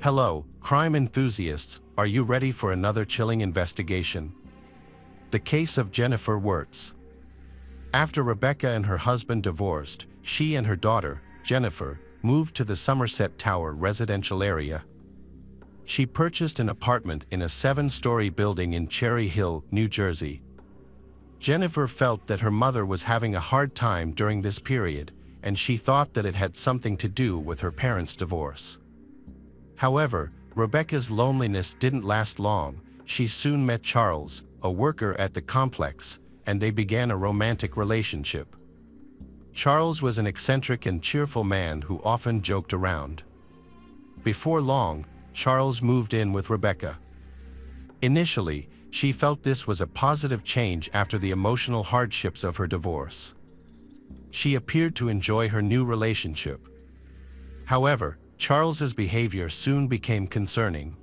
Hello, crime enthusiasts, are you ready for another chilling investigation? The case of Jennifer Wertz. After Rebecca and her husband divorced, she and her daughter, Jennifer, moved to the Somerset Tower residential area. She purchased an apartment in a 7-story building in Cherry Hill, New Jersey. Jennifer felt that her mother was having a hard time during this period, and she thought that it had something to do with her parents' divorce. However, Rebecca's loneliness didn't last long. She soon met Charles, a worker at the complex, and they began a romantic relationship. Charles was an eccentric and cheerful man who often joked around. Before long, Charles moved in with Rebecca. Initially, she felt this was a positive change after the emotional hardships of her divorce. She appeared to enjoy her new relationship. However, Charles's behavior soon became concerning.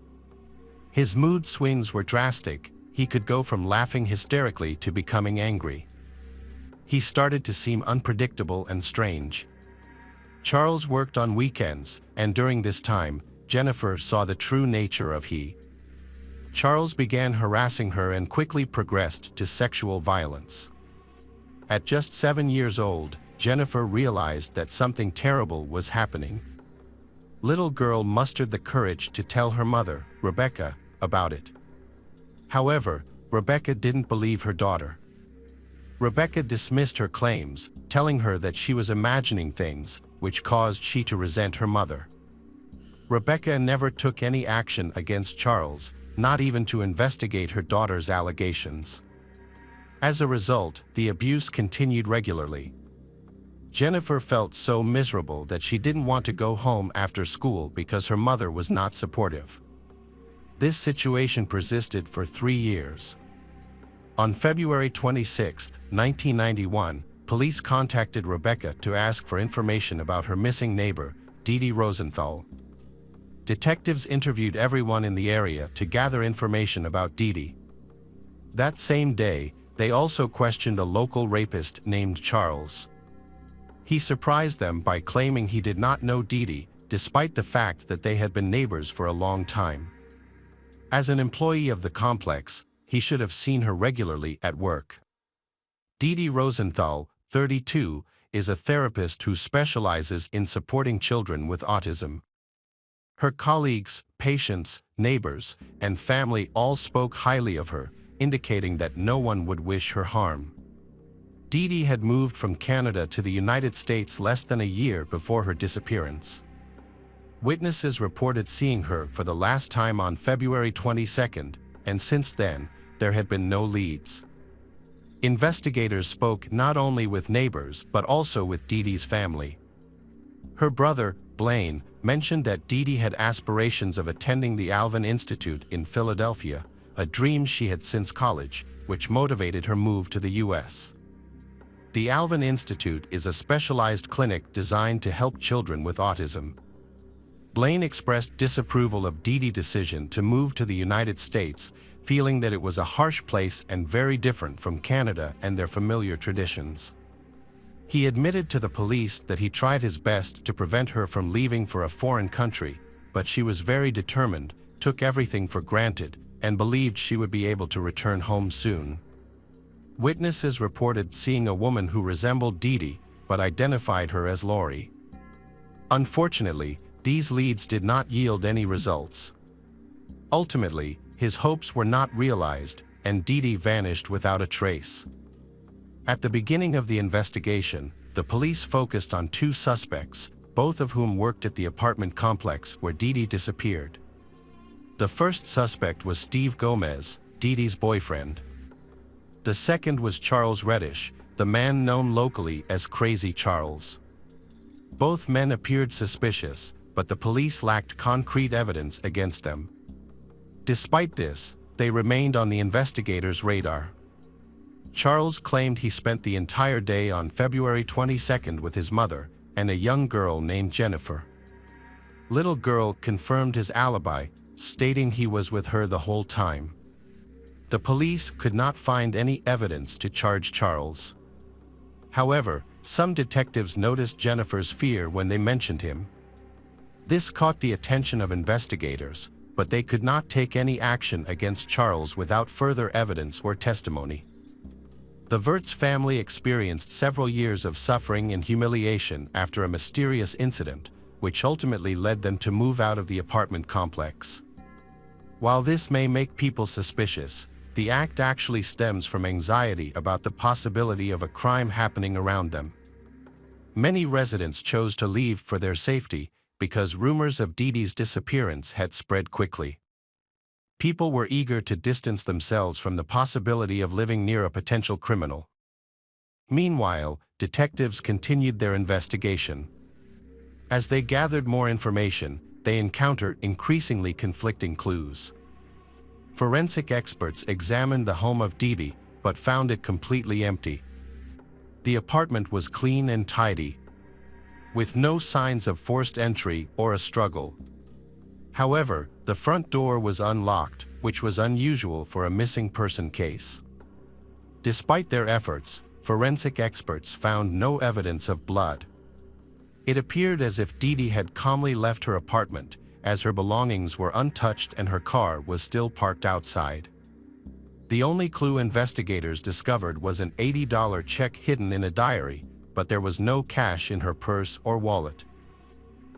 His mood swings were drastic. He could go from laughing hysterically to becoming angry. He started to seem unpredictable and strange. Charles worked on weekends, and during this time, Jennifer saw the true nature of he. Charles began harassing her and quickly progressed to sexual violence. At just 7 years old, Jennifer realized that something terrible was happening. Little girl mustered the courage to tell her mother, Rebecca, about it. However, Rebecca didn't believe her daughter. Rebecca dismissed her claims, telling her that she was imagining things, which caused she to resent her mother. Rebecca never took any action against Charles, not even to investigate her daughter's allegations. As a result, the abuse continued regularly. Jennifer felt so miserable that she didn't want to go home after school because her mother was not supportive. This situation persisted for 3 years. On February 26, 1991, police contacted Rebecca to ask for information about her missing neighbor, Dee Rosenthal. Detectives interviewed everyone in the area to gather information about Dee. That same day, they also questioned a local rapist named Charles. He surprised them by claiming he did not know Dee, despite the fact that they had been neighbors for a long time. As an employee of the complex, he should have seen her regularly at work. Dee Rosenthal, 32, is a therapist who specializes in supporting children with autism. Her colleagues, patients, neighbors, and family all spoke highly of her, indicating that no one would wish her harm. Dee had moved from Canada to the United States less than a year before her disappearance. Witnesses reported seeing her for the last time on February 22, and since then, there had been no leads. Investigators spoke not only with neighbors but also with Dee's family. Her brother, Blaine, mentioned that Dee had aspirations of attending the Alvin Institute in Philadelphia, a dream she had since college, which motivated her move to the U.S. The Alvin Institute is a specialized clinic designed to help children with autism. Blaine expressed disapproval of Dee's decision to move to the United States, feeling that it was a harsh place and very different from Canada and their familiar traditions. He admitted to the police that he tried his best to prevent her from leaving for a foreign country, but she was very determined, took everything for granted, and believed she would be able to return home soon. Witnesses reported seeing a woman who resembled Dee, but identified her as Lori. Unfortunately, these leads did not yield any results. Ultimately, his hopes were not realized, and Dee vanished without a trace. At the beginning of the investigation, the police focused on 2 suspects, both of whom worked at the apartment complex where Dee disappeared. The first suspect was Steve Gomez, Dee's boyfriend. The second was Charles Reddish, the man known locally as Crazy Charles. Both men appeared suspicious, but the police lacked concrete evidence against them. Despite this, they remained on the investigators' radar. Charles claimed he spent the entire day on February 22 with his mother and a young girl named Jennifer. Little girl confirmed his alibi, stating he was with her the whole time. The police could not find any evidence to charge Charles. However, some detectives noticed Jennifer's fear when they mentioned him. This caught the attention of investigators, but they could not take any action against Charles without further evidence or testimony. The Wertz family experienced several years of suffering and humiliation after a mysterious incident, which ultimately led them to move out of the apartment complex. While this may make people suspicious, the act actually stems from anxiety about the possibility of a crime happening around them. Many residents chose to leave for their safety because rumors of Dee Dee's disappearance had spread quickly. People were eager to distance themselves from the possibility of living near a potential criminal. Meanwhile, detectives continued their investigation. As they gathered more information, they encountered increasingly conflicting clues. Forensic experts examined the home of Dee Dee, but found it completely empty. The apartment was clean and tidy, with no signs of forced entry or a struggle. However, the front door was unlocked, which was unusual for a missing person case. Despite their efforts, forensic experts found no evidence of blood. It appeared as if Dee Dee had calmly left her apartment, as her belongings were untouched and her car was still parked outside. The only clue investigators discovered was an $80 check hidden in a diary, but there was no cash in her purse or wallet.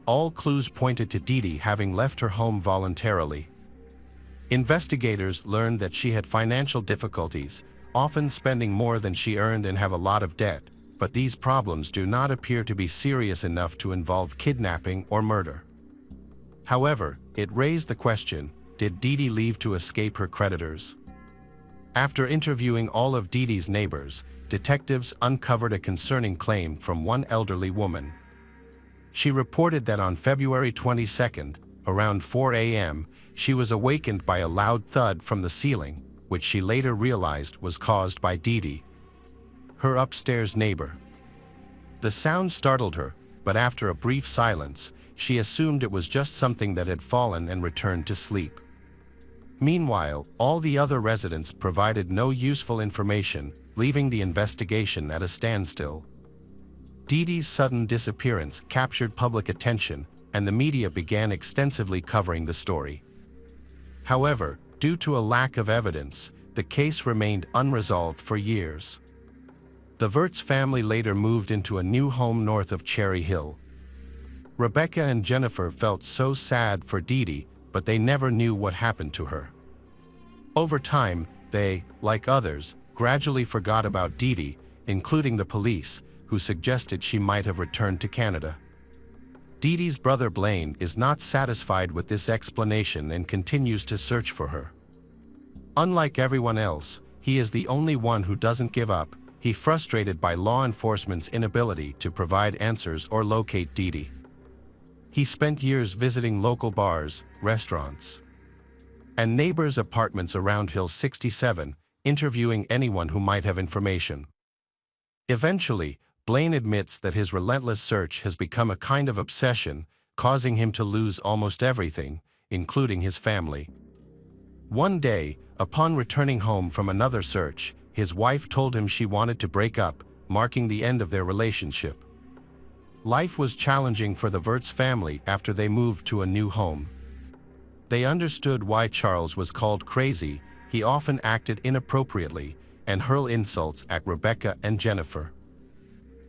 All clues pointed to Dee Dee having left her home voluntarily. Investigators learned that she had financial difficulties, often spending more than she earned and have a lot of debt, but these problems do not appear to be serious enough to involve kidnapping or murder. However, it raised the question, did Dee Dee leave to escape her creditors? After interviewing all of Dee Dee's neighbors, detectives uncovered a concerning claim from one elderly woman. She reported that on February 22nd, around 4 a.m., she was awakened by a loud thud from the ceiling, which she later realized was caused by Dee Dee, her upstairs neighbor. The sound startled her, but after a brief silence, she assumed it was just something that had fallen and returned to sleep. Meanwhile, all the other residents provided no useful information, leaving the investigation at a standstill. Dee Dee's sudden disappearance captured public attention, and the media began extensively covering the story. However, due to a lack of evidence, the case remained unresolved for years. The Wertz family later moved into a new home north of Cherry Hill. Rebecca and Jennifer felt so sad for Dee Dee, but they never knew what happened to her. Over time, they, like others, gradually forgot about Dee Dee, including the police, who suggested she might have returned to Canada. Dee Dee's brother Blaine is not satisfied with this explanation and continues to search for her. Unlike everyone else, he is the only one who doesn't give up. He's frustrated by law enforcement's inability to provide answers or locate Dee Dee. He spent years visiting local bars, restaurants, and neighbors' apartments around Hill 67, interviewing anyone who might have information. Eventually, Blaine admits that his relentless search has become a kind of obsession, causing him to lose almost everything, including his family. One day, upon returning home from another search, his wife told him she wanted to break up, marking the end of their relationship. Life was challenging for the Wertz family after they moved to a new home. They understood why Charles was called crazy. He often acted inappropriately and hurled insults at Rebecca and Jennifer.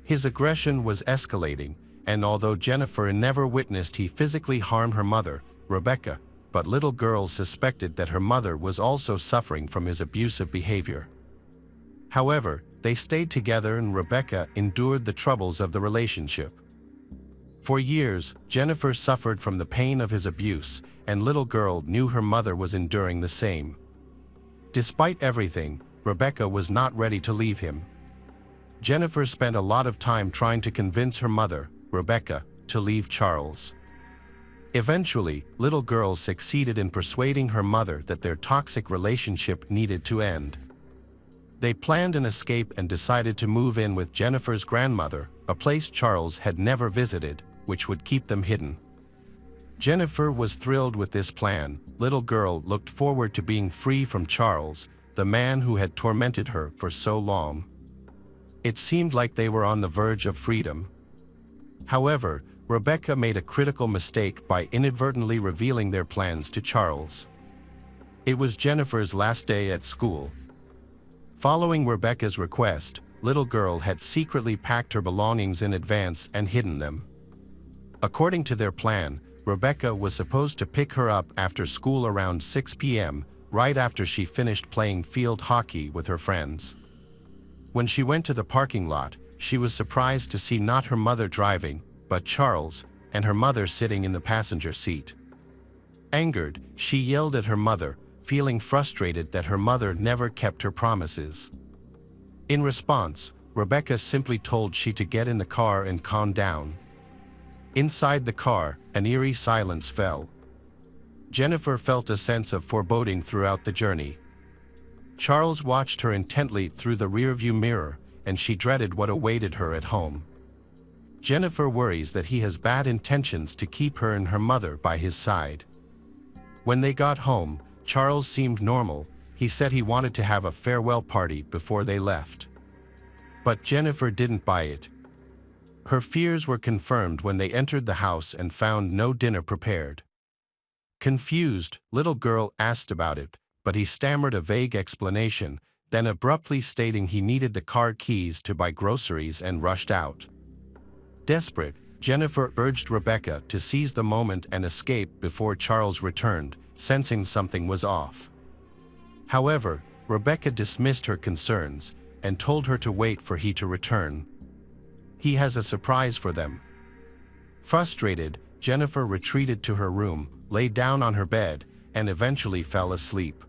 His aggression was escalating, and although Jennifer never witnessed he physically harmed her mother, Rebecca, but little girls suspected that her mother was also suffering from his abusive behavior. However, they stayed together and Rebecca endured the troubles of the relationship. For years, Jennifer suffered from the pain of his abuse, and little girl knew her mother was enduring the same. Despite everything, Rebecca was not ready to leave him. Jennifer spent a lot of time trying to convince her mother, Rebecca, to leave Charles. Eventually, little girl succeeded in persuading her mother that their toxic relationship needed to end. They planned an escape and decided to move in with Jennifer's grandmother, a place Charles had never visited, which would keep them hidden. Jennifer was thrilled with this plan. Little girl looked forward to being free from Charles, the man who had tormented her for so long. It seemed like they were on the verge of freedom. However, Rebecca made a critical mistake by inadvertently revealing their plans to Charles. It was Jennifer's last day at school. Following Rebecca's request, little girl had secretly packed her belongings in advance and hidden them. According to their plan, Rebecca was supposed to pick her up after school around 6 p.m., right after she finished playing field hockey with her friends. When she went to the parking lot, she was surprised to see not her mother driving, but Charles, and her mother sitting in the passenger seat. Angered, she yelled at her mother, feeling frustrated that her mother never kept her promises. In response, Rebecca simply told she to get in the car and calm down. Inside the car, an eerie silence fell. Jennifer felt a sense of foreboding throughout the journey. Charles watched her intently through the rearview mirror, and she dreaded what awaited her at home. Jennifer worries that he has bad intentions to keep her and her mother by his side. When they got home, Charles seemed normal. He said he wanted to have a farewell party before they left. But Jennifer didn't buy it. Her fears were confirmed when they entered the house and found no dinner prepared. Confused, little girl asked about it, but he stammered a vague explanation, then abruptly stating he needed the car keys to buy groceries and rushed out. Desperate, Jennifer urged Rebecca to seize the moment and escape before Charles returned, sensing something was off. However, Rebecca dismissed her concerns and told her to wait for he to return. He has a surprise for them. Frustrated, Jennifer retreated to her room, lay down on her bed, and eventually fell asleep.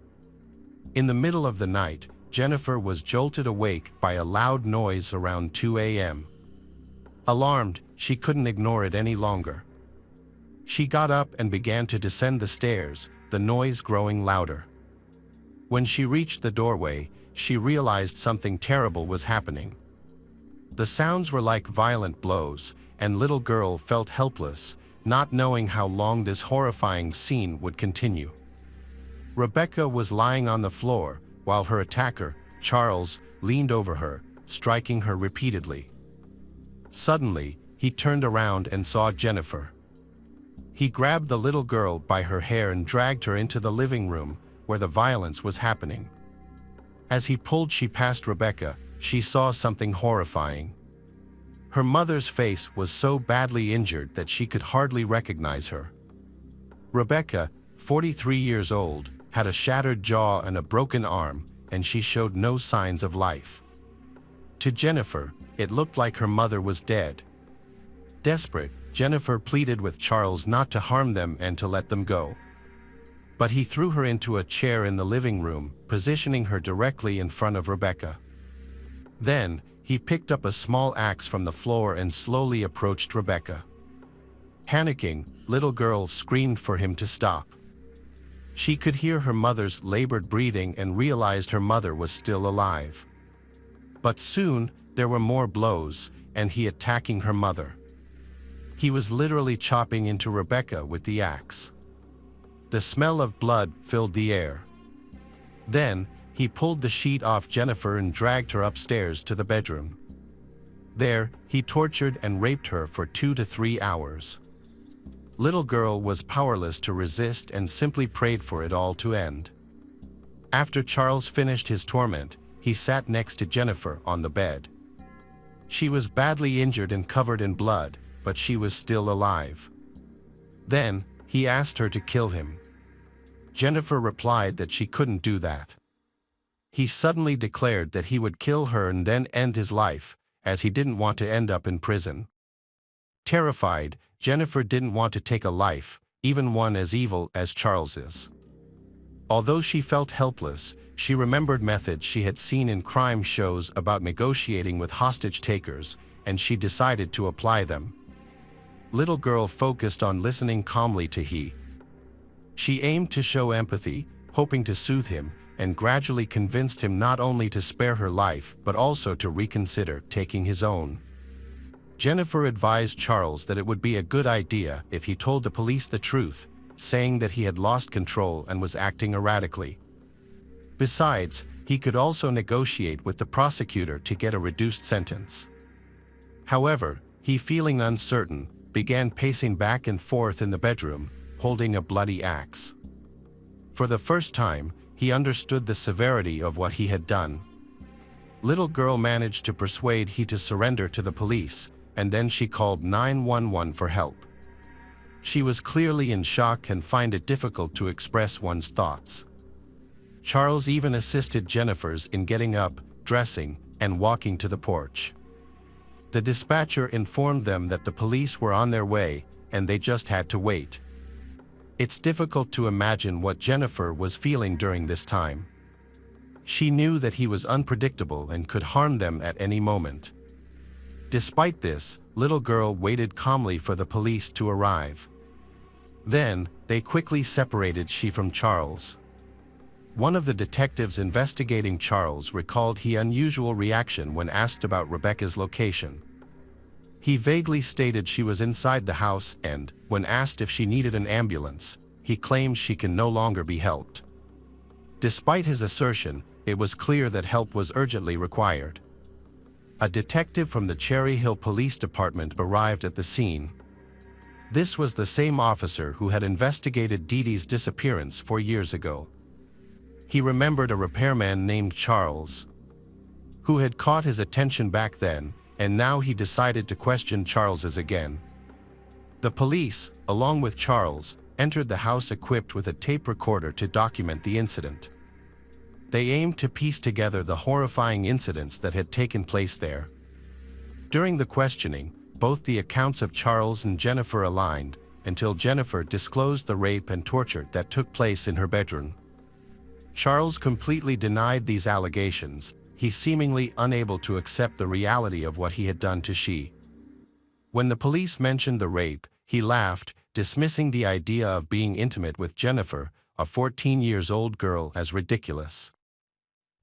In the middle of the night, Jennifer was jolted awake by a loud noise around 2 a.m. Alarmed, she couldn't ignore it any longer. She got up and began to descend the stairs, the noise growing louder. When she reached the doorway, she realized something terrible was happening. The sounds were like violent blows, and little girl felt helpless, not knowing how long this horrifying scene would continue. Rebecca was lying on the floor, while her attacker, Charles, leaned over her, striking her repeatedly. Suddenly, he turned around and saw Jennifer. He grabbed the little girl by her hair and dragged her into the living room, where the violence was happening. As he pulled she past Rebecca, she saw something horrifying. Her mother's face was so badly injured that she could hardly recognize her. Rebecca, 43 years old, had a shattered jaw and a broken arm, and she showed no signs of life. To Jennifer, it looked like her mother was dead. Desperate, Jennifer pleaded with Charles not to harm them and to let them go. But he threw her into a chair in the living room, positioning her directly in front of Rebecca. Then, he picked up a small axe from the floor and slowly approached Rebecca. Panicking, little girl screamed for him to stop. She could hear her mother's labored breathing and realized her mother was still alive. But soon, there were more blows, and he attacking her mother. He was literally chopping into Rebecca with the axe. The smell of blood filled the air. Then, he pulled the sheet off Jennifer and dragged her upstairs to the bedroom. There, he tortured and raped her for 2 to 3 hours. Little girl was powerless to resist and simply prayed for it all to end. After Charles finished his torment, he sat next to Jennifer on the bed. She was badly injured and covered in blood, but she was still alive. Then, he asked her to kill him. Jennifer replied that she couldn't do that. He suddenly declared that he would kill her and then end his life, as he didn't want to end up in prison. Terrified, Jennifer didn't want to take a life, even one as evil as Charles's. Although she felt helpless, she remembered methods she had seen in crime shows about negotiating with hostage takers, and she decided to apply them. Little girl focused on listening calmly to he. She aimed to show empathy, hoping to soothe him, and gradually convinced him not only to spare her life but also to reconsider taking his own. Jennifer advised Charles that it would be a good idea if he told the police the truth, saying that he had lost control and was acting erratically. Besides, he could also negotiate with the prosecutor to get a reduced sentence. However, he feeling uncertain, began pacing back and forth in the bedroom, holding a bloody axe. For the first time, he understood the severity of what he had done. Little girl managed to persuade he to surrender to the police, and then she called 911 for help. She was clearly in shock and found it difficult to express one's thoughts. Charles even assisted Jennifer's in getting up, dressing, and walking to the porch. The dispatcher informed them that the police were on their way, and they just had to wait. It's difficult to imagine what Jennifer was feeling during this time. She knew that he was unpredictable and could harm them at any moment. Despite this, little girl waited calmly for the police to arrive. Then, they quickly separated she from Charles. One of the detectives investigating Charles recalled his unusual reaction when asked about Rebecca's location. He vaguely stated she was inside the house and, when asked if she needed an ambulance, he claimed she can no longer be helped. Despite his assertion, it was clear that help was urgently required. A detective from the Cherry Hill Police Department arrived at the scene. This was the same officer who had investigated Dee Dee's disappearance 4 years ago. He remembered a repairman named Charles, who had caught his attention back then, and now he decided to question Charles's again. The police, along with Charles, entered the house equipped with a tape recorder to document the incident. They aimed to piece together the horrifying incidents that had taken place there. During the questioning, both the accounts of Charles and Jennifer aligned, until Jennifer disclosed the rape and torture that took place in her bedroom. Charles completely denied these allegations, he seemingly unable to accept the reality of what he had done to she. When the police mentioned the rape, he laughed, dismissing the idea of being intimate with Jennifer, a 14-year-old girl, as ridiculous.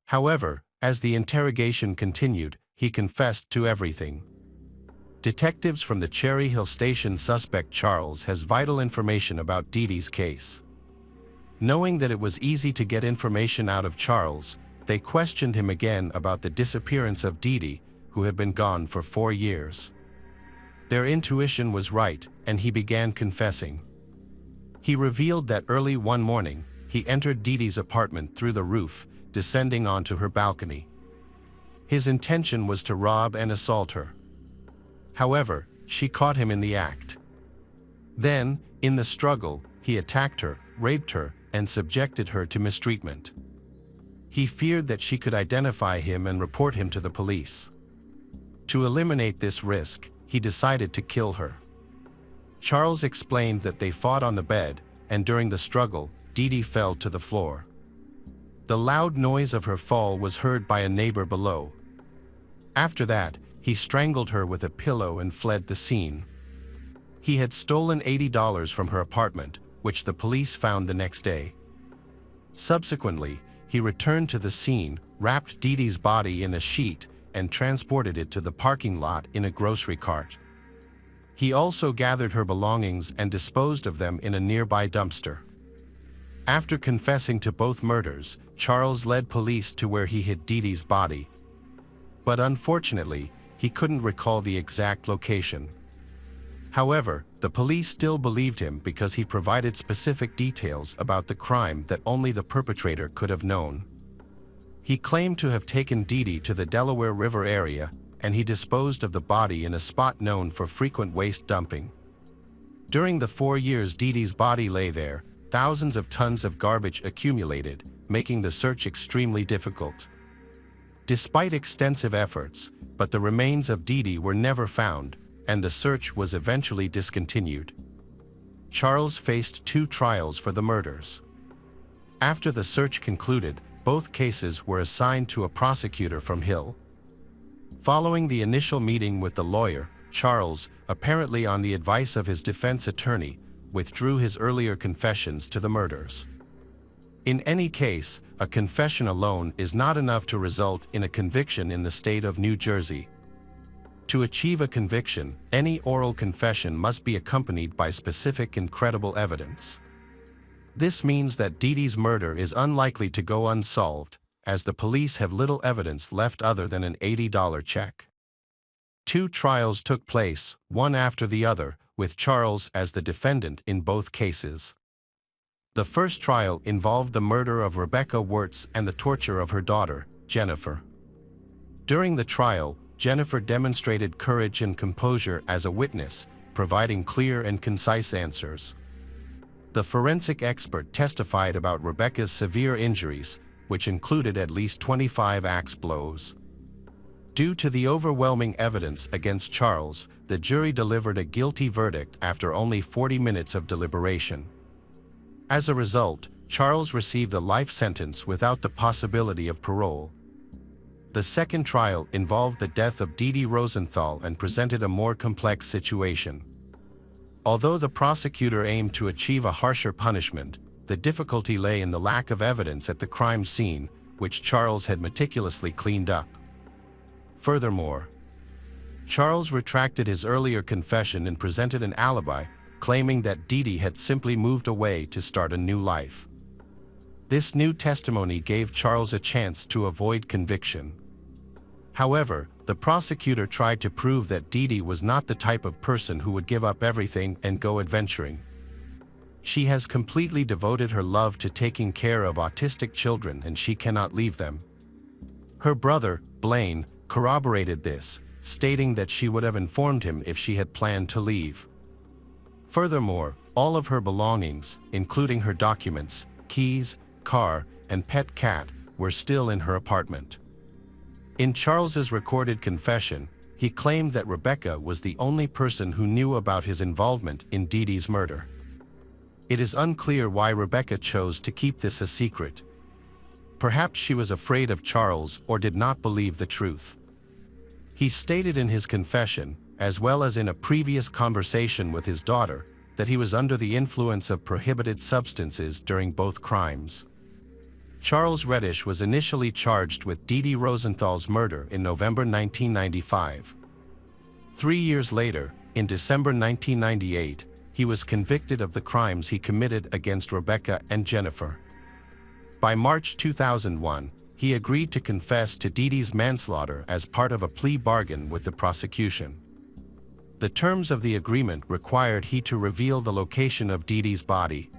However, as the interrogation continued, he confessed to everything. Detectives from the Cherry Hill station suspect Charles has vital information about Dee Dee's case. Knowing that it was easy to get information out of Charles, they questioned him again about the disappearance of Dee Dee, who had been gone for 4 years. Their intuition was right, and he began confessing. He revealed that early one morning, he entered Dee Dee's apartment through the roof, descending onto her balcony. His intention was to rob and assault her. However, she caught him in the act. Then, in the struggle, he attacked her, raped her, and subjected her to mistreatment. He feared that she could identify him and report him to the police. To eliminate this risk, he decided to kill her. Charles explained that they fought on the bed, and during the struggle, Dee Dee fell to the floor. The loud noise of her fall was heard by a neighbor below. After that, he strangled her with a pillow and fled the scene. He had stolen $80 from her apartment, which the police found the next day. Subsequently, he returned to the scene, wrapped Dee Dee's body in a sheet, and transported it to the parking lot in a grocery cart. He also gathered her belongings and disposed of them in a nearby dumpster. After confessing to both murders, Charles led police to where he hid Dee Dee's body. But unfortunately, he couldn't recall the exact location. However, the police still believed him because he provided specific details about the crime that only the perpetrator could have known. He claimed to have taken Dee Dee to the Delaware River area, and he disposed of the body in a spot known for frequent waste dumping. During the 4 years Dee Dee's body lay there, thousands of tons of garbage accumulated, making the search extremely difficult. Despite extensive efforts, but the remains of Dee Dee were never found, and the search was eventually discontinued. Charles faced 2 trials for the murders. After the search concluded, both cases were assigned to a prosecutor from Hill. Following the initial meeting with the lawyer, Charles, apparently on the advice of his defense attorney, withdrew his earlier confessions to the murders. In any case, a confession alone is not enough to result in a conviction in the state of New Jersey. To achieve a conviction, any oral confession must be accompanied by specific and credible evidence. This means that Dee Dee's murder is unlikely to go unsolved, as the police have little evidence left other than an $80 check. 2 trials took place, one after the other, with Charles as the defendant in both cases. The first trial involved the murder of Rebecca Wertz and the torture of her daughter, Jennifer. During the trial, Jennifer demonstrated courage and composure as a witness, providing clear and concise answers. The forensic expert testified about Rebecca's severe injuries, which included at least 25 axe blows. Due to the overwhelming evidence against Charles, the jury delivered a guilty verdict after only 40 minutes of deliberation. As a result, Charles received a life sentence without the possibility of parole. The second trial involved the death of Dee Dee Rosenthal and presented a more complex situation. Although the prosecutor aimed to achieve a harsher punishment, the difficulty lay in the lack of evidence at the crime scene, which Charles had meticulously cleaned up. Furthermore, Charles retracted his earlier confession and presented an alibi, claiming that Dee Dee had simply moved away to start a new life. This new testimony gave Charles a chance to avoid conviction. However, the prosecutor tried to prove that Dee Dee was not the type of person who would give up everything and go adventuring. She has completely devoted her love to taking care of autistic children and she cannot leave them. Her brother, Blaine, corroborated this, stating that she would have informed him if she had planned to leave. Furthermore, all of her belongings, including her documents, keys, car, and pet cat, were still in her apartment. In Charles's recorded confession, he claimed that Rebecca was the only person who knew about his involvement in Dee Dee's murder. It is unclear why Rebecca chose to keep this a secret. Perhaps she was afraid of Charles or did not believe the truth. He stated in his confession, as well as in a previous conversation with his daughter, that he was under the influence of prohibited substances during both crimes. Charles Reddish was initially charged with Dee Dee Rosenthal's murder in November 1995. 3 years later, in December 1998, he was convicted of the crimes he committed against Rebecca and Jennifer. By March 2001, he agreed to confess to Dee Dee's manslaughter as part of a plea bargain with the prosecution. The terms of the agreement required he to reveal the location of Dee Dee's body.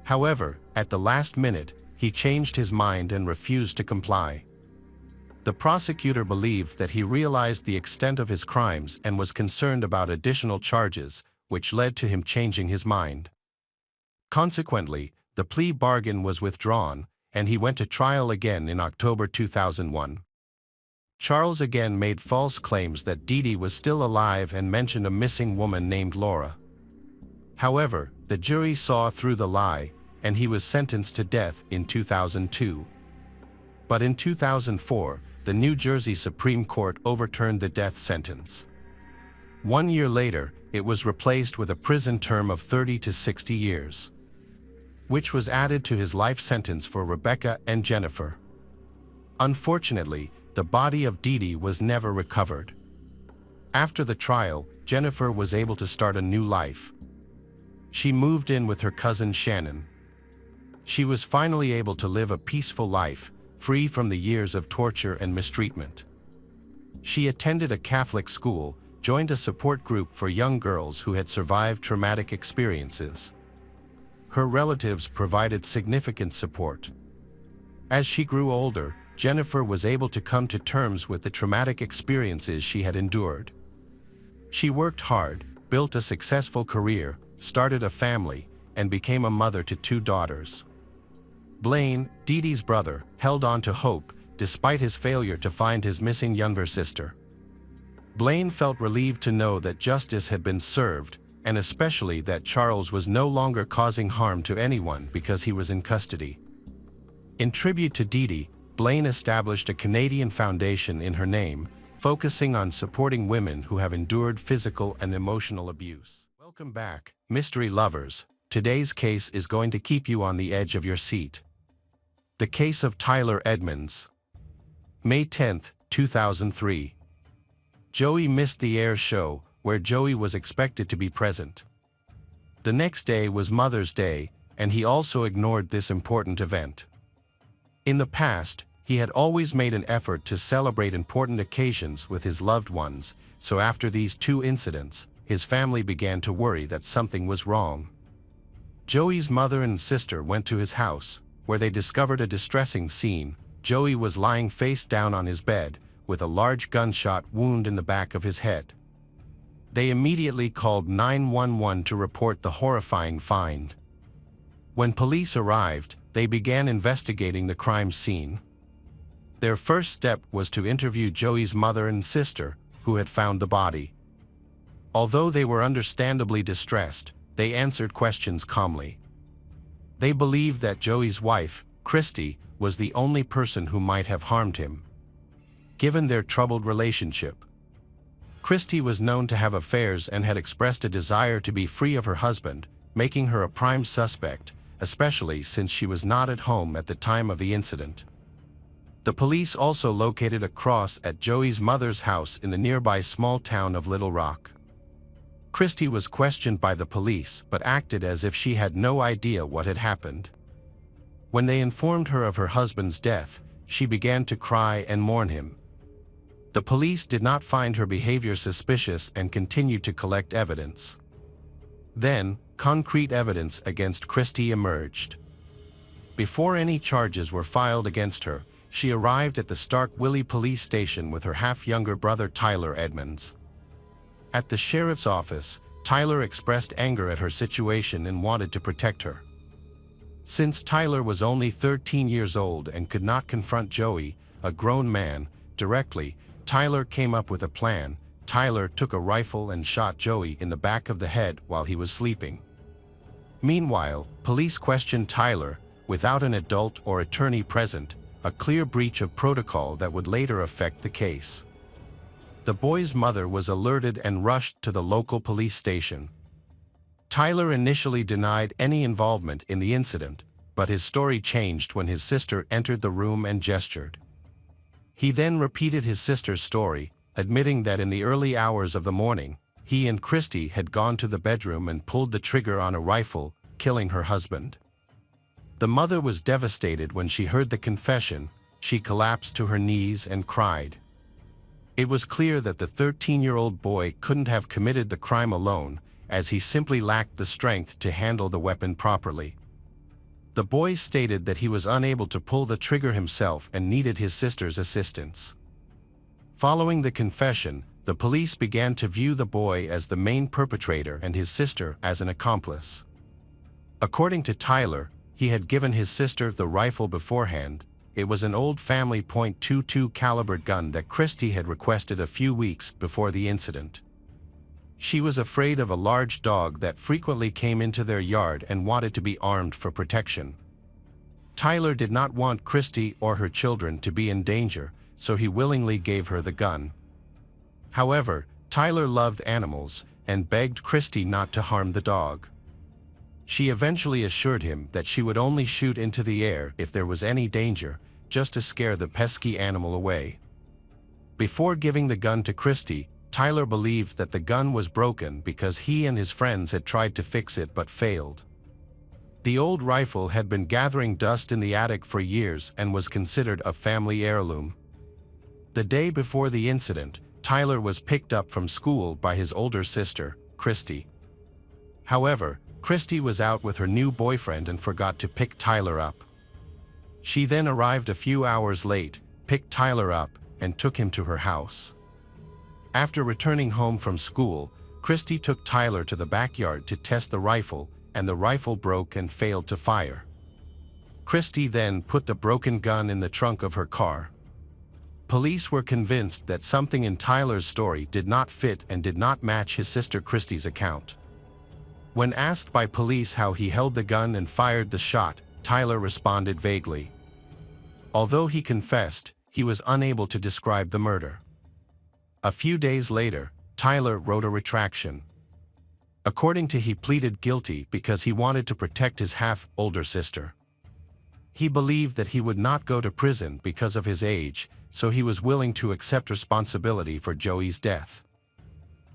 However, at the last minute, he changed his mind and refused to comply. The prosecutor believed that he realized the extent of his crimes and was concerned about additional charges, which led to him changing his mind. Consequently, the plea bargain was withdrawn, and he went to trial again in October 2001. Charles again made false claims that Dee Dee was still alive and mentioned a missing woman named Laura. However, the jury saw through the lie, and he was sentenced to death in 2002. But in 2004, the New Jersey Supreme Court overturned the death sentence. 1 year later, it was replaced with a prison term of 30 to 60 years, which was added to his life sentence for Rebecca and Jennifer. Unfortunately, the body of Dee Dee was never recovered. After the trial, Jennifer was able to start a new life. She moved in with her cousin Shannon. She was finally able to live a peaceful life, free from the years of torture and mistreatment. She attended a Catholic school, joined a support group for young girls who had survived traumatic experiences. Her relatives provided significant support. As she grew older, Jennifer was able to come to terms with the traumatic experiences she had endured. She worked hard, built a successful career, started a family, and became a mother to 2 daughters. Blaine, Dee Dee's brother, held on to hope, despite his failure to find his missing younger sister. Blaine felt relieved to know that justice had been served, and especially that Charles was no longer causing harm to anyone because he was in custody. In tribute to Dee Dee, Blaine established a Canadian foundation in her name, focusing on supporting women who have endured physical and emotional abuse. Welcome back, mystery lovers. Today's case is going to keep you on the edge of your seat. The case of Tyler Edmonds. May 10, 2003. Joey missed the air show, where Joey was expected to be present. The next day was Mother's Day, and he also ignored this important event. In the past, he had always made an effort to celebrate important occasions with his loved ones, so after these 2 incidents, his family began to worry that something was wrong. Joey's mother and sister went to his house, where they discovered a distressing scene. Joey was lying face down on his bed, with a large gunshot wound in the back of his head. They immediately called 911 to report the horrifying find. When police arrived, they began investigating the crime scene. Their first step was to interview Joey's mother and sister, who had found the body. Although they were understandably distressed, they answered questions calmly. They believed that Joey's wife, Christy, was the only person who might have harmed him. Given their troubled relationship, Christy was known to have affairs and had expressed a desire to be free of her husband, making her a prime suspect, especially since she was not at home at the time of the incident. The police also located a cross at Joey's mother's house in the nearby small town of Little Rock. Christy was questioned by the police but acted as if she had no idea what had happened. When they informed her of her husband's death, she began to cry and mourn him. The police did not find her behavior suspicious and continued to collect evidence. Then, concrete evidence against Christy emerged. Before any charges were filed against her, she arrived at the Stark-Willie police station with her half-younger brother Tyler Edmonds. At the sheriff's office, Tyler expressed anger at her situation and wanted to protect her. Since Tyler was only 13 years old and could not confront Joey, a grown man, directly, Tyler came up with a plan. Tyler took a rifle and shot Joey in the back of the head while he was sleeping. Meanwhile, police questioned Tyler, without an adult or attorney present, a clear breach of protocol that would later affect the case. The boy's mother was alerted and rushed to the local police station. Tyler initially denied any involvement in the incident, but his story changed when his sister entered the room and gestured. He then repeated his sister's story, admitting that in the early hours of the morning, he and Christy had gone to the bedroom and pulled the trigger on a rifle, killing her husband. The mother was devastated when she heard the confession. She collapsed to her knees and cried. It was clear that the 13-year-old boy couldn't have committed the crime alone, as he simply lacked the strength to handle the weapon properly. The boy stated that he was unable to pull the trigger himself and needed his sister's assistance. Following the confession, the police began to view the boy as the main perpetrator and his sister as an accomplice. According to Tyler, he had given his sister the rifle beforehand. It was an old family .22 caliber gun that Christy had requested a few weeks before the incident. She was afraid of a large dog that frequently came into their yard and wanted to be armed for protection. Tyler did not want Christy or her children to be in danger, so he willingly gave her the gun. However, Tyler loved animals and begged Christy not to harm the dog. She eventually assured him that she would only shoot into the air if there was any danger, just to scare the pesky animal away. Before giving the gun to Christy, Tyler believed that the gun was broken because he and his friends had tried to fix it but failed. The old rifle had been gathering dust in the attic for years and was considered a family heirloom. The day before the incident, Tyler was picked up from school by his older sister, Christy. However, Christy was out with her new boyfriend and forgot to pick Tyler up. She then arrived a few hours late, picked Tyler up, and took him to her house. After returning home from school, Christy took Tyler to the backyard to test the rifle, and the rifle broke and failed to fire. Christy then put the broken gun in the trunk of her car. Police were convinced that something in Tyler's story did not fit and did not match his sister Christy's account. When asked by police how he held the gun and fired the shot, Tyler responded vaguely. Although he confessed, he was unable to describe the murder. A few days later, Tyler wrote a retraction. According to he pleaded guilty because he wanted to protect his half-older sister. He believed that he would not go to prison because of his age, so he was willing to accept responsibility for Joey's death.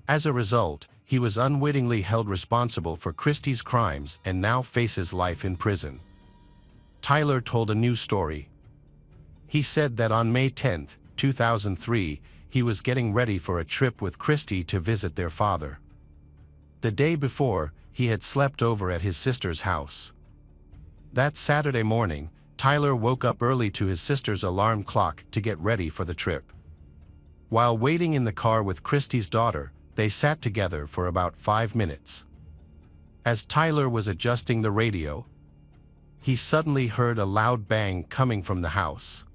As a result, he was unwittingly held responsible for Christy's crimes and now faces life in prison. Tyler told a new story. He said that on May 10, 2003, he was getting ready for a trip with Christy to visit their father. The day before, he had slept over at his sister's house. That Saturday morning, Tyler woke up early to his sister's alarm clock to get ready for the trip. While waiting in the car with Christy's daughter, they sat together for about 5 minutes. As Tyler was adjusting the radio, he suddenly heard a loud bang coming from the house.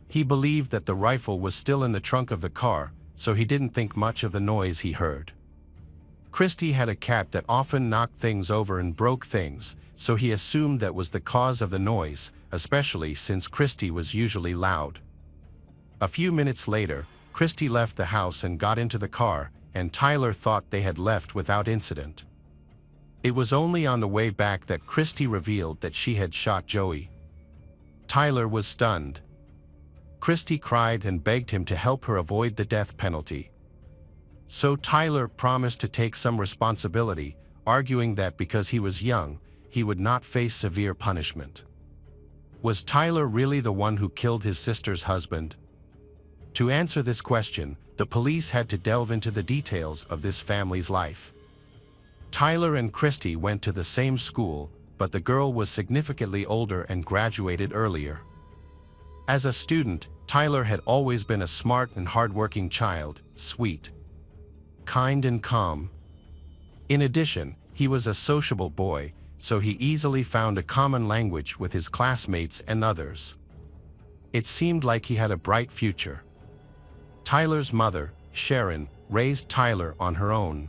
He believed that the rifle was still in the trunk of the car, so he didn't think much of the noise he heard. Christy had a cat that often knocked things over and broke things, so he assumed that was the cause of the noise, especially since Christy was usually loud. A few minutes later, Christy left the house and got into the car, and Tyler thought they had left without incident. It was only on the way back that Christy revealed that she had shot Joey. Tyler was stunned. Christy cried and begged him to help her avoid the death penalty. So Tyler promised to take some responsibility, arguing that because he was young, he would not face severe punishment. Was Tyler really the one who killed his sister's husband? To answer this question, the police had to delve into the details of this family's life. Tyler and Christy went to the same school, but the girl was significantly older and graduated earlier. As a student, Tyler had always been a smart and hardworking child, sweet, kind and calm. In addition, he was a sociable boy, so he easily found a common language with his classmates and others. It seemed like he had a bright future. Tyler's mother, Sharon, raised Tyler on her own.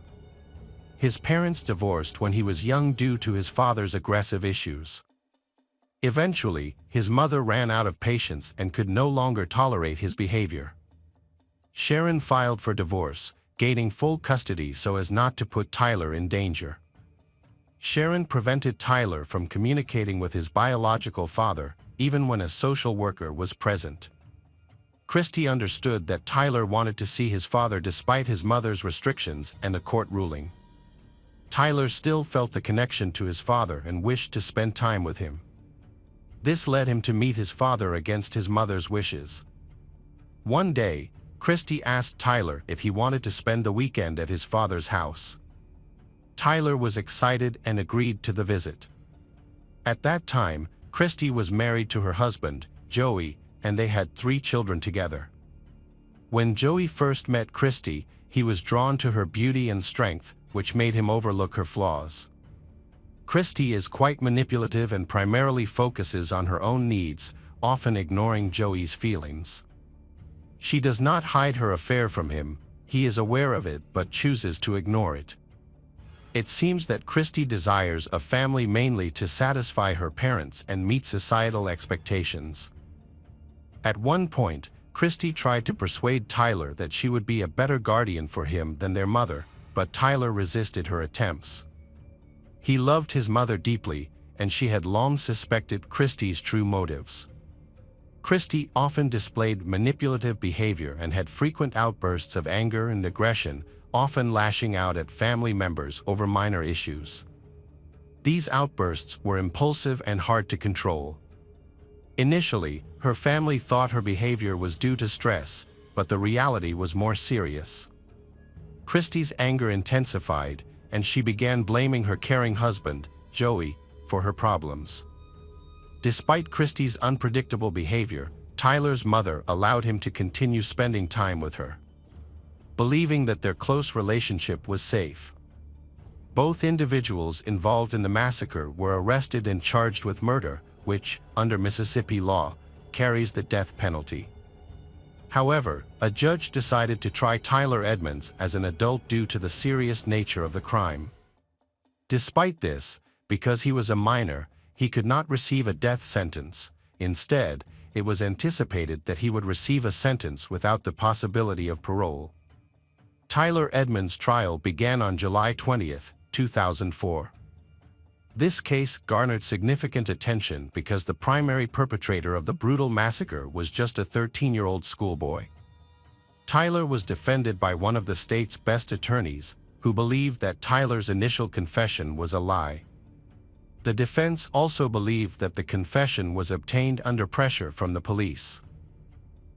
His parents divorced when he was young due to his father's aggressive issues. Eventually, his mother ran out of patience and could no longer tolerate his behavior. Sharon filed for divorce, gaining full custody so as not to put Tyler in danger. Sharon prevented Tyler from communicating with his biological father, even when a social worker was present. Christy understood that Tyler wanted to see his father despite his mother's restrictions and a court ruling. Tyler still felt the connection to his father and wished to spend time with him. This led him to meet his father against his mother's wishes. One day, Christy asked Tyler if he wanted to spend the weekend at his father's house. Tyler was excited and agreed to the visit. At that time, Christy was married to her husband, Joey, and they had 3 children together. When Joey first met Christy, he was drawn to her beauty and strength, which made him overlook her flaws. Christy is quite manipulative and primarily focuses on her own needs, often ignoring Joey's feelings. She does not hide her affair from him. He is aware of it but chooses to ignore it. It seems that Christy desires a family mainly to satisfy her parents and meet societal expectations. At one point, Christy tried to persuade Tyler that she would be a better guardian for him than their mother, but Tyler resisted her attempts. He loved his mother deeply, and she had long suspected Christy's true motives. Christy often displayed manipulative behavior and had frequent outbursts of anger and aggression, often lashing out at family members over minor issues. These outbursts were impulsive and hard to control. Initially, her family thought her behavior was due to stress, but the reality was more serious. Christy's anger intensified, and she began blaming her caring husband, Joey, for her problems. Despite Christy's unpredictable behavior, Tyler's mother allowed him to continue spending time with her, believing that their close relationship was safe. Both individuals involved in the massacre were arrested and charged with murder, which, under Mississippi law, carries the death penalty. However, a judge decided to try Tyler Edmonds as an adult due to the serious nature of the crime. Despite this, because he was a minor, he could not receive a death sentence. Instead, it was anticipated that he would receive a sentence without the possibility of parole. Tyler Edmonds' trial began on July 20, 2004. This case garnered significant attention because the primary perpetrator of the brutal massacre was just a 13-year-old schoolboy. Tyler was defended by one of the state's best attorneys, who believed that Tyler's initial confession was a lie. The defense also believed that the confession was obtained under pressure from the police.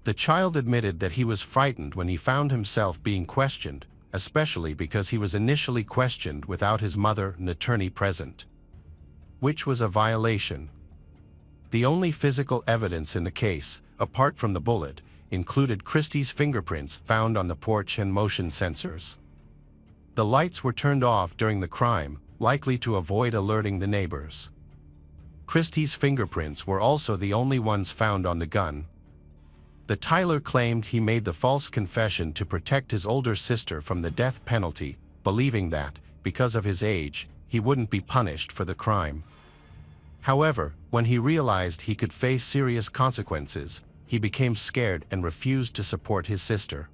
The child admitted that he was frightened when he found himself being questioned, especially because he was initially questioned without his mother and attorney present, which was a violation. The only physical evidence in the case, apart from the bullet, included Christie's fingerprints found on the porch and motion sensors. The lights were turned off during the crime, likely to avoid alerting the neighbors. Christie's fingerprints were also the only ones found on the gun. The Tyler claimed he made the false confession to protect his older sister from the death penalty, believing that, because of his age, he wouldn't be punished for the crime. However, when he realized he could face serious consequences, he became scared and refused to support his sister.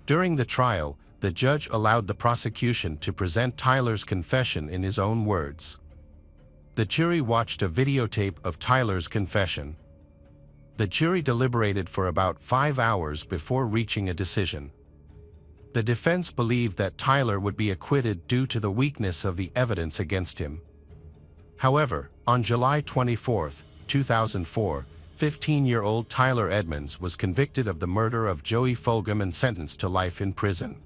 During the trial, the judge allowed the prosecution to present Tyler's confession in his own words. The jury watched a videotape of Tyler's confession. The jury deliberated for about 5 hours before reaching a decision. The defense believed that Tyler would be acquitted due to the weakness of the evidence against him. However, on July 24, 2004, 15-year-old Tyler Edmonds was convicted of the murder of Joey Fulgham and sentenced to life in prison.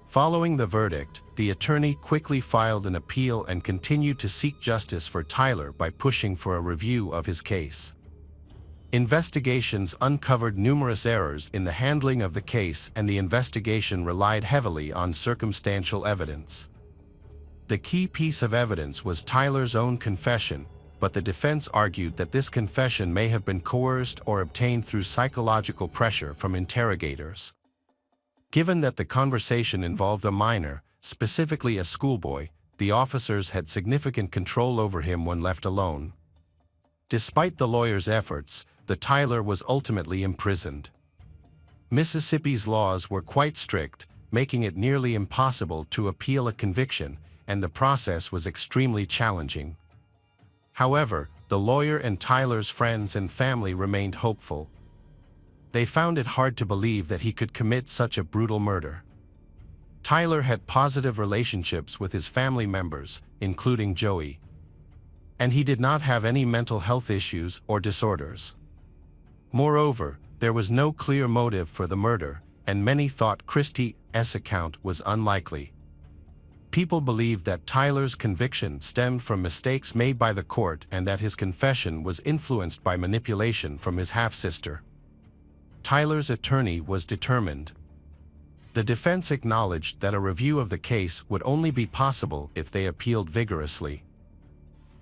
Following the verdict, the attorney quickly filed an appeal and continued to seek justice for Tyler by pushing for a review of his case. Investigations uncovered numerous errors in the handling of the case, and the investigation relied heavily on circumstantial evidence. The key piece of evidence was Tyler's own confession, but the defense argued that this confession may have been coerced or obtained through psychological pressure from interrogators. Given that the conversation involved a minor, specifically a schoolboy, the officers had significant control over him when left alone. Despite the lawyer's efforts, the Tyler was ultimately imprisoned. Mississippi's laws were quite strict, making it nearly impossible to appeal a conviction, and the process was extremely challenging. However, the lawyer and Tyler's friends and family remained hopeful. They found it hard to believe that he could commit such a brutal murder. Tyler had positive relationships with his family members, including Joey, and he did not have any mental health issues or disorders. Moreover, there was no clear motive for the murder, and many thought Christie's account was unlikely. People believed that Tyler's conviction stemmed from mistakes made by the court and that his confession was influenced by manipulation from his half-sister. Tyler's attorney was determined. The defense acknowledged that a review of the case would only be possible if they appealed vigorously.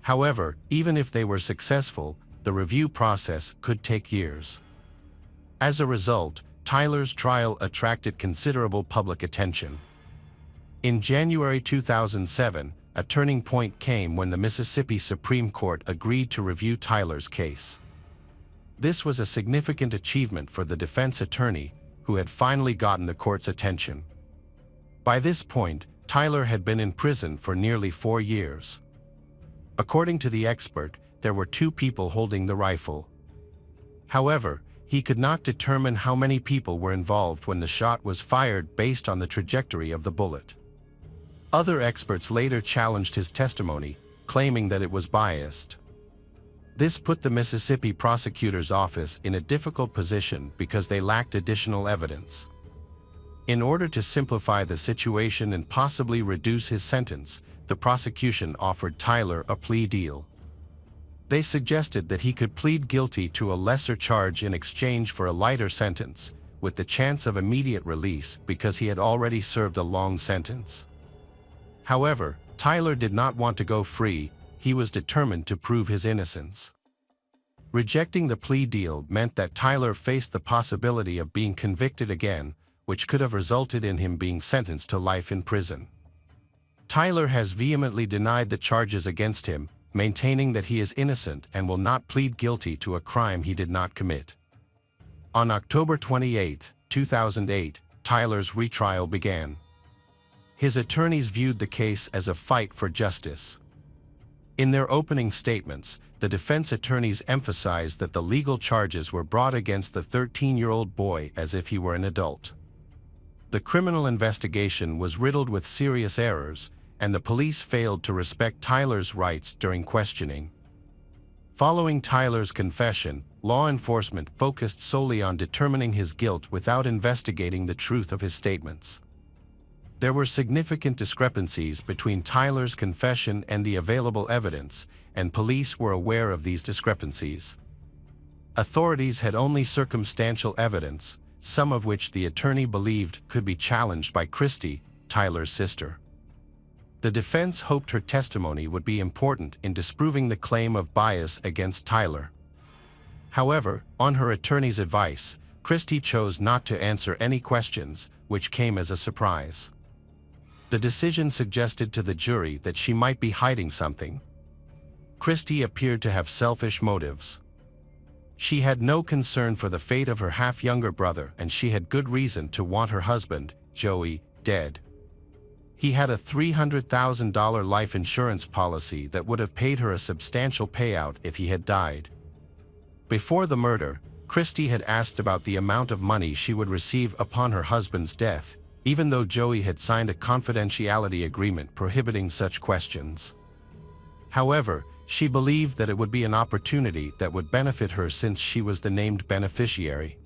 However, even if they were successful, the review process could take years. As a result, Tyler's trial attracted considerable public attention. In January 2007, a turning point came when the Mississippi Supreme Court agreed to review Tyler's case. This was a significant achievement for the defense attorney, who had finally gotten the court's attention. By this point, Tyler had been in prison for nearly 4 years. According to the expert, there were 2 people holding the rifle. However, he could not determine how many people were involved when the shot was fired based on the trajectory of the bullet. Other experts later challenged his testimony, claiming that it was biased. This put the Mississippi prosecutor's office in a difficult position because they lacked additional evidence. In order to simplify the situation and possibly reduce his sentence, the prosecution offered Tyler a plea deal. They suggested that he could plead guilty to a lesser charge in exchange for a lighter sentence, with the chance of immediate release because he had already served a long sentence. However, Tyler did not want to go free. He was determined to prove his innocence. Rejecting the plea deal meant that Tyler faced the possibility of being convicted again, which could have resulted in him being sentenced to life in prison. Tyler has vehemently denied the charges against him, maintaining that he is innocent and will not plead guilty to a crime he did not commit. On October 28, 2008, Tyler's retrial began. His attorneys viewed the case as a fight for justice. In their opening statements, the defense attorneys emphasized that the legal charges were brought against the 13-year-old boy as if he were an adult. The criminal investigation was riddled with serious errors, and the police failed to respect Tyler's rights during questioning. Following Tyler's confession, law enforcement focused solely on determining his guilt without investigating the truth of his statements. There were significant discrepancies between Tyler's confession and the available evidence, and police were aware of these discrepancies. Authorities had only circumstantial evidence, some of which the attorney believed could be challenged by Christy, Tyler's sister. The defense hoped her testimony would be important in disproving the claim of bias against Tyler. However, on her attorney's advice, Christy chose not to answer any questions, which came as a surprise. The decision suggested to the jury that she might be hiding something. Christy appeared to have selfish motives. She had no concern for the fate of her half-younger brother, and she had good reason to want her husband, Joey, dead. He had a $300,000 life insurance policy that would have paid her a substantial payout if he had died. Before the murder, Christy had asked about the amount of money she would receive upon her husband's death, even though Joey had signed a confidentiality agreement prohibiting such questions. However, she believed that it would be an opportunity that would benefit her since she was the named beneficiary.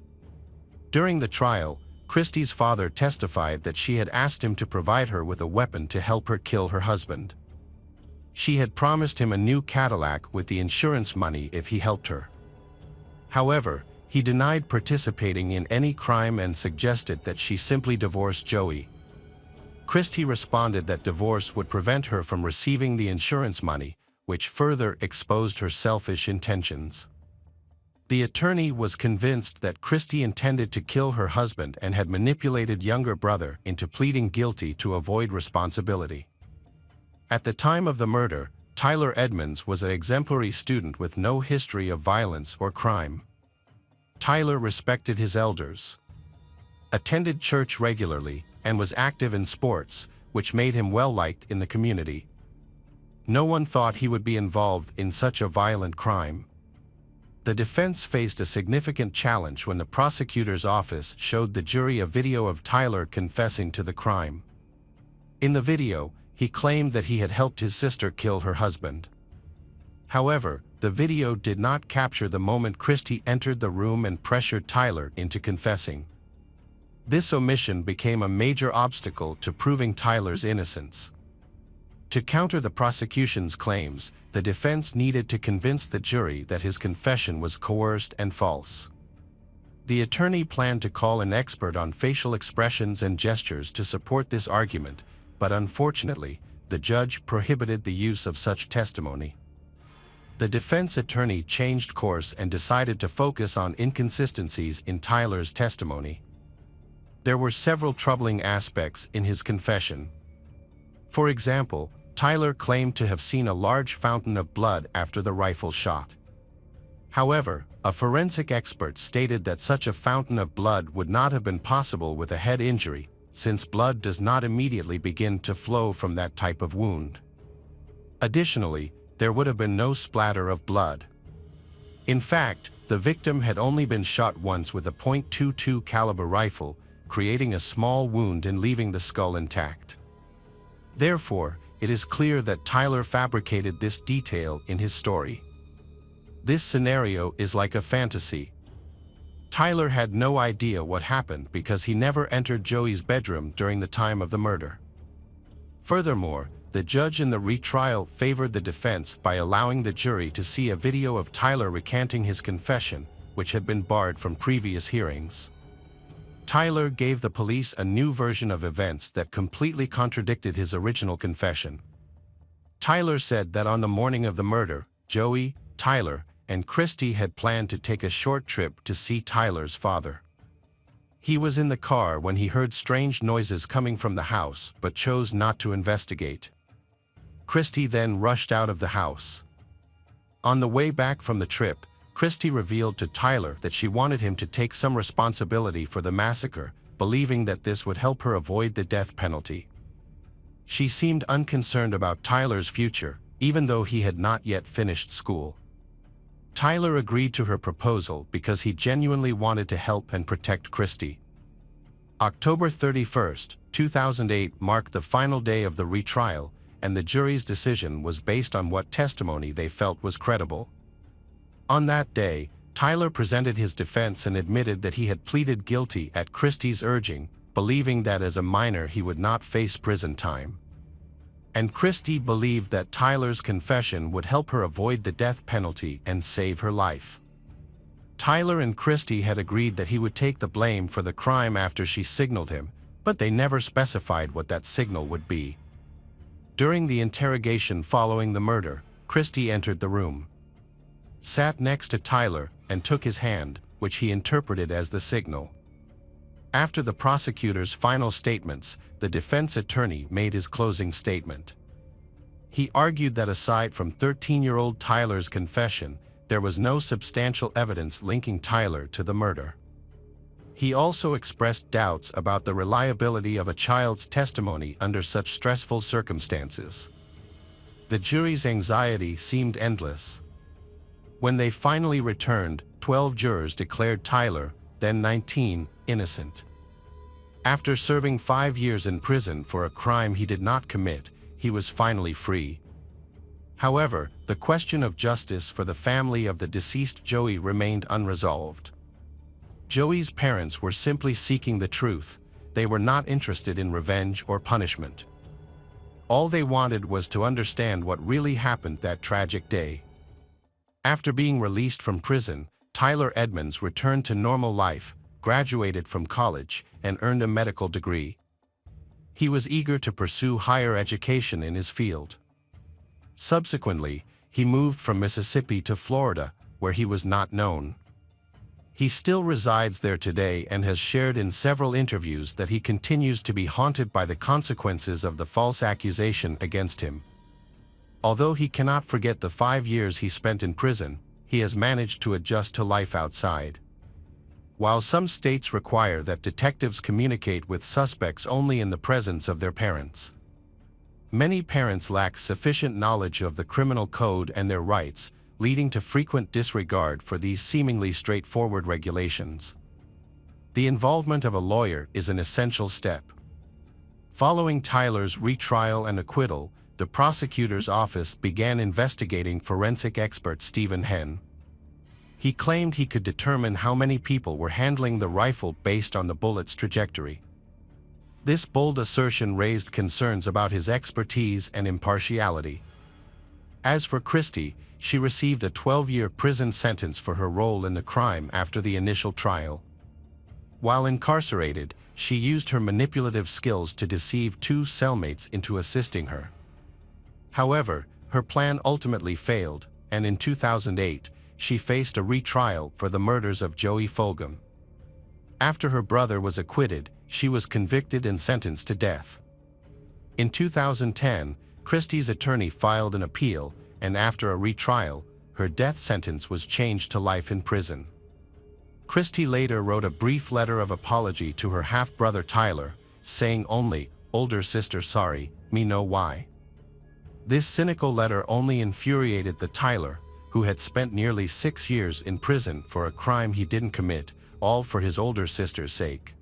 During the trial, Christy's father testified that she had asked him to provide her with a weapon to help her kill her husband. She had promised him a new Cadillac with the insurance money if he helped her. However, he denied participating in any crime and suggested that she simply divorce Joey. Christy responded that divorce would prevent her from receiving the insurance money, which further exposed her selfish intentions. The attorney was convinced that Christy intended to kill her husband and had manipulated younger brother into pleading guilty to avoid responsibility. At the time of the murder, Tyler Edmonds was an exemplary student with no history of violence or crime. Tyler respected his elders, attended church regularly, and was active in sports, which made him well-liked in the community. No one thought he would be involved in such a violent crime. The defense faced a significant challenge when the prosecutor's office showed the jury a video of Tyler confessing to the crime. In the video, he claimed that he had helped his sister kill her husband. However, the video did not capture the moment Christy entered the room and pressured Tyler into confessing. This omission became a major obstacle to proving Tyler's innocence. To counter the prosecution's claims, the defense needed to convince the jury that his confession was coerced and false. The attorney planned to call an expert on facial expressions and gestures to support this argument, but unfortunately, the judge prohibited the use of such testimony. The defense attorney changed course and decided to focus on inconsistencies in Tyler's testimony. There were several troubling aspects in his confession. For example, Tyler claimed to have seen a large fountain of blood after the rifle shot. However, a forensic expert stated that such a fountain of blood would not have been possible with a head injury, since blood does not immediately begin to flow from that type of wound. Additionally, there would have been no splatter of blood. In fact, the victim had only been shot once with a .22 caliber rifle, creating a small wound and leaving the skull intact. Therefore, it is clear that Tyler fabricated this detail in his story. This scenario is like a fantasy. Tyler had no idea what happened because he never entered Joey's bedroom during the time of the murder. Furthermore, the judge in the retrial favored the defense by allowing the jury to see a video of Tyler recanting his confession, which had been barred from previous hearings. Tyler gave the police a new version of events that completely contradicted his original confession. Tyler said that on the morning of the murder, Joey, Tyler, and Christy had planned to take a short trip to see Tyler's father. He was in the car when he heard strange noises coming from the house but chose not to investigate. Christy then rushed out of the house. On the way back from the trip, Christy revealed to Tyler that she wanted him to take some responsibility for the massacre, believing that this would help her avoid the death penalty. She seemed unconcerned about Tyler's future, even though he had not yet finished school. Tyler agreed to her proposal because he genuinely wanted to help and protect Christy. October 31, 2008 marked the final day of the retrial, and the jury's decision was based on what testimony they felt was credible. On that day, Tyler presented his defense and admitted that he had pleaded guilty at Christy's urging, believing that as a minor he would not face prison time. And Christy believed that Tyler's confession would help her avoid the death penalty and save her life. Tyler and Christy had agreed that he would take the blame for the crime after she signaled him, but they never specified what that signal would be. During the interrogation following the murder, Christy entered the room, sat next to Tyler, and took his hand, which he interpreted as the signal. After the prosecutor's final statements, the defense attorney made his closing statement. He argued that aside from 13-year-old Tyler's confession, there was no substantial evidence linking Tyler to the murder. He also expressed doubts about the reliability of a child's testimony under such stressful circumstances. The jury's anxiety seemed endless. When they finally returned, 12 jurors declared Tyler, then 19, innocent. After serving 5 years in prison for a crime he did not commit, he was finally free. However, the question of justice for the family of the deceased Joey remained unresolved. Joey's parents were simply seeking the truth. They were not interested in revenge or punishment. All they wanted was to understand what really happened that tragic day. After being released from prison, Tyler Edmonds returned to normal life, graduated from college, and earned a medical degree. He was eager to pursue higher education in his field. Subsequently, he moved from Mississippi to Florida, where he was not known. He still resides there today and has shared in several interviews that he continues to be haunted by the consequences of the false accusation against him. Although he cannot forget the 5 years he spent in prison, he has managed to adjust to life outside. While some states require that detectives communicate with suspects only in the presence of their parents, many parents lack sufficient knowledge of the criminal code and their rights, leading to frequent disregard for these seemingly straightforward regulations. The involvement of a lawyer is an essential step. Following Tyler's retrial and acquittal, the prosecutor's office began investigating forensic expert Stephen Henn. He claimed he could determine how many people were handling the rifle based on the bullet's trajectory. This bold assertion raised concerns about his expertise and impartiality. As for Christy, she received a 12-year prison sentence for her role in the crime after the initial trial. While incarcerated, she used her manipulative skills to deceive 2 cellmates into assisting her. However, her plan ultimately failed, and in 2008, she faced a retrial for the murders of Joey Fulgham. After her brother was acquitted, she was convicted and sentenced to death. In 2010, Christy's attorney filed an appeal, and after a retrial, her death sentence was changed to life in prison. Christy later wrote a brief letter of apology to her half-brother Tyler, saying only, "Older sister sorry, me know why." This cynical letter only infuriated the Tyler, who had spent nearly 6 years in prison for a crime he didn't commit, all for his older sister's sake.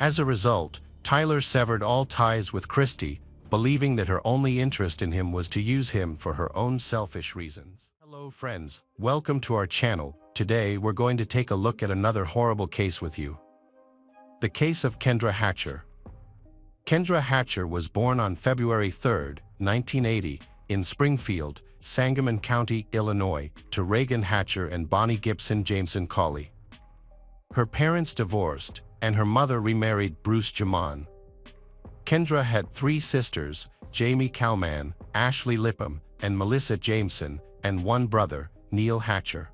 As a result, Tyler severed all ties with Christy, believing that her only interest in him was to use him for her own selfish reasons. Hello friends, welcome to our channel. Today we're going to take a look at another horrible case with you. The case of Kendra Hatcher. Kendra Hatcher was born on February 3, 1980, in Springfield, Sangamon County, Illinois, to Reagan Hatcher and Bonnie Gibson Jameson Cawley. Her parents divorced, and her mother remarried Bruce Jamon. Kendra had 3 sisters, Jamie Kalman, Ashley Lipham, and Melissa Jameson, and 1 brother, Neil Hatcher.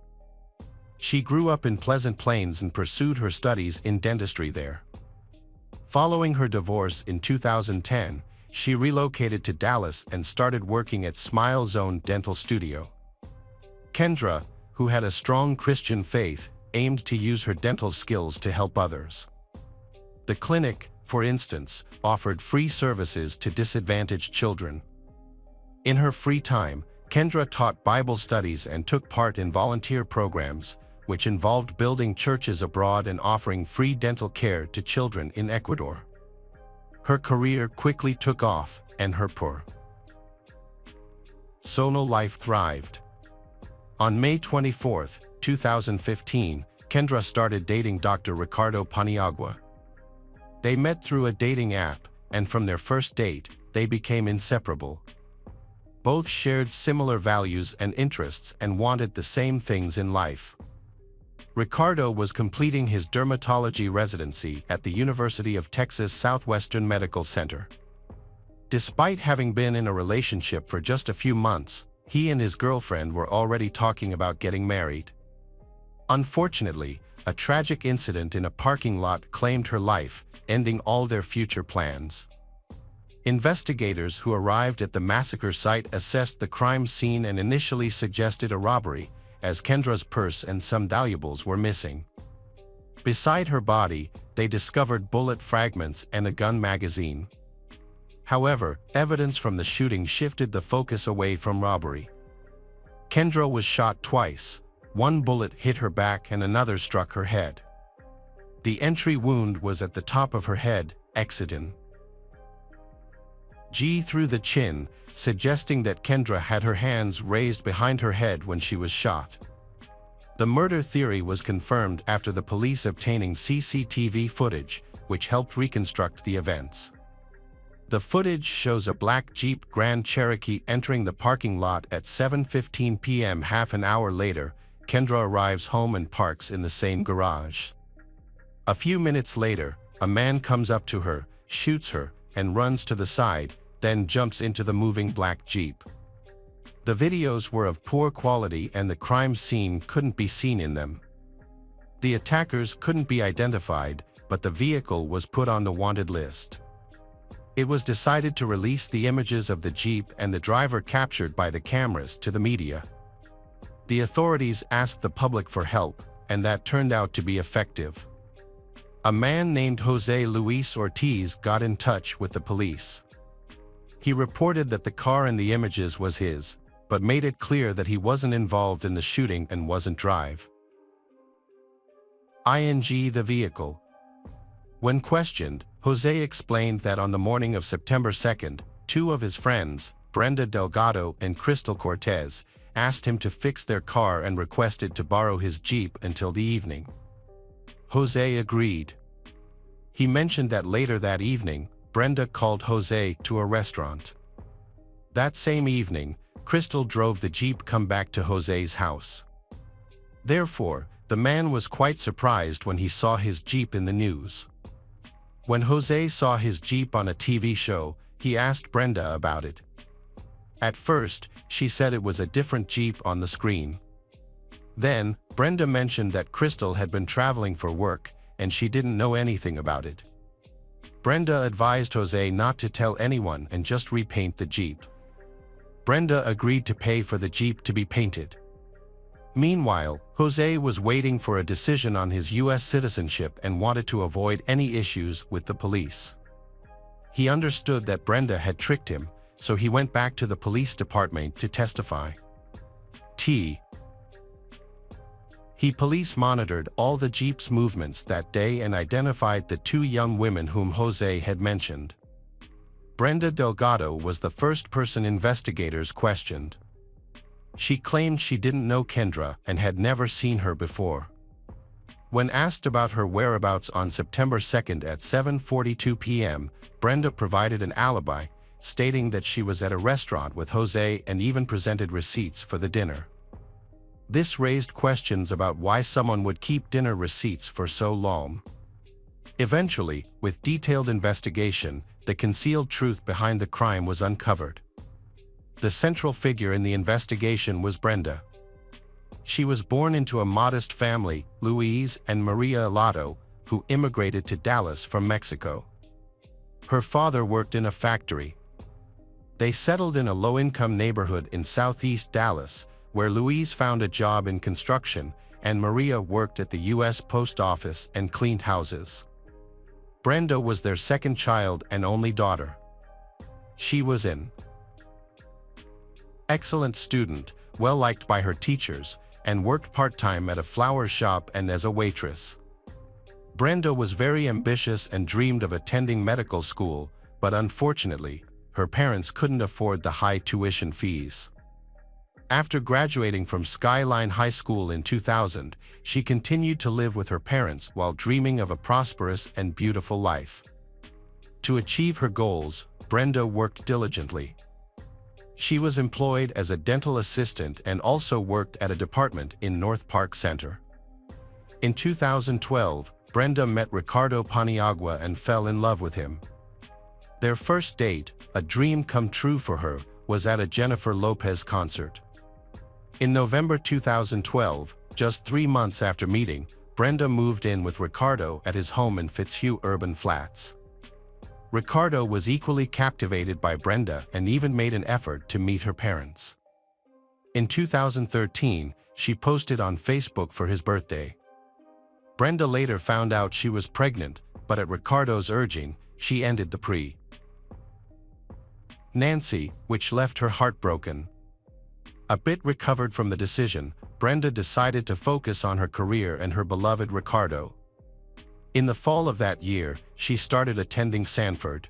She grew up in Pleasant Plains and pursued her studies in dentistry there. Following her divorce in 2010, she relocated to Dallas and started working at Smile Zone Dental Studio. Kendra, who had a strong Christian faith, aimed to use her dental skills to help others. The clinic, for instance, offered free services to disadvantaged children. In her free time, Kendra taught Bible studies and took part in volunteer programs, which involved building churches abroad and offering free dental care to children in Ecuador. Her career quickly took off, and her solo life thrived. On May 24, 2015, Kendra started dating Dr. Ricardo Paniagua. They met through a dating app, and from their first date, they became inseparable. Both shared similar values and interests and wanted the same things in life. Ricardo was completing his dermatology residency at the University of Texas Southwestern Medical Center. Despite having been in a relationship for just a few months, he and his girlfriend were already talking about getting married. Unfortunately, a tragic incident in a parking lot claimed her life, ending all their future plans. Investigators who arrived at the massacre site assessed the crime scene and initially suggested a robbery, as Kendra's purse and some valuables were missing. Beside her body, they discovered bullet fragments and a gun magazine. However, evidence from the shooting shifted the focus away from robbery. Kendra was shot twice. One bullet hit her back and another struck her head. The entry wound was at the top of her head, exciton G through the chin, suggesting that Kendra had her hands raised behind her head when she was shot. The murder theory was confirmed after the police obtaining CCTV footage, which helped reconstruct the events. The footage shows a black Jeep Grand Cherokee entering the parking lot at 7:15 p.m. Half an hour later, Kendra arrives home and parks in the same garage. A few minutes later, a man comes up to her, shoots her, and runs to the side, then jumps into the moving black Jeep. The videos were of poor quality and the crime scene couldn't be seen in them. The attackers couldn't be identified, but the vehicle was put on the wanted list. It was decided to release the images of the Jeep and the driver captured by the cameras to the media. The authorities asked the public for help, and that turned out to be effective. A man named Jose Luis Ortiz got in touch with the police. He reported that the car in the images was his, but made it clear that he wasn't involved in the shooting and wasn't drive. The vehicle. When questioned, Jose explained that on the morning of September 2nd, two of his friends, Brenda Delgado and Crystal Cortez, asked him to fix their car and requested to borrow his Jeep until the evening. Jose agreed. He mentioned that later that evening, Brenda called Jose to a restaurant. That same evening, Crystal drove the Jeep come back to Jose's house. Therefore, the man was quite surprised when he saw his Jeep in the news. When Jose saw his Jeep on a TV show, he asked Brenda about it. At first, she said it was a different Jeep on the screen. Then, Brenda mentioned that Crystal had been traveling for work, and she didn't know anything about it. Brenda advised Jose not to tell anyone and just repaint the Jeep. Brenda agreed to pay for the Jeep to be painted. Meanwhile, Jose was waiting for a decision on his U.S. citizenship and wanted to avoid any issues with the police. He understood that Brenda had tricked him, so he went back to the police department to testify. He police monitored all the Jeep's movements that day and identified the two young women whom Jose had mentioned. Brenda Delgado was the first person investigators questioned. She claimed she didn't know Kendra and had never seen her before. When asked about her whereabouts on September 2nd at 7:42 p.m., Brenda provided an alibi, stating that she was at a restaurant with Jose and even presented receipts for the dinner. This raised questions about why someone would keep dinner receipts for so long. Eventually, with detailed investigation, the concealed truth behind the crime was uncovered. The central figure in the investigation was Brenda. She was born into a modest family, Luis and Maria Alato, who immigrated to Dallas from Mexico. Her father worked in a factory. They settled in a low-income neighborhood in southeast Dallas, where Luis found a job in construction, and Maria worked at the U.S. Post Office and cleaned houses. Brenda was their second child and only daughter. She was an excellent student, well-liked by her teachers, and worked part-time at a flower shop and as a waitress. Brenda was very ambitious and dreamed of attending medical school, but unfortunately, her parents couldn't afford the high tuition fees. After graduating from Skyline High School in 2000, she continued to live with her parents while dreaming of a prosperous and beautiful life. To achieve her goals, Brenda worked diligently. She was employed as a dental assistant and also worked at a department in North Park Center. In 2012, Brenda met Ricardo Paniagua and fell in love with him. Their first date, a dream come true for her, was at a Jennifer Lopez concert. In November 2012, just 3 months after meeting, Brenda moved in with Ricardo at his home in Fitzhugh Urban Flats. Ricardo was equally captivated by Brenda and even made an effort to meet her parents. In 2013, she posted on Facebook for his birthday. Brenda later found out she was pregnant, but at Ricardo's urging, she ended the pregnancy, which left her heartbroken. A bit recovered from the decision, Brenda decided to focus on her career and her beloved Ricardo. In the fall of that year, she started attending Sanford.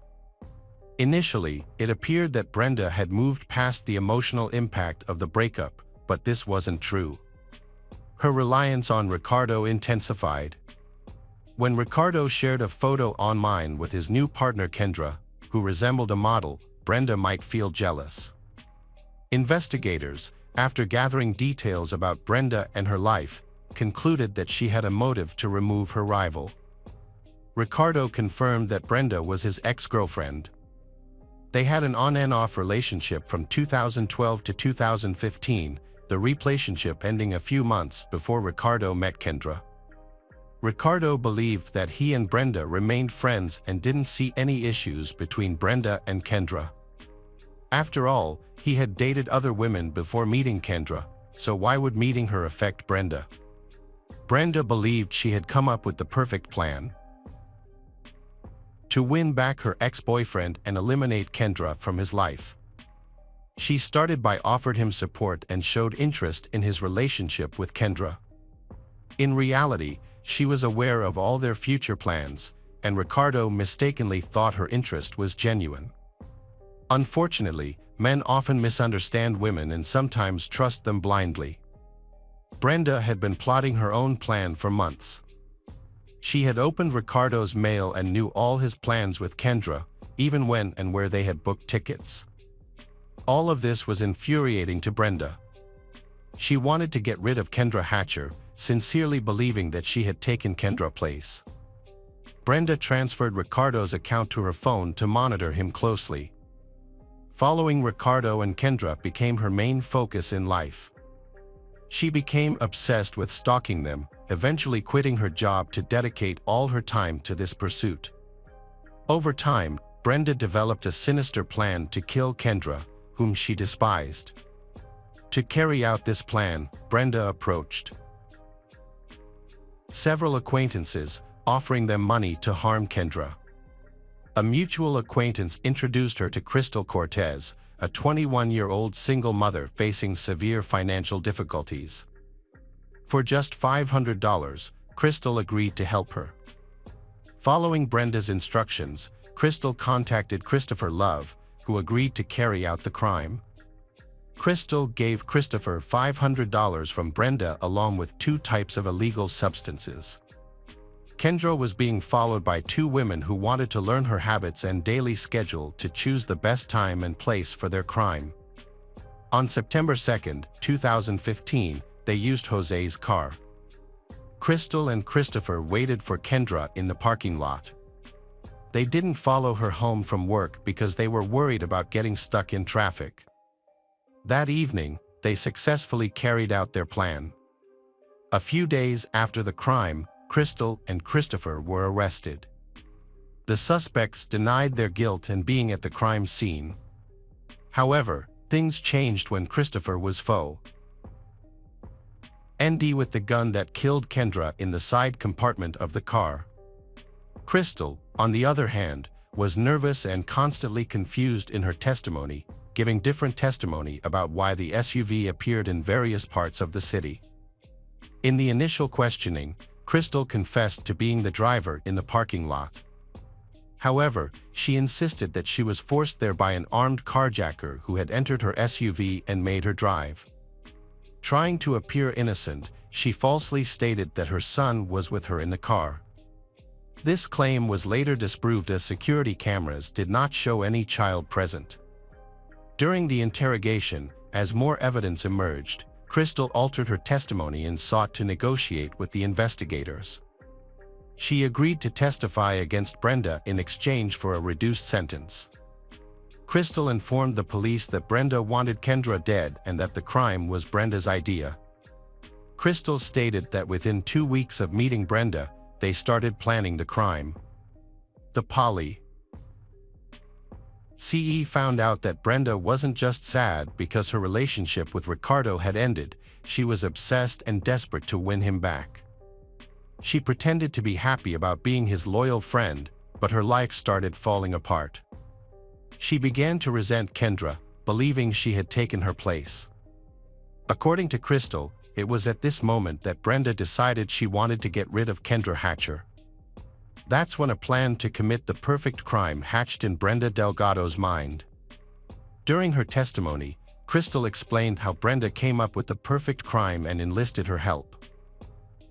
Initially, it appeared that Brenda had moved past the emotional impact of the breakup, but this wasn't true. Her reliance on Ricardo intensified. When Ricardo shared a photo online with his new partner Kendra, who resembled a model, Brenda might feel jealous. Investigators, after gathering details about Brenda and her life, concluded that she had a motive to remove her rival. Ricardo confirmed that Brenda was his ex-girlfriend. They had an on and off relationship from 2012 to 2015, the relationship ending a few months before Ricardo met Kendra. Ricardo believed that he and Brenda remained friends and didn't see any issues between Brenda and Kendra. After all, he had dated other women before meeting Kendra, so why would meeting her affect Brenda? Brenda believed she had come up with the perfect plan to win back her ex-boyfriend and eliminate Kendra from his life. She started by offering him support and showed interest in his relationship with Kendra. In reality, she was aware of all their future plans, and Ricardo mistakenly thought her interest was genuine. Unfortunately, men often misunderstand women and sometimes trust them blindly. Brenda had been plotting her own plan for months. She had opened Ricardo's mail and knew all his plans with Kendra, even when and where they had booked tickets. All of this was infuriating to Brenda. She wanted to get rid of Kendra Hatcher, sincerely believing that she had taken Kendra's place. Brenda transferred Ricardo's account to her phone to monitor him closely. Following Ricardo and Kendra became her main focus in life. She became obsessed with stalking them, eventually quitting her job to dedicate all her time to this pursuit. Over time, Brenda developed a sinister plan to kill Kendra, whom she despised. To carry out this plan, Brenda approached several acquaintances, offering them money to harm Kendra. A mutual acquaintance introduced her to Crystal Cortez, a 21-year-old single mother facing severe financial difficulties. For just $500, Crystal agreed to help her. Following Brenda's instructions, Crystal contacted Christopher Love, who agreed to carry out the crime. Crystal gave Christopher $500 from Brenda along with 2 types of illegal substances. Kendra was being followed by 2 women who wanted to learn her habits and daily schedule to choose the best time and place for their crime. On September 2, 2015, they used Jose's car. Crystal and Christopher waited for Kendra in the parking lot. They didn't follow her home from work because they were worried about getting stuck in traffic. That evening, they successfully carried out their plan. A few days after the crime, Crystal and Christopher were arrested. The suspects denied their guilt and being at the crime scene. However, things changed when Christopher was found with the gun that killed Kendra in the side compartment of the car. Crystal, on the other hand, was nervous and constantly confused in her testimony, giving different testimony about why the SUV appeared in various parts of the city. In the initial questioning, Crystal confessed to being the driver in the parking lot. However, she insisted that she was forced there by an armed carjacker who had entered her SUV and made her drive. Trying to appear innocent, she falsely stated that her son was with her in the car. This claim was later disproved as security cameras did not show any child present. During the interrogation, as more evidence emerged, Crystal altered her testimony and sought to negotiate with the investigators. She agreed to testify against Brenda in exchange for a reduced sentence. Crystal informed the police that Brenda wanted Kendra dead and that the crime was Brenda's idea. Crystal stated that within 2 weeks of meeting Brenda, they started planning the crime. The Polly CE found out that Brenda wasn't just sad because her relationship with Ricardo had ended, she was obsessed and desperate to win him back. She pretended to be happy about being his loyal friend, but her life started falling apart. She began to resent Kendra, believing she had taken her place. According to Crystal, it was at this moment that Brenda decided she wanted to get rid of Kendra Hatcher. That's when a plan to commit the perfect crime hatched in Brenda Delgado's mind. During her testimony, Crystal explained how Brenda came up with the perfect crime and enlisted her help.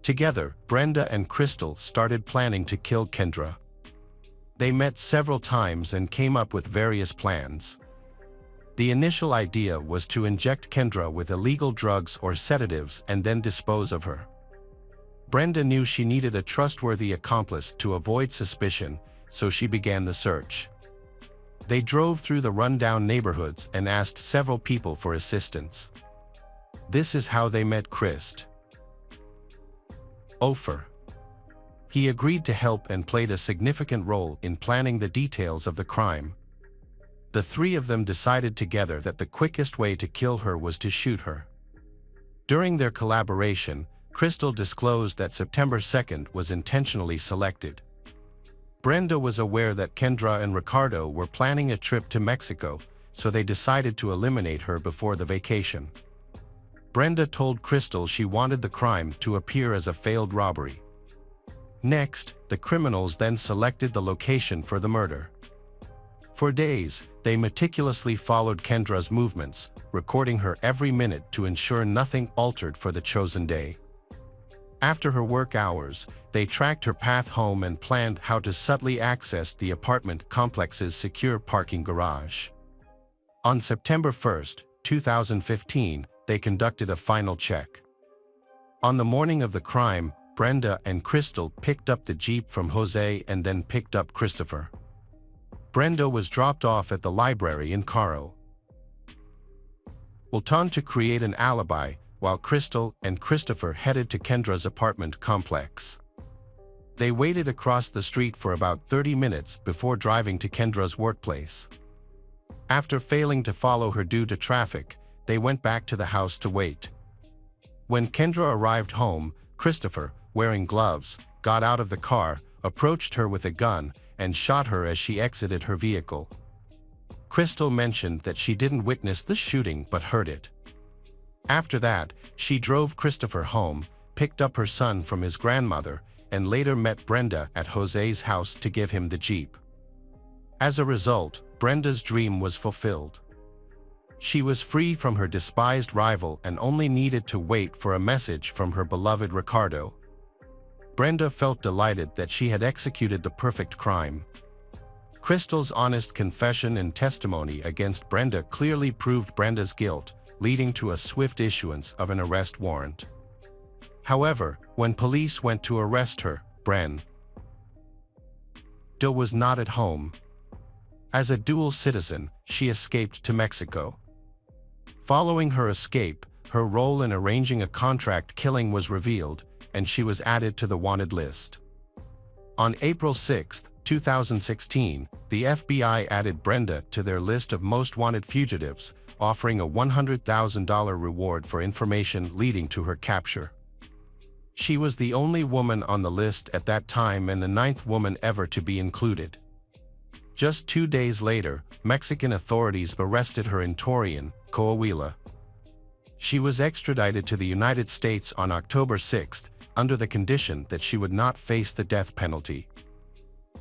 Together, Brenda and Crystal started planning to kill Kendra. They met several times and came up with various plans. The initial idea was to inject Kendra with illegal drugs or sedatives and then dispose of her. Brenda knew she needed a trustworthy accomplice to avoid suspicion, so she began the search. They drove through the rundown neighborhoods and asked several people for assistance. This is how they met Christ Ofer. He agreed to help and played a significant role in planning the details of the crime. The three of them decided together that the quickest way to kill her was to shoot her. During their collaboration, Crystal disclosed that September 2nd was intentionally selected. Brenda was aware that Kendra and Ricardo were planning a trip to Mexico, so they decided to eliminate her before the vacation. Brenda told Crystal she wanted the crime to appear as a failed robbery. Next, the criminals then selected the location for the murder. For days, they meticulously followed Kendra's movements, recording her every minute to ensure nothing altered for the chosen day. After her work hours, they tracked her path home and planned how to subtly access the apartment complex's secure parking garage. On September 1, 2015, they conducted a final check. On the morning of the crime, Brenda and Crystal picked up the Jeep from Jose and then picked up Christopher. Brenda was dropped off at the library in Caro Wilton to create an alibi, while Crystal and Christopher headed to Kendra's apartment complex. They waited across the street for about 30 minutes before driving to Kendra's workplace. After failing to follow her due to traffic, they went back to the house to wait. When Kendra arrived home, Christopher, wearing gloves, got out of the car, approached her with a gun, and shot her as she exited her vehicle. Crystal mentioned that she didn't witness the shooting but heard it. After that, she drove Christopher home, picked up her son from his grandmother, and later met Brenda at Jose's house to give him the Jeep. As a result, Brenda's dream was fulfilled. She was free from her despised rival and only needed to wait for a message from her beloved Ricardo. Brenda felt delighted that she had executed the perfect crime. Crystal's honest confession and testimony against Brenda clearly proved Brenda's guilt, leading to a swift issuance of an arrest warrant. However, when police went to arrest her, Brenda was not at home. As a dual citizen, she escaped to Mexico. Following her escape, her role in arranging a contract killing was revealed, and she was added to the wanted list. On April 6, 2016, the FBI added Brenda to their list of most wanted fugitives, offering a $100,000 reward for information leading to her capture. She was the only woman on the list at that time and the 9th woman ever to be included. Just 2 days later, Mexican authorities arrested her in Torreon, Coahuila. She was extradited to the United States on October 6, under the condition that she would not face the death penalty.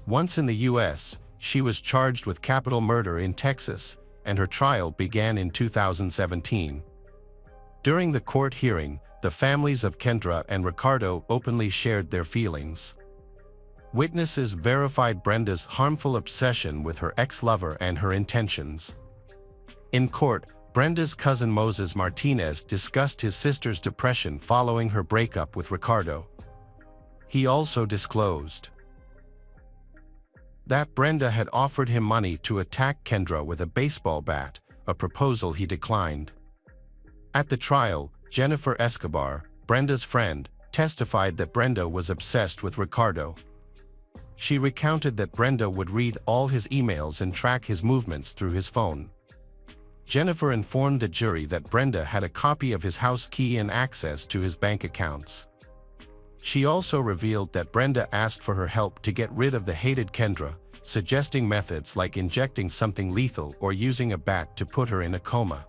Once in the U.S., she was charged with capital murder in Texas, and her trial began in 2017. During the court hearing, the families of Kendra and Ricardo openly shared their feelings. Witnesses verified Brenda's harmful obsession with her ex-lover and her intentions. In court, Brenda's cousin Moses Martinez discussed his sister's depression following her breakup with Ricardo. He also disclosed that Brenda had offered him money to attack Kendra with a baseball bat, a proposal he declined. At the trial, Jennifer Escobar, Brenda's friend, testified that Brenda was obsessed with Ricardo. She recounted that Brenda would read all his emails and track his movements through his phone. Jennifer informed the jury that Brenda had a copy of his house key and access to his bank accounts. She also revealed that Brenda asked for her help to get rid of the hated Kendra, suggesting methods like injecting something lethal or using a bat to put her in a coma.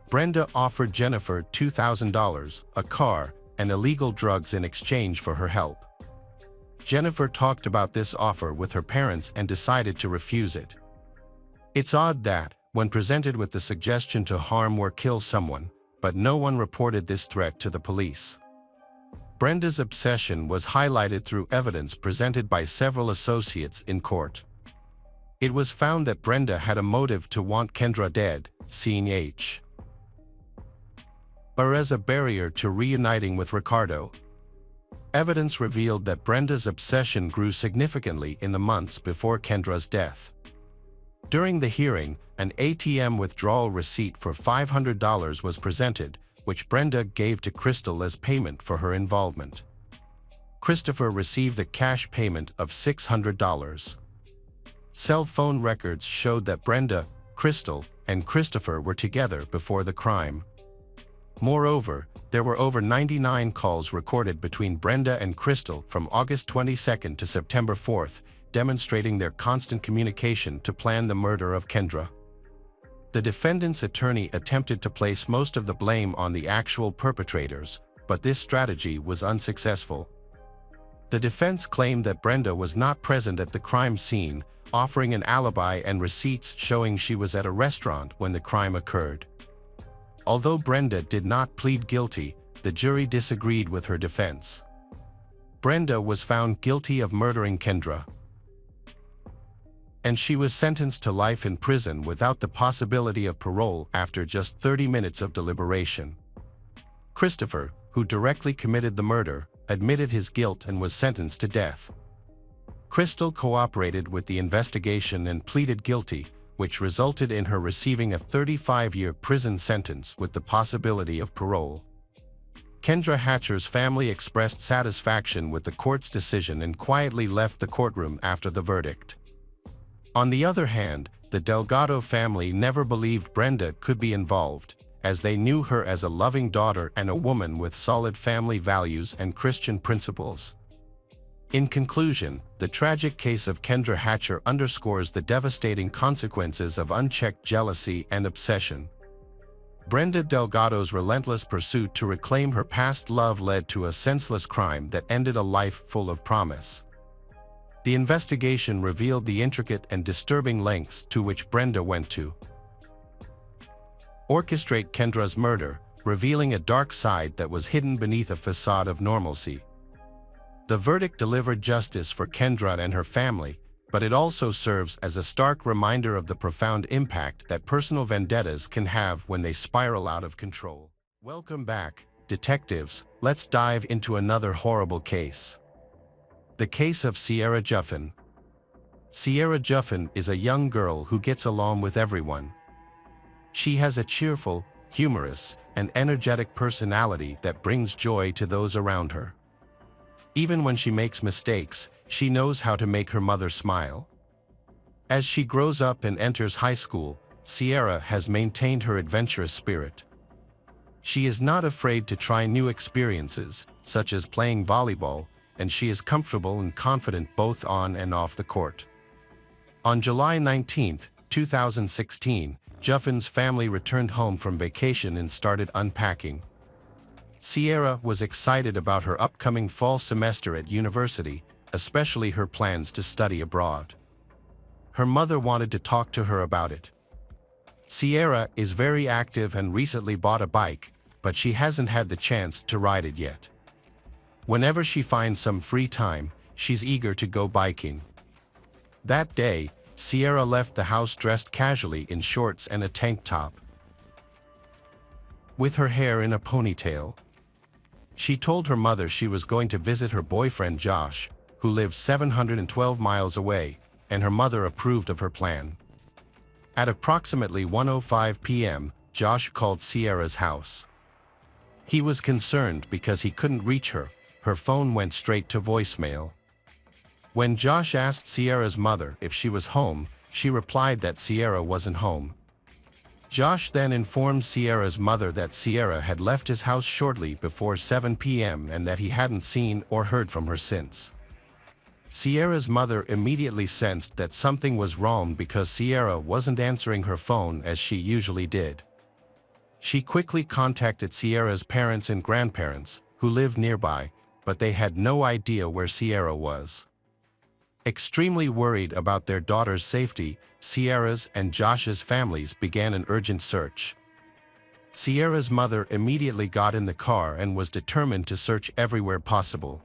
Brenda offered Jennifer $2,000, a car, and illegal drugs in exchange for her help. Jennifer talked about this offer with her parents and decided to refuse it. It's odd that, when presented with the suggestion to harm or kill someone, but no one reported this threat to the police. Brenda's obsession was highlighted through evidence presented by several associates in court. It was found that Brenda had a motive to want Kendra dead, seeing her as a barrier to reuniting with Ricardo. Evidence revealed that Brenda's obsession grew significantly in the months before Kendra's death. During the hearing, an ATM withdrawal receipt for $500 was presented, which Brenda gave to Crystal as payment for her involvement. Christopher received a cash payment of $600. Cell phone records showed that Brenda, Crystal, and Christopher were together before the crime. Moreover, there were over 99 calls recorded between Brenda and Crystal from August 22 to September 4, demonstrating their constant communication to plan the murder of Kendra. The defendant's attorney attempted to place most of the blame on the actual perpetrators, but this strategy was unsuccessful. The defense claimed that Brenda was not present at the crime scene, offering an alibi and receipts showing she was at a restaurant when the crime occurred. Although Brenda did not plead guilty, the jury disagreed with her defense. Brenda was found guilty of murdering Kendra, and she was sentenced to life in prison without the possibility of parole after just 30 minutes of deliberation. Christopher, who directly committed the murder, admitted his guilt and was sentenced to death. Crystal cooperated with the investigation and pleaded guilty, which resulted in her receiving a 35-year prison sentence with the possibility of parole. Kendra Hatcher's family expressed satisfaction with the court's decision and quietly left the courtroom after the verdict. On the other hand, the Delgado family never believed Brenda could be involved, as they knew her as a loving daughter and a woman with solid family values and Christian principles. In conclusion, the tragic case of Kendra Hatcher underscores the devastating consequences of unchecked jealousy and obsession. Brenda Delgado's relentless pursuit to reclaim her past love led to a senseless crime that ended a life full of promise. The investigation revealed the intricate and disturbing lengths to which Brenda went to orchestrate Kendra's murder, revealing a dark side that was hidden beneath a facade of normalcy. The verdict delivered justice for Kendra and her family, but it also serves as a stark reminder of the profound impact that personal vendettas can have when they spiral out of control. Welcome back, detectives. Let's dive into another horrible case. The case of Sierra Juffin. Sierra Juffin is a young girl who gets along with everyone. She has a cheerful, humorous, and energetic personality that brings joy to those around her. Even when she makes mistakes, she knows how to make her mother smile. As she grows up and enters high school, Sierra has maintained her adventurous spirit. She is not afraid to try new experiences, such as playing volleyball, and she is comfortable and confident both on and off the court. On July 19, 2016, Juffin's family returned home from vacation and started unpacking. Sierra was excited about her upcoming fall semester at university, especially her plans to study abroad. Her mother wanted to talk to her about it. Sierra is very active and recently bought a bike, but she hasn't had the chance to ride it yet. Whenever she finds some free time, she's eager to go biking. That day, Sierra left the house dressed casually in shorts and a tank top, with her hair in a ponytail. She told her mother she was going to visit her boyfriend Josh, who lived 712 miles away, and her mother approved of her plan. At approximately 1:05 p.m., Josh called Sierra's house. He was concerned because he couldn't reach her. Her phone went straight to voicemail. When Josh asked Sierra's mother if she was home, she replied that Sierra wasn't home. Josh then informed Sierra's mother that Sierra had left his house shortly before 7 p.m. and that he hadn't seen or heard from her since. Sierra's mother immediately sensed that something was wrong because Sierra wasn't answering her phone as she usually did. She quickly contacted Sierra's parents and grandparents, who lived nearby, but they had no idea where Sierra was. Extremely worried about their daughter's safety, Sierra's and Josh's families began an urgent search. Sierra's mother immediately got in the car and was determined to search everywhere possible.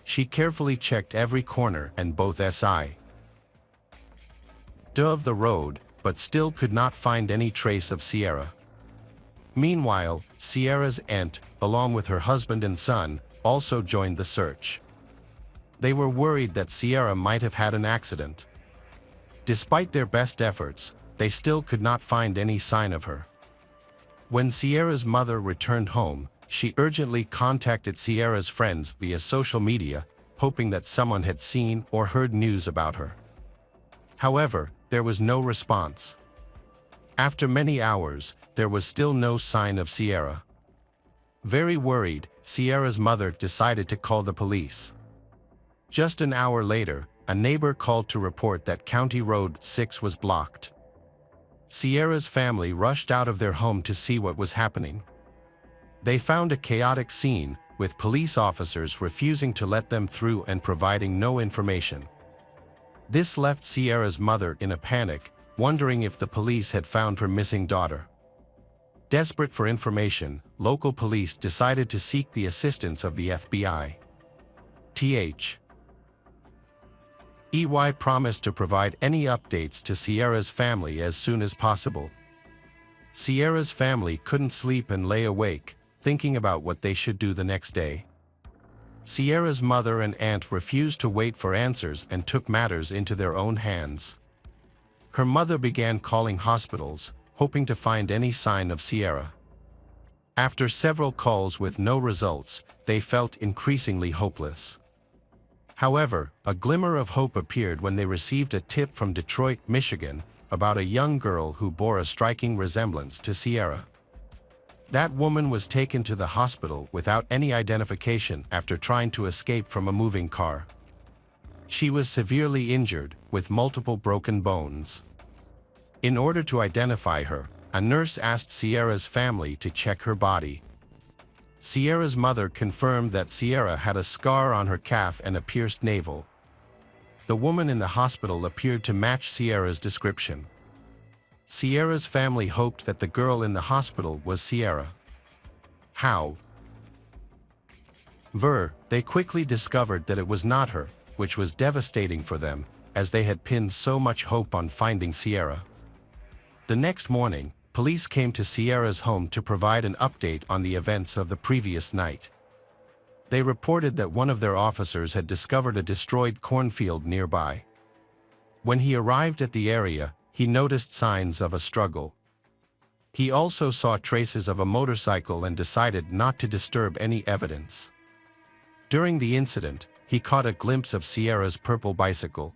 She carefully checked every corner and both sides of the road, but still could not find any trace of Sierra. Meanwhile, Sierra's aunt, along with her husband and son, also joined the search. They were worried that Sierra might have had an accident. Despite their best efforts, they still could not find any sign of her. When Sierra's mother returned home, she urgently contacted Sierra's friends via social media, hoping that someone had seen or heard news about her. However, there was no response. After many hours, there was still no sign of Sierra. Very worried, Sierra's mother decided to call the police. Just an hour later, a neighbor called to report that County Road 6 was blocked. Sierra's family rushed out of their home to see what was happening. They found a chaotic scene, with police officers refusing to let them through and providing no information. This left Sierra's mother in a panic, wondering if the police had found her missing daughter. Desperate for information, local police decided to seek the assistance of the FBI. EY promised to provide any updates to Sierra's family as soon as possible. Sierra's family couldn't sleep and lay awake, thinking about what they should do the next day. Sierra's mother and aunt refused to wait for answers and took matters into their own hands. Her mother began calling hospitals, hoping to find any sign of Sierra. After several calls with no results, they felt increasingly hopeless. However, a glimmer of hope appeared when they received a tip from Detroit, Michigan, about a young girl who bore a striking resemblance to Sierra. That woman was taken to the hospital without any identification after trying to escape from a moving car. She was severely injured, with multiple broken bones. In order to identify her, a nurse asked Sierra's family to check her body. Sierra's mother confirmed that Sierra had a scar on her calf and a pierced navel. The woman in the hospital appeared to match Sierra's description. Sierra's family hoped that the girl in the hospital was Sierra. However, they quickly discovered that it was not her, which was devastating for them, as they had pinned so much hope on finding Sierra. The next morning, police came to Sierra's home to provide an update on the events of the previous night. They reported that one of their officers had discovered a destroyed cornfield nearby. When he arrived at the area, he noticed signs of a struggle. He also saw traces of a motorcycle and decided not to disturb any evidence. During the incident, he caught a glimpse of Sierra's purple bicycle.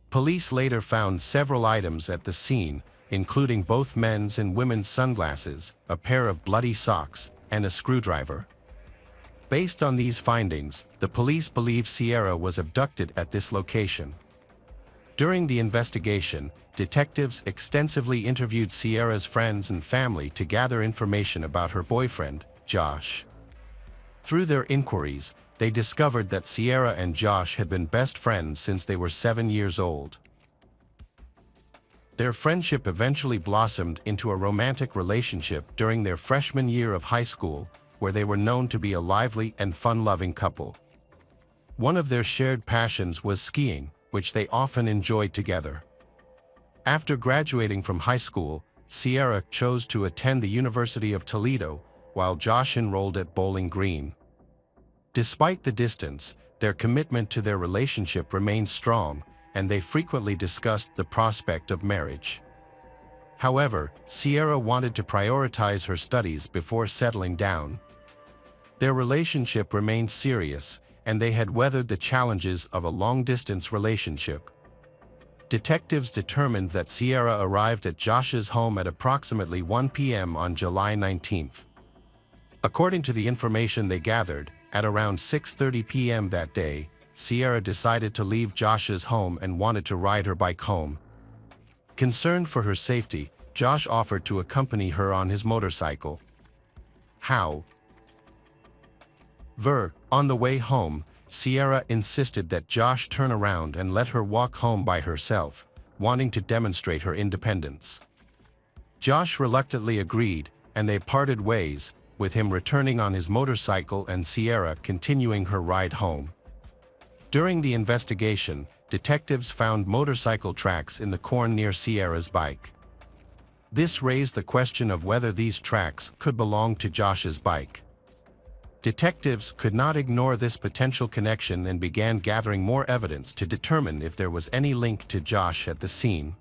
Police later found several items at the scene, including both men's and women's sunglasses, a pair of bloody socks, and a screwdriver. Based on these findings, the police believe Sierra was abducted at this location. During the investigation, detectives extensively interviewed Sierra's friends and family to gather information about her boyfriend, Josh. Through their inquiries, they discovered that Sierra and Josh had been best friends since they were 7 years old. Their friendship eventually blossomed into a romantic relationship during their freshman year of high school, where they were known to be a lively and fun-loving couple. One of their shared passions was skiing, which they often enjoyed together. After graduating from high school, Sierra chose to attend the University of Toledo, while Josh enrolled at Bowling Green. Despite the distance, their commitment to their relationship remained strong, and they frequently discussed the prospect of marriage. However, Sierra wanted to prioritize her studies before settling down. Their relationship remained serious, and they had weathered the challenges of a long-distance relationship. Detectives determined that Sierra arrived at Josh's home at approximately 1 p.m. on July 19th. According to the information they gathered, at around 6:30 p.m. that day, Sierra decided to leave Josh's home and wanted to ride her bike home. Concerned for her safety, Josh offered to accompany her on his motorcycle. On the way home, Sierra insisted that Josh turn around and let her walk home by herself, wanting to demonstrate her independence. Josh reluctantly agreed, and they parted ways, with him returning on his motorcycle and Sierra continuing her ride home. During the investigation, detectives found motorcycle tracks in the corn near Sierra's bike. This raised the question of whether these tracks could belong to Josh's bike. Detectives could not ignore this potential connection and began gathering more evidence to determine if there was any link to Josh at the scene.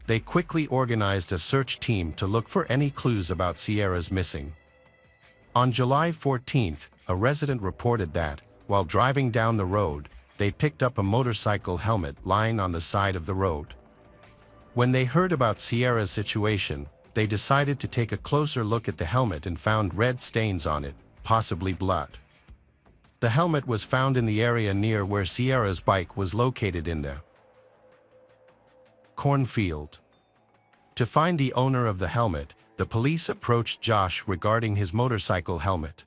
They quickly organized a search team to look for any clues about Sierra's missing. On July 14th, a resident reported that, while driving down the road, they picked up a motorcycle helmet lying on the side of the road. When they heard about Sierra's situation, they decided to take a closer look at the helmet and found red stains on it, possibly blood. The helmet was found in the area near where Sierra's bike was located in the cornfield. To find the owner of the helmet, the police approached Josh regarding his motorcycle helmet.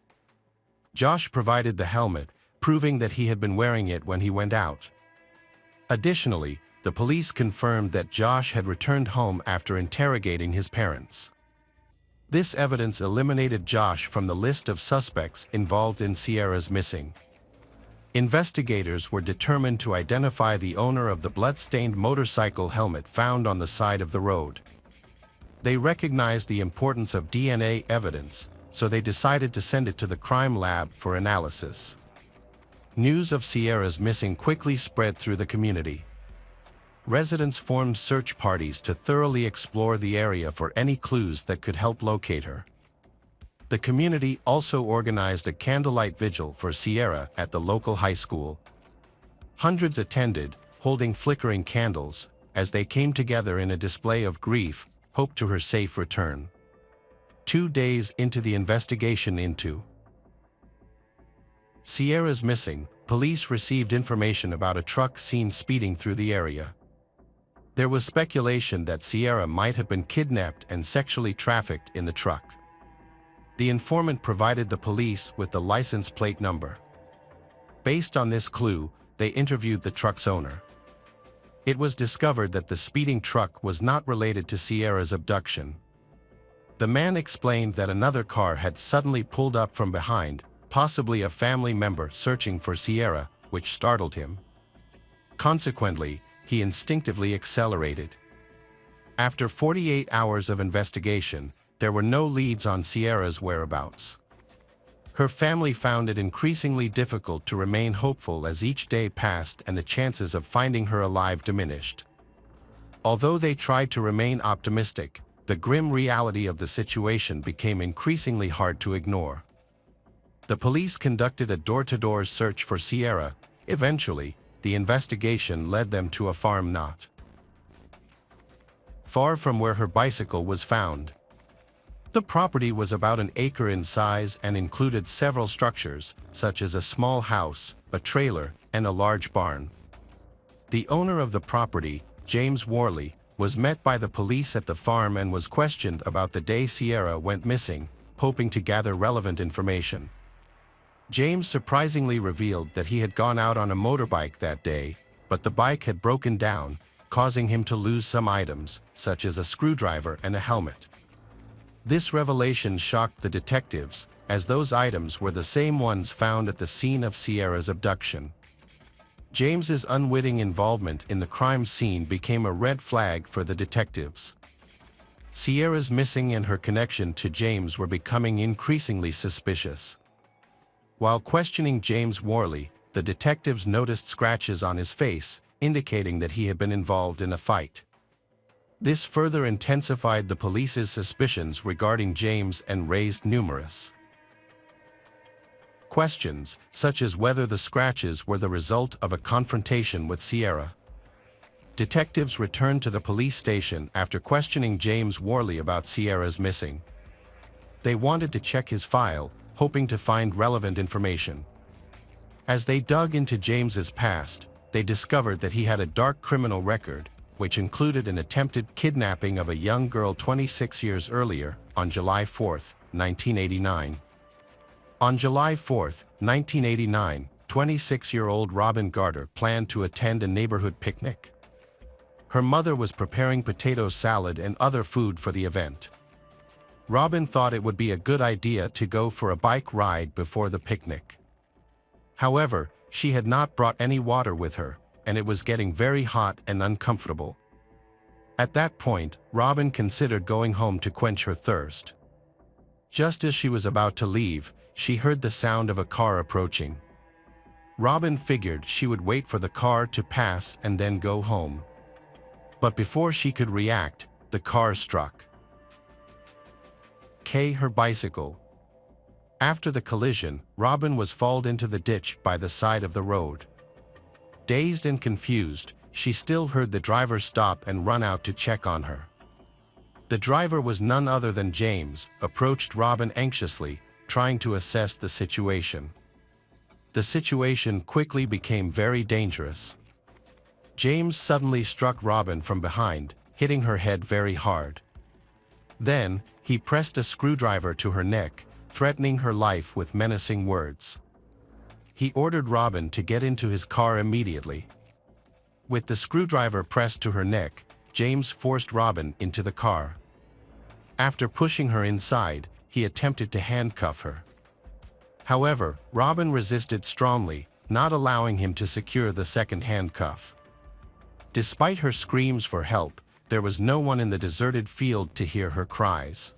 Josh provided the helmet, proving that he had been wearing it when he went out. Additionally, the police confirmed that Josh had returned home after interrogating his parents. This evidence eliminated Josh from the list of suspects involved in Sierra's missing. Investigators were determined to identify the owner of the blood-stained motorcycle helmet found on the side of the road. They recognized the importance of DNA evidence, so they decided to send it to the crime lab for analysis. News of Sierra's missing quickly spread through the community. Residents formed search parties to thoroughly explore the area for any clues that could help locate her. The community also organized a candlelight vigil for Sierra at the local high school. Hundreds attended, holding flickering candles, as they came together in a display of grief, hope to her safe return. 2 days into the investigation into Sierra's missing, police received information about a truck seen speeding through the area. There was speculation that Sierra might have been kidnapped and sexually trafficked in the truck. The informant provided the police with the license plate number. Based on this clue, they interviewed the truck's owner. It was discovered that the speeding truck was not related to Sierra's abduction. The man explained that another car had suddenly pulled up from behind, possibly a family member searching for Sierra, which startled him. Consequently, he instinctively accelerated. After 48 hours of investigation, there were no leads on Sierra's whereabouts. Her family found it increasingly difficult to remain hopeful as each day passed and the chances of finding her alive diminished. Although they tried to remain optimistic, the grim reality of the situation became increasingly hard to ignore. The police conducted a door-to-door search for Sierra. Eventually, the investigation led them to a farm not far from where her bicycle was found. The property was about an acre in size and included several structures, such as a small house, a trailer, and a large barn. The owner of the property, James Worley, was met by the police at the farm and was questioned about the day Sierra went missing, hoping to gather relevant information. James surprisingly revealed that he had gone out on a motorbike that day, but the bike had broken down, causing him to lose some items, such as a screwdriver and a helmet. This revelation shocked the detectives, as those items were the same ones found at the scene of Sierra's abduction. James's unwitting involvement in the crime scene became a red flag for the detectives. Sierra's missing and her connection to James were becoming increasingly suspicious. While questioning James Worley, the detectives noticed scratches on his face, indicating that he had been involved in a fight. This further intensified the police's suspicions regarding James and raised numerous questions, such as whether the scratches were the result of a confrontation with Sierra. Detectives returned to the police station after questioning James Worley about Sierra's missing. They wanted to check his file, hoping to find relevant information. As they dug into James's past, they discovered that he had a dark criminal record, which included an attempted kidnapping of a young girl 26 years earlier, on July 4, 1989. On July 4, 1989, 26-year-old Robin Garter planned to attend a neighborhood picnic. Her mother was preparing potato salad and other food for the event. Robin thought it would be a good idea to go for a bike ride before the picnic. However, she had not brought any water with her, and it was getting very hot and uncomfortable. At that point, Robin considered going home to quench her thirst. Just as she was about to leave, she heard the sound of a car approaching. Robin figured she would wait for the car to pass and then go home. But before she could react, the car struck her bicycle. After the collision, Robin was hauled into the ditch by the side of the road. Dazed and confused, she still heard the driver stop and run out to check on her. The driver was none other than James, approached Robin anxiously, trying to assess the situation. The situation quickly became very dangerous. James suddenly struck Robin from behind, hitting her head very hard. Then, he pressed a screwdriver to her neck, threatening her life with menacing words. He ordered Robin to get into his car immediately. With the screwdriver pressed to her neck, James forced Robin into the car. After pushing her inside, he attempted to handcuff her. However, Robin resisted strongly, not allowing him to secure the second handcuff. Despite her screams for help, there was no one in the deserted field to hear her cries.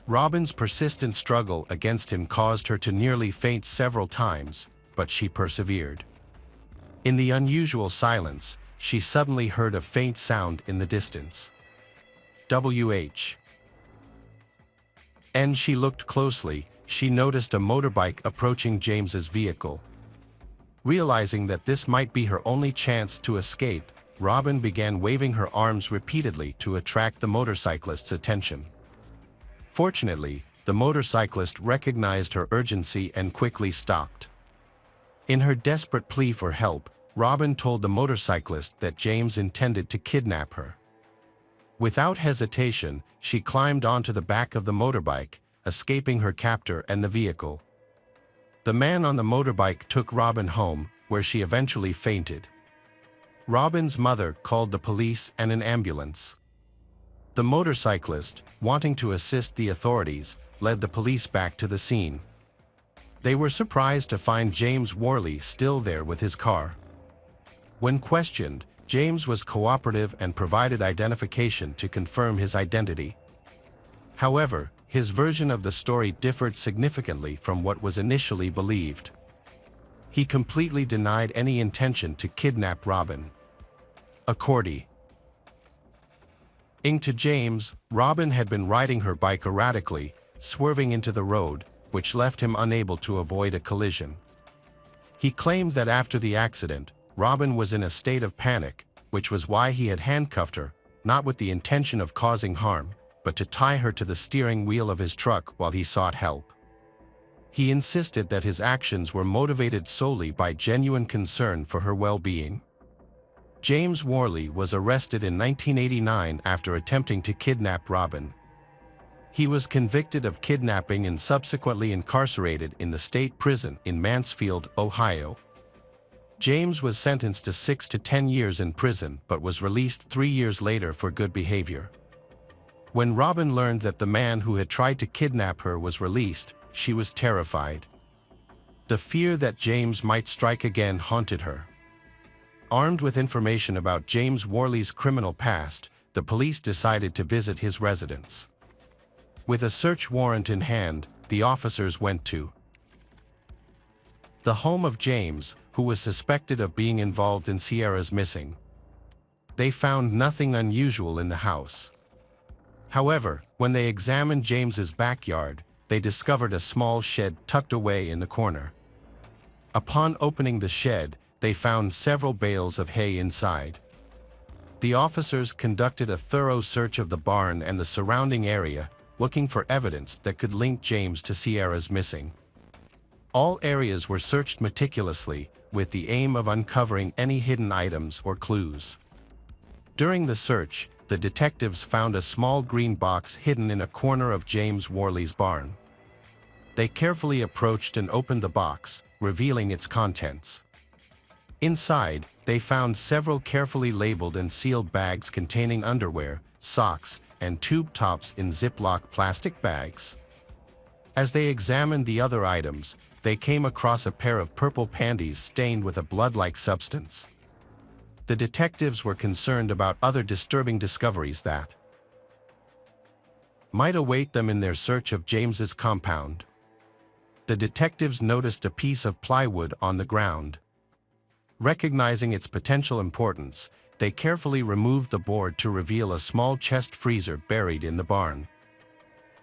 Robin's persistent struggle against him caused her to nearly faint several times, but she persevered. In the unusual silence, she suddenly heard a faint sound in the distance. And she looked closely, she noticed a motorbike approaching James's vehicle. Realizing that this might be her only chance to escape, Robin began waving her arms repeatedly to attract the motorcyclist's attention. Fortunately, the motorcyclist recognized her urgency and quickly stopped. In her desperate plea for help, Robin told the motorcyclist that James intended to kidnap her. Without hesitation, she climbed onto the back of the motorbike, escaping her captor and the vehicle. The man on the motorbike took Robin home, where she eventually fainted. Robin's mother called the police and an ambulance. The motorcyclist, wanting to assist the authorities, led the police back to the scene. They were surprised to find James Worley still there with his car. When questioned, James was cooperative and provided identification to confirm his identity. However, his version of the story differed significantly from what was initially believed. He completely denied any intention to kidnap Robin. According to James, Robin had been riding her bike erratically, swerving into the road, which left him unable to avoid a collision. He claimed that after the accident, Robin was in a state of panic, which was why he had handcuffed her, not with the intention of causing harm, but to tie her to the steering wheel of his truck while he sought help. He insisted that his actions were motivated solely by genuine concern for her well-being. James Worley was arrested in 1989 after attempting to kidnap Robin. He was convicted of kidnapping and subsequently incarcerated in the state prison in Mansfield, Ohio. James was sentenced to 6 to 10 years in prison but was released 3 years later for good behavior. When Robin learned that the man who had tried to kidnap her was released, she was terrified. The fear that James might strike again haunted her. Armed with information about James Worley's criminal past, the police decided to visit his residence. With a search warrant in hand, the officers went to the home of James, who was suspected of being involved in Sierra's missing. They found nothing unusual in the house. However, when they examined James's backyard, they discovered a small shed tucked away in the corner. Upon opening the shed, they found several bales of hay inside. The officers conducted a thorough search of the barn and the surrounding area, looking for evidence that could link James to Sierra's missing. All areas were searched meticulously, with the aim of uncovering any hidden items or clues. During the search, the detectives found a small green box hidden in a corner of James Worley's barn. They carefully approached and opened the box, revealing its contents. Inside, they found several carefully labeled and sealed bags containing underwear, socks, and tube tops in Ziploc plastic bags. As they examined the other items, they came across a pair of purple panties stained with a blood-like substance. The detectives were concerned about other disturbing discoveries that might await them in their search of James's compound. The detectives noticed a piece of plywood on the ground. Recognizing its potential importance, they carefully removed the board to reveal a small chest freezer buried in the barn.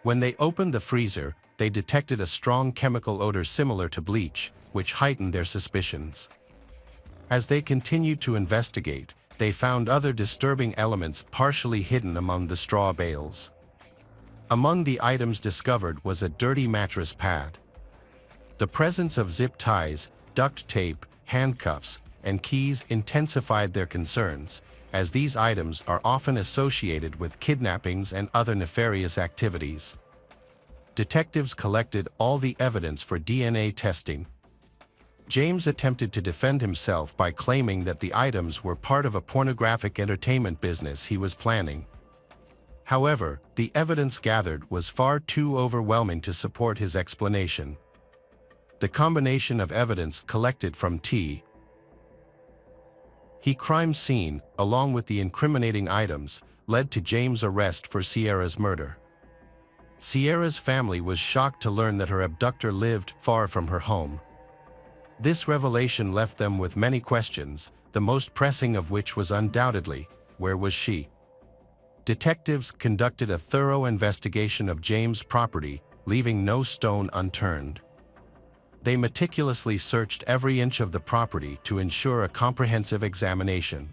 When they opened the freezer, they detected a strong chemical odor similar to bleach, which heightened their suspicions. As they continued to investigate, they found other disturbing elements partially hidden among the straw bales. Among the items discovered was a dirty mattress pad. The presence of zip ties, duct tape, handcuffs, and keys intensified their concerns, as these items are often associated with kidnappings and other nefarious activities. Detectives collected all the evidence for DNA testing. James attempted to defend himself by claiming that the items were part of a pornographic entertainment business he was planning. However, the evidence gathered was far too overwhelming to support his explanation. The combination of evidence collected from the crime scene, along with the incriminating items, led to James' arrest for Sierra's murder. Sierra's family was shocked to learn that her abductor lived far from her home. This revelation left them with many questions, the most pressing of which was undoubtedly, where was she? Detectives conducted a thorough investigation of James' property, leaving no stone unturned. They meticulously searched every inch of the property to ensure a comprehensive examination.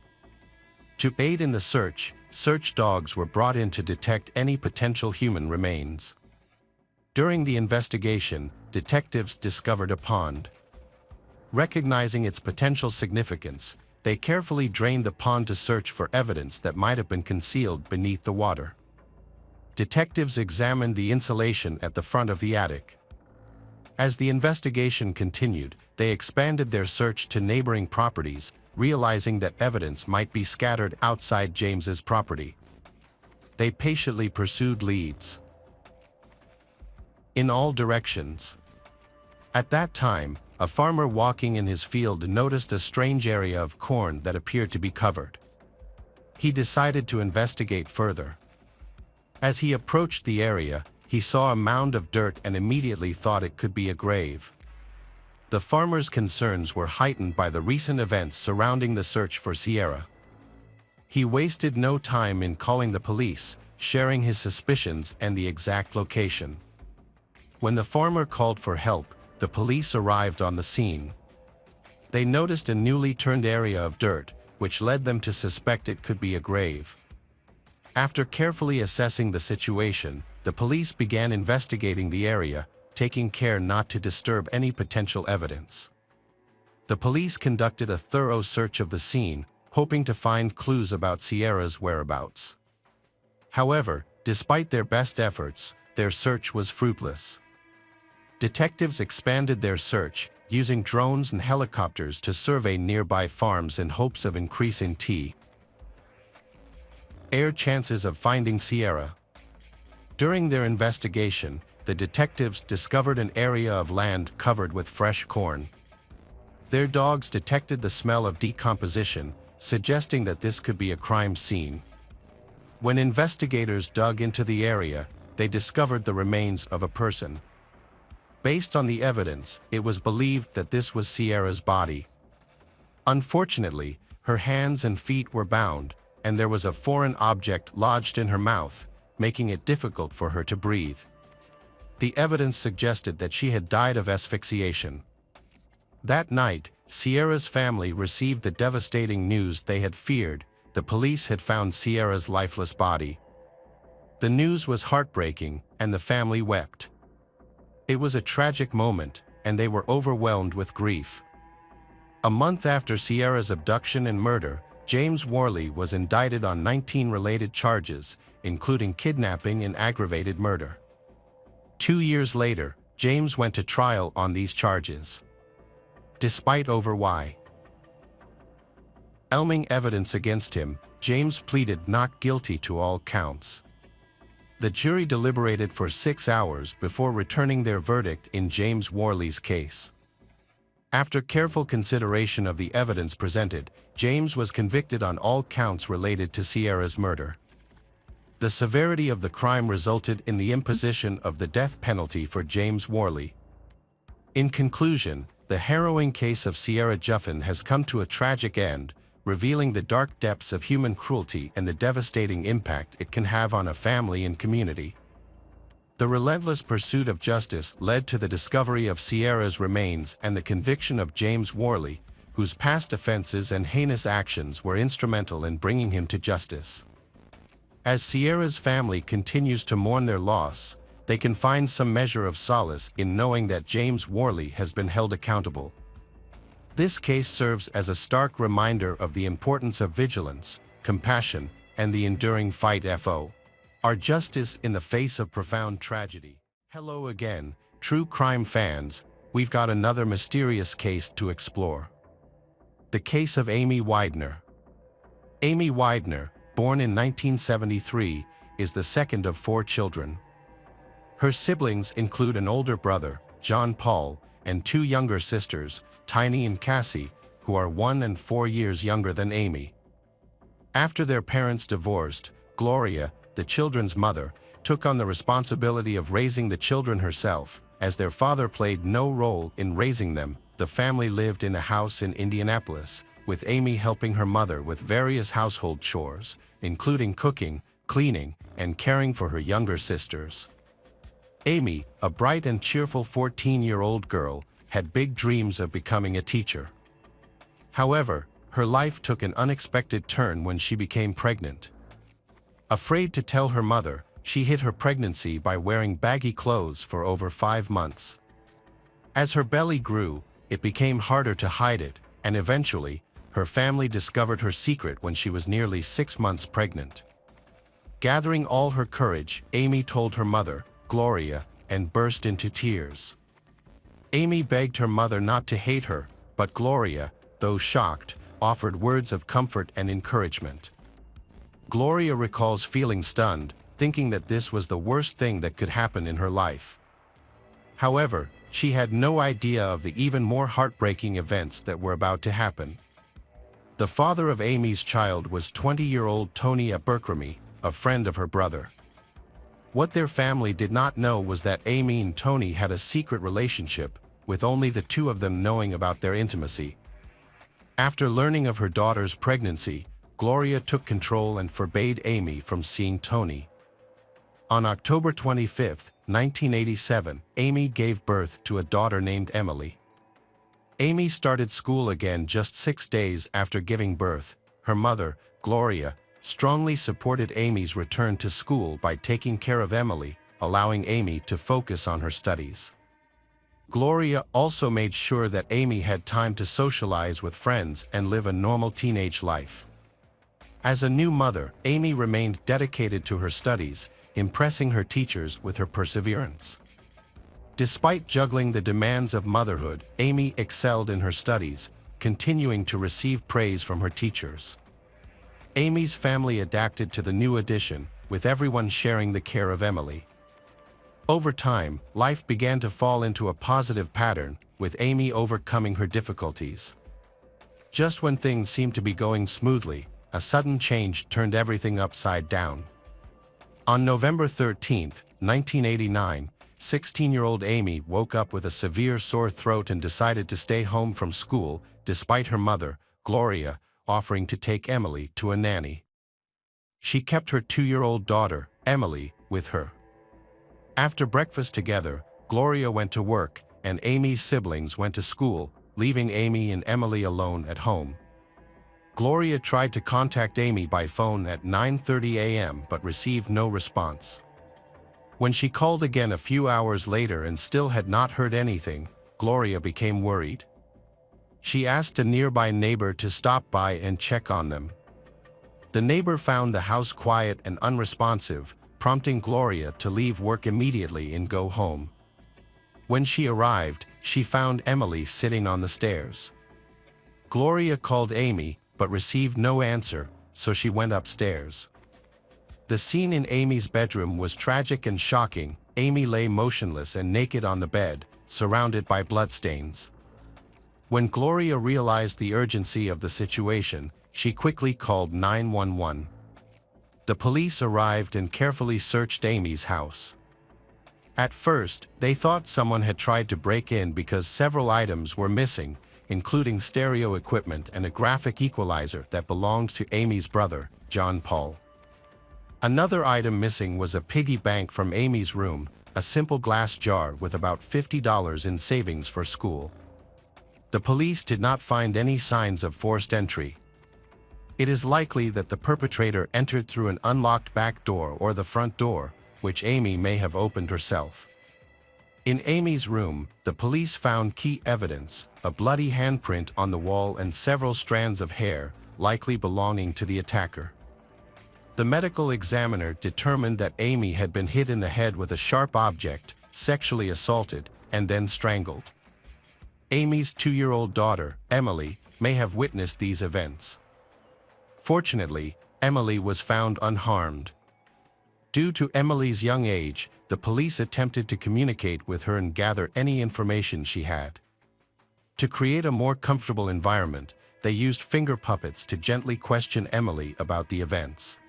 To aid in the search dogs were brought in to detect any potential human remains. During the investigation, detectives discovered a pond. Recognizing its potential significance, they carefully drained the pond to search for evidence that might have been concealed beneath the water. Detectives examined the insulation at the front of the attic. As the investigation continued, they expanded their search to neighboring properties, realizing that evidence might be scattered outside James's property. They patiently pursued leads in all directions. At that time, a farmer walking in his field noticed a strange area of corn that appeared to be covered. He decided to investigate further. As he approached the area, he saw a mound of dirt and immediately thought it could be a grave. The farmer's concerns were heightened by the recent events surrounding the search for Sierra. He wasted no time in calling the police, sharing his suspicions and the exact location. When the farmer called for help, the police arrived on the scene. They noticed a newly turned area of dirt, which led them to suspect it could be a grave. After carefully assessing the situation, the police began investigating the area, taking care not to disturb any potential evidence. The police conducted a thorough search of the scene, hoping to find clues about Sierra's whereabouts. However, despite their best efforts, their search was fruitless. Detectives expanded their search, using drones and helicopters to survey nearby farms in hopes of increasing air chances of finding Sierra. During their investigation, the detectives discovered an area of land covered with fresh corn. Their dogs detected the smell of decomposition, suggesting that this could be a crime scene. When investigators dug into the area, they discovered the remains of a person. Based on the evidence, it was believed that this was Sierra's body. Unfortunately, her hands and feet were bound, and there was a foreign object lodged in her mouth, making it difficult for her to breathe. The evidence suggested that she had died of asphyxiation. That night, Sierra's family received the devastating news they had feared. The police had found Sierra's lifeless body. The news was heartbreaking, and the family wept. It was a tragic moment, and they were overwhelmed with grief. A month after Sierra's abduction and murder, James Worley was indicted on 19 related charges, including kidnapping and aggravated murder. 2 years later, James went to trial on these charges. Despite overwhelming evidence against him, James pleaded not guilty to all counts. The jury deliberated for 6 hours before returning their verdict in James Worley's case. After careful consideration of the evidence presented, James was convicted on all counts related to Sierra's murder. The severity of the crime resulted in the imposition of the death penalty for James Worley. In conclusion, the harrowing case of Sierra Juffin has come to a tragic end, revealing the dark depths of human cruelty and the devastating impact it can have on a family and community. The relentless pursuit of justice led to the discovery of Sierra's remains and the conviction of James Worley, whose past offenses and heinous actions were instrumental in bringing him to justice. As Sierra's family continues to mourn their loss, they can find some measure of solace in knowing that James Worley has been held accountable. This case serves as a stark reminder of the importance of vigilance, compassion, and the enduring fight for our justice in the face of profound tragedy. Hello again, true crime fans. We've got another mysterious case to explore. The case of Amy Widener. Amy Widener, born in 1973, is the second of 4 children. Her siblings include an older brother, John Paul, and 2 younger sisters, Tiny and Cassie, who are 1 and 4 years younger than Amy. After their parents divorced, Gloria, the children's mother, took on the responsibility of raising the children herself. As their father played no role in raising them, the family lived in a house in Indianapolis, with Amy helping her mother with various household chores, including cooking, cleaning, and caring for her younger sisters. Amy, a bright and cheerful 14-year-old girl, had big dreams of becoming a teacher. However, her life took an unexpected turn when she became pregnant. Afraid to tell her mother, she hid her pregnancy by wearing baggy clothes for over 5 months. As her belly grew, it became harder to hide it, and eventually, her family discovered her secret when she was nearly 6 months pregnant. Gathering all her courage, Amy told her mother, Gloria, and burst into tears. Amy begged her mother not to hate her, but Gloria, though shocked, offered words of comfort and encouragement. Gloria recalls feeling stunned, thinking that this was the worst thing that could happen in her life. However, she had no idea of the even more heartbreaking events that were about to happen. The father of Amy's child was 20-year-old Tony Abercrombie, a friend of her brother. What their family did not know was that Amy and Tony had a secret relationship, with only the 2 of them knowing about their intimacy. After learning of her daughter's pregnancy, Gloria took control and forbade Amy from seeing Tony. On October 25, 1987, Amy gave birth to a daughter named Emily. Amy started school again just 6 days after giving birth. Her mother, Gloria, strongly supported Amy's return to school by taking care of Emily, allowing Amy to focus on her studies. Gloria also made sure that Amy had time to socialize with friends and live a normal teenage life. As a new mother, Amy remained dedicated to her studies, impressing her teachers with her perseverance. Despite juggling the demands of motherhood, Amy excelled in her studies, continuing to receive praise from her teachers. Amy's family adapted to the new addition, with everyone sharing the care of Emily. Over time, life began to fall into a positive pattern, with Amy overcoming her difficulties. Just when things seemed to be going smoothly, a sudden change turned everything upside down. On November 13, 1989, 16-year-old Amy woke up with a severe sore throat and decided to stay home from school, despite her mother, Gloria, offering to take Emily to a nanny. She kept her 2-year-old daughter, Emily, with her. After breakfast together, Gloria went to work, and Amy's siblings went to school, leaving Amy and Emily alone at home. Gloria tried to contact Amy by phone at 9:30 a.m. but received no response. When she called again a few hours later and still had not heard anything, Gloria became worried. She asked a nearby neighbor to stop by and check on them. The neighbor found the house quiet and unresponsive, prompting Gloria to leave work immediately and go home. When she arrived, she found Emily sitting on the stairs. Gloria called Amy, but received no answer, so she went upstairs. The scene in Amy's bedroom was tragic and shocking. Amy lay motionless and naked on the bed, surrounded by bloodstains. When Gloria realized the urgency of the situation, she quickly called 911. The police arrived and carefully searched Amy's house. At first, they thought someone had tried to break in because several items were missing, including stereo equipment and a graphic equalizer that belonged to Amy's brother, John Paul. Another item missing was a piggy bank from Amy's room, a simple glass jar with about $50 in savings for school. The police did not find any signs of forced entry. It is likely that the perpetrator entered through an unlocked back door or the front door, which Amy may have opened herself. In Amy's room, the police found key evidence, a bloody handprint on the wall and several strands of hair, likely belonging to the attacker. The medical examiner determined that Amy had been hit in the head with a sharp object, sexually assaulted, and then strangled. Amy's 2-year-old daughter, Emily, may have witnessed these events. Fortunately, Emily was found unharmed. Due to Emily's young age, the police attempted to communicate with her and gather any information she had. To create a more comfortable environment, they used finger puppets to gently question Emily about the events.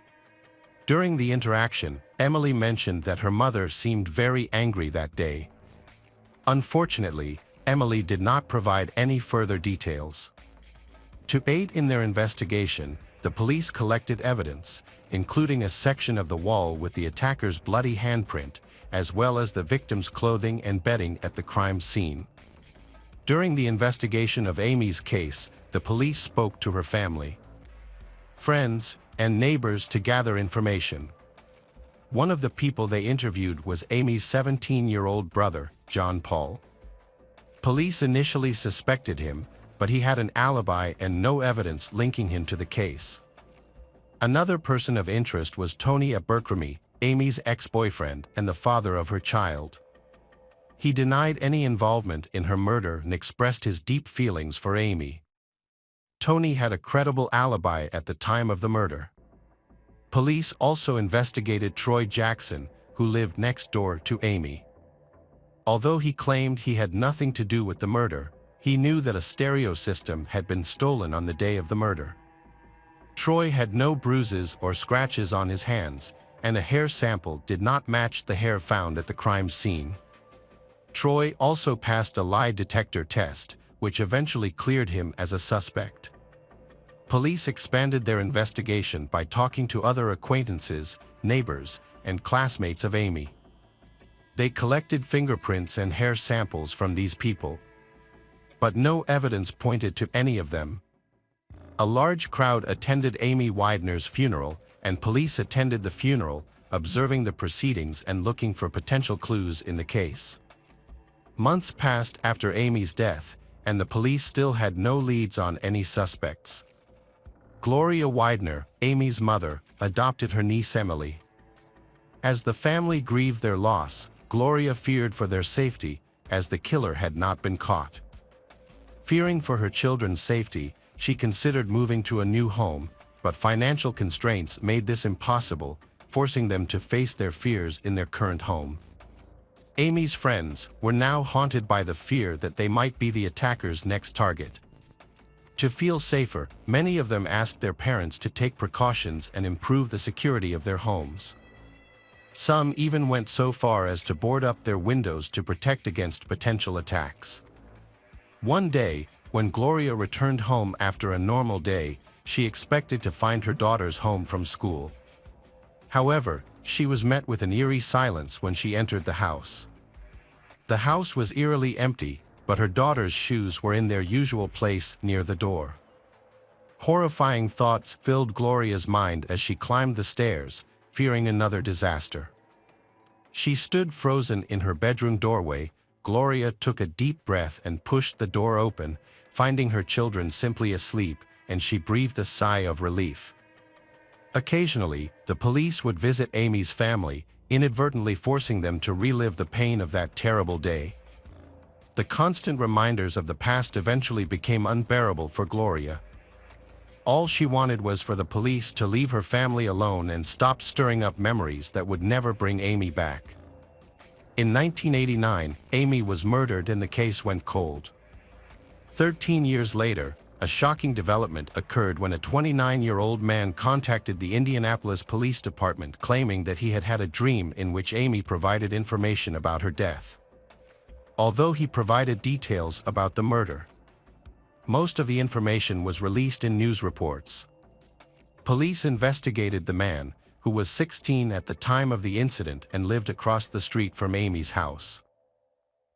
During the interaction, Emily mentioned that her mother seemed very angry that day. Unfortunately, Emily did not provide any further details. To aid in their investigation, the police collected evidence, including a section of the wall with the attacker's bloody handprint, as well as the victim's clothing and bedding at the crime scene. During the investigation of Amy's case, the police spoke to her family, friends, and neighbors to gather information. One of the people they interviewed was Amy's 17-year-old brother, John Paul. Police initially suspected him, but he had an alibi and no evidence linking him to the case. Another person of interest was Tony Abercrombie, Amy's ex-boyfriend and the father of her child. He denied any involvement in her murder and expressed his deep feelings for Amy. Tony had a credible alibi at the time of the murder. Police also investigated Troy Jackson, who lived next door to Amy. Although he claimed he had nothing to do with the murder, he knew that a stereo system had been stolen on the day of the murder. Troy had no bruises or scratches on his hands, and a hair sample did not match the hair found at the crime scene. Troy also passed a lie detector test, which eventually cleared him as a suspect. Police expanded their investigation by talking to other acquaintances, neighbors, and classmates of Amy. They collected fingerprints and hair samples from these people, but no evidence pointed to any of them. A large crowd attended Amy Widener's funeral, and police attended the funeral, observing the proceedings and looking for potential clues in the case. Months passed after Amy's death, and the police still had no leads on any suspects. Gloria Widener, Amy's mother, adopted her niece Emily. As the family grieved their loss, Gloria feared for their safety, as the killer had not been caught. Fearing for her children's safety, she considered moving to a new home, but financial constraints made this impossible, forcing them to face their fears in their current home. Amy's friends were now haunted by the fear that they might be the attacker's next target. To feel safer, many of them asked their parents to take precautions and improve the security of their homes. Some even went so far as to board up their windows to protect against potential attacks. One day, when Gloria returned home after a normal day, she expected to find her daughters home from school. However, she was met with an eerie silence when she entered the house. The house was eerily empty, but her daughters' shoes were in their usual place near the door. Horrifying thoughts filled Gloria's mind as she climbed the stairs, fearing another disaster. She stood frozen in her bedroom doorway. Gloria took a deep breath and pushed the door open, finding her children simply asleep, and she breathed a sigh of relief. Occasionally, the police would visit Amy's family, inadvertently forcing them to relive the pain of that terrible day. The constant reminders of the past eventually became unbearable for Gloria. All she wanted was for the police to leave her family alone and stop stirring up memories that would never bring Amy back. In 1989, Amy was murdered and the case went cold. 13 years later, a shocking development occurred when a 29-year-old man contacted the Indianapolis Police Department claiming that he had had a dream in which Amy provided information about her death. Although he provided details about the murder, most of the information was released in news reports. Police investigated the man, who was 16 at the time of the incident and lived across the street from Amy's house.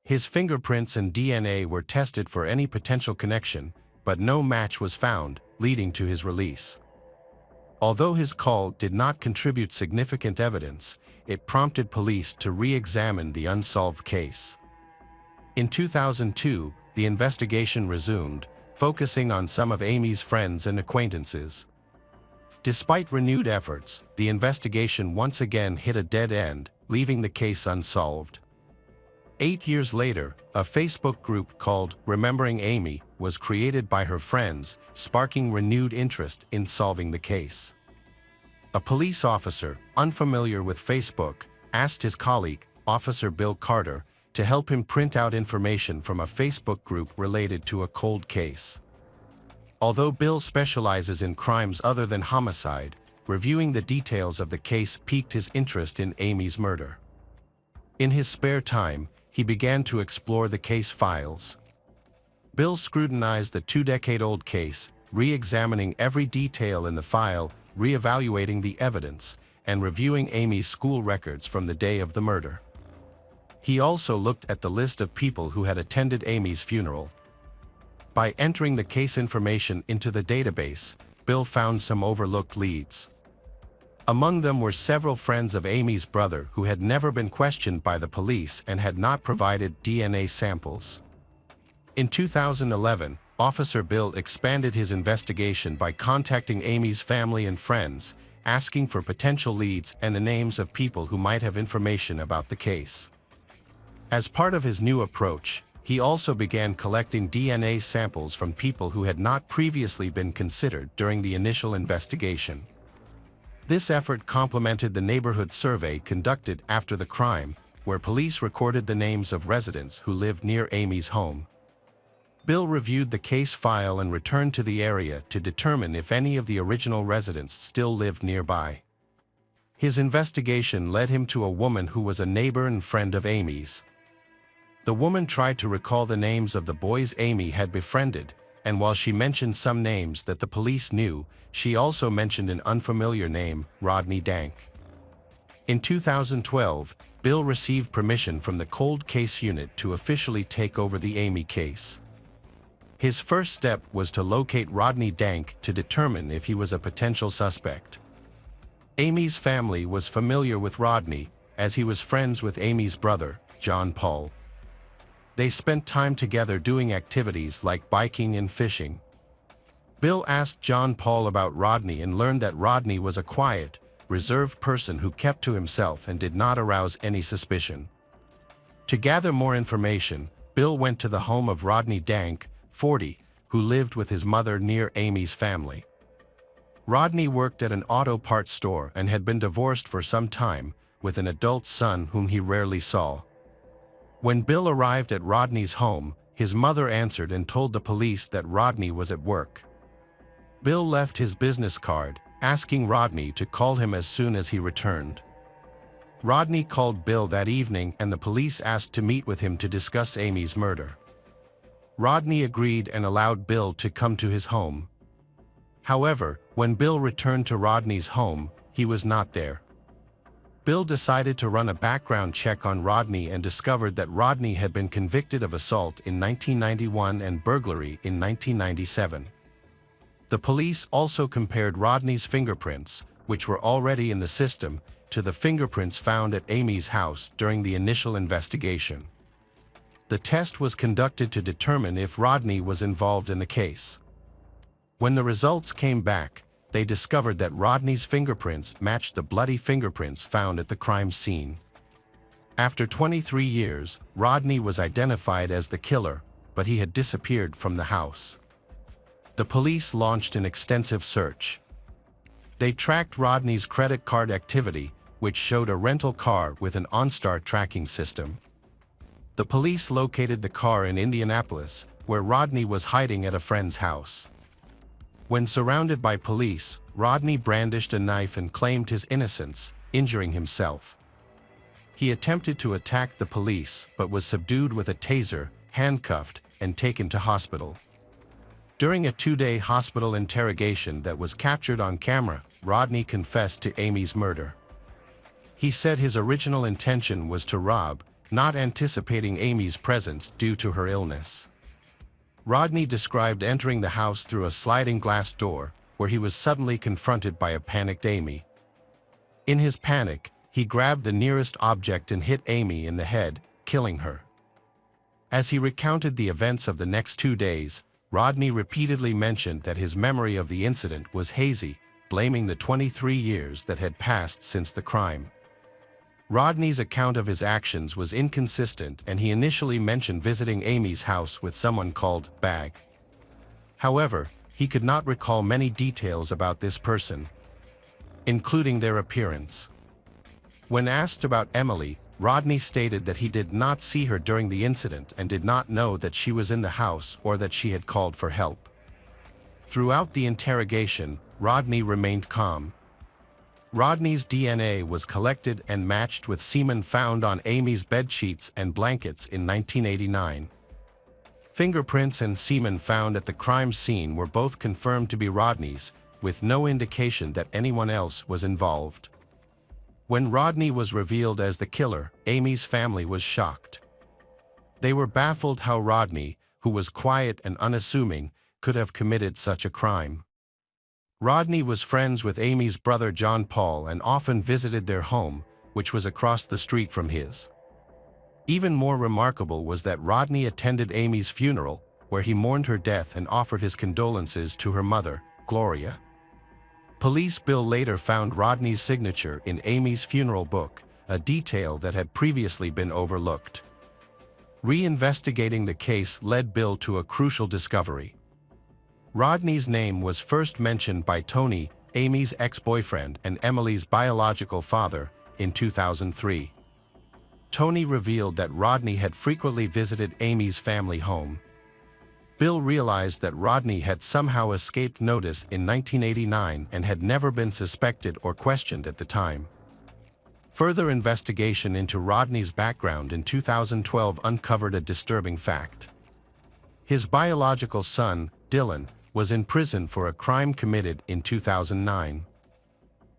His fingerprints and DNA were tested for any potential connection, but no match was found, leading to his release. Although his call did not contribute significant evidence, it prompted police to re-examine the unsolved case. In 2002, the investigation resumed, focusing on some of Amy's friends and acquaintances. Despite renewed efforts, the investigation once again hit a dead end, leaving the case unsolved. 8 years later, a Facebook group called Remembering Amy was created by her friends, sparking renewed interest in solving the case. A police officer, unfamiliar with Facebook, asked his colleague, Officer Bill Carter, to help him print out information from a Facebook group related to a cold case. Although Bill specializes in crimes other than homicide, reviewing the details of the case piqued his interest in Amy's murder. In his spare time, he began to explore the case files. Bill scrutinized the 2-decade-old case, re-examining every detail in the file, re-evaluating the evidence, and reviewing Amy's school records from the day of the murder. He also looked at the list of people who had attended Amy's funeral. By entering the case information into the database, Bill found some overlooked leads. Among them were several friends of Amy's brother who had never been questioned by the police and had not provided DNA samples. In 2011, Officer Bill expanded his investigation by contacting Amy's family and friends, asking for potential leads and the names of people who might have information about the case. As part of his new approach, he also began collecting DNA samples from people who had not previously been considered during the initial investigation. This effort complemented the neighborhood survey conducted after the crime, where police recorded the names of residents who lived near Amy's home. Bill reviewed the case file and returned to the area to determine if any of the original residents still lived nearby. His investigation led him to a woman who was a neighbor and friend of Amy's. The woman tried to recall the names of the boys Amy had befriended, and while she mentioned some names that the police knew, she also mentioned an unfamiliar name, Rodney Dank. In 2012, Bill received permission from the Cold Case Unit to officially take over the Amy case. His first step was to locate Rodney Dank to determine if he was a potential suspect. Amy's family was familiar with Rodney, as he was friends with Amy's brother, John Paul. They spent time together doing activities like biking and fishing. Bill asked John Paul about Rodney and learned that Rodney was a quiet, reserved person who kept to himself and did not arouse any suspicion. To gather more information, Bill went to the home of Rodney Dank, 40, who lived with his mother near Amy's family. Rodney worked at an auto parts store and had been divorced for some time, with an adult son whom he rarely saw. When Bill arrived at Rodney's home, his mother answered and told the police that Rodney was at work. Bill left his business card, asking Rodney to call him as soon as he returned. Rodney called Bill that evening and the police asked to meet with him to discuss Amy's murder. Rodney agreed and allowed Bill to come to his home. However, when Bill returned to Rodney's home, he was not there. Bill decided to run a background check on Rodney and discovered that Rodney had been convicted of assault in 1991 and burglary in 1997. The police also compared Rodney's fingerprints, which were already in the system, to the fingerprints found at Amy's house during the initial investigation. The test was conducted to determine if Rodney was involved in the case. When the results came back, they discovered that Rodney's fingerprints matched the bloody fingerprints found at the crime scene. After 23 years, Rodney was identified as the killer, but he had disappeared from the house. The police launched an extensive search. They tracked Rodney's credit card activity, which showed a rental car with an OnStar tracking system. The police located the car in Indianapolis, where Rodney was hiding at a friend's house. When surrounded by police, Rodney brandished a knife and claimed his innocence, injuring himself. He attempted to attack the police but was subdued with a taser, handcuffed, and taken to hospital. During a 2-day hospital interrogation that was captured on camera, Rodney confessed to Amy's murder. He said his original intention was to rob, not anticipating Amy's presence due to her illness. Rodney described entering the house through a sliding glass door, where he was suddenly confronted by a panicked Amy. In his panic, he grabbed the nearest object and hit Amy in the head, killing her. As he recounted the events of the next 2 days, Rodney repeatedly mentioned that his memory of the incident was hazy, blaming the 23 years that had passed since the crime. Rodney's account of his actions was inconsistent and he initially mentioned visiting Amy's house with someone called Bag. However, he could not recall many details about this person, including their appearance. When asked about Emily, Rodney stated that he did not see her during the incident and did not know that she was in the house or that she had called for help. Throughout the interrogation, Rodney remained calm. Rodney's DNA was collected and matched with semen found on Amy's bedsheets and blankets in 1989. Fingerprints and semen found at the crime scene were both confirmed to be Rodney's, with no indication that anyone else was involved. When Rodney was revealed as the killer, Amy's family was shocked. They were baffled how Rodney, who was quiet and unassuming, could have committed such a crime. Rodney was friends with Amy's brother John Paul and often visited their home, which was across the street from his. Even more remarkable was that Rodney attended Amy's funeral, where he mourned her death and offered his condolences to her mother, Gloria. Police Bill later found Rodney's signature in Amy's funeral book, a detail that had previously been overlooked. Reinvestigating the case led Bill to a crucial discovery. Rodney's name was first mentioned by Tony, Amy's ex-boyfriend and Emily's biological father, in 2003. Tony revealed that Rodney had frequently visited Amy's family home. Bill realized that Rodney had somehow escaped notice in 1989 and had never been suspected or questioned at the time. Further investigation into Rodney's background in 2012 uncovered a disturbing fact. His biological son, Dylan, was in prison for a crime committed in 2009.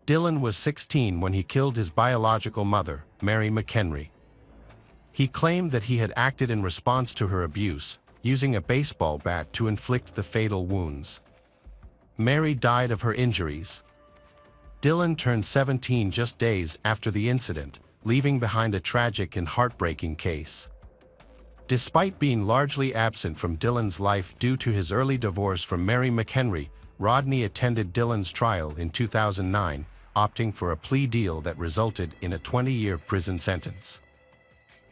Dylan was 16 when he killed his biological mother, Mary McHenry. He claimed that he had acted in response to her abuse, using a baseball bat to inflict the fatal wounds. Mary died of her injuries. Dylan turned 17 just days after the incident, leaving behind a tragic and heartbreaking case. Despite being largely absent from Dylan's life due to his early divorce from Mary McHenry, Rodney attended Dylan's trial in 2009, opting for a plea deal that resulted in a 20-year prison sentence.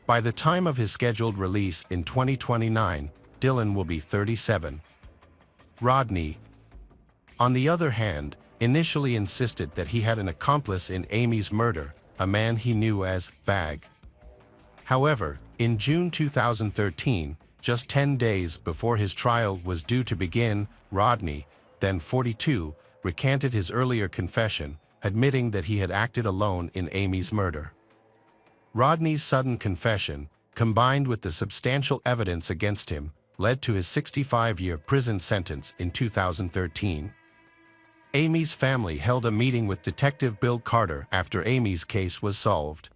By the time of his scheduled release in 2029, Dylan will be 37. Rodney, on the other hand, initially insisted that he had an accomplice in Amy's murder, a man he knew as Bag. However, In June 2013, just 10 days before his trial was due to begin, Rodney, then 42, recanted his earlier confession, admitting that he had acted alone in Amy's murder. Rodney's sudden confession, combined with the substantial evidence against him, led to his 65-year prison sentence in 2013. Amy's family held a meeting with Detective Bill Carter after Amy's case was solved.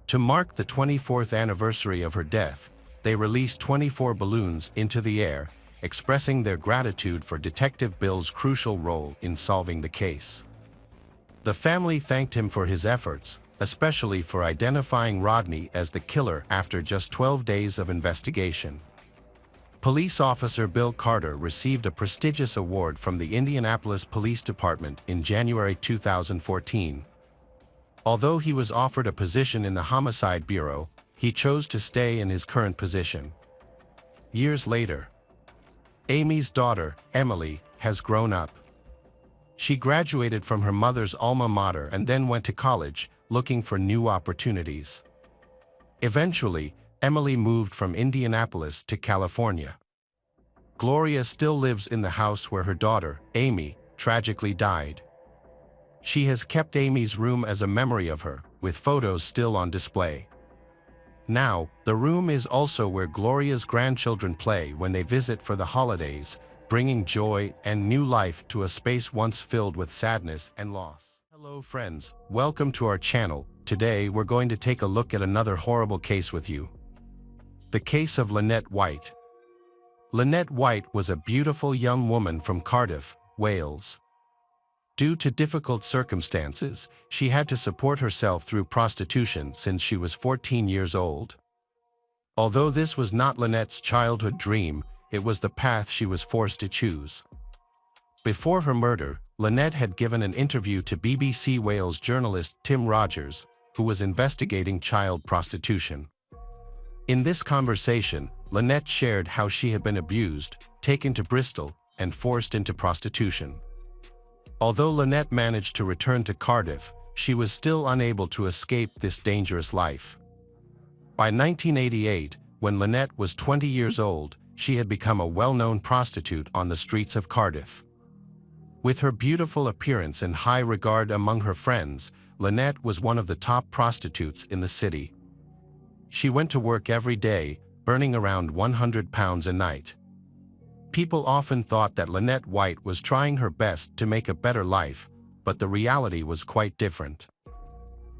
To mark the 24th anniversary of her death, they released 24 balloons into the air, expressing their gratitude for Detective Bill's crucial role in solving the case. The family thanked him for his efforts, especially for identifying Rodney as the killer after just 12 days of investigation. Police officer Bill Carter received a prestigious award from the Indianapolis Police Department in January 2014. Although he was offered a position in the Homicide Bureau, he chose to stay in his current position. Years later, Amy's daughter, Emily, has grown up. She graduated from her mother's alma mater and then went to college, looking for new opportunities. Eventually, Emily moved from Indianapolis to California. Gloria still lives in the house where her daughter, Amy, tragically died. She has kept Amy's room as a memory of her, with photos still on display. Now, the room is also where Gloria's grandchildren play when they visit for the holidays, bringing joy and new life to a space once filled with sadness and loss. Hello friends, welcome to our channel. Today we're going to take a look at another horrible case with you. The case of Lynette White. Lynette White was a beautiful young woman from Cardiff, Wales. Due to difficult circumstances, she had to support herself through prostitution since she was 14 years old. Although this was not Lynette's childhood dream, it was the path she was forced to choose. Before her murder, Lynette had given an interview to BBC Wales journalist Tim Rogers, who was investigating child prostitution. In this conversation, Lynette shared how she had been abused, taken to Bristol, and forced into prostitution. Although Lynette managed to return to Cardiff, she was still unable to escape this dangerous life. By 1988, when Lynette was 20 years old, she had become a well-known prostitute on the streets of Cardiff. With her beautiful appearance and high regard among her friends, Lynette was one of the top prostitutes in the city. She went to work every day, burning around £100 a night. People often thought that Lynette White was trying her best to make a better life, but the reality was quite different.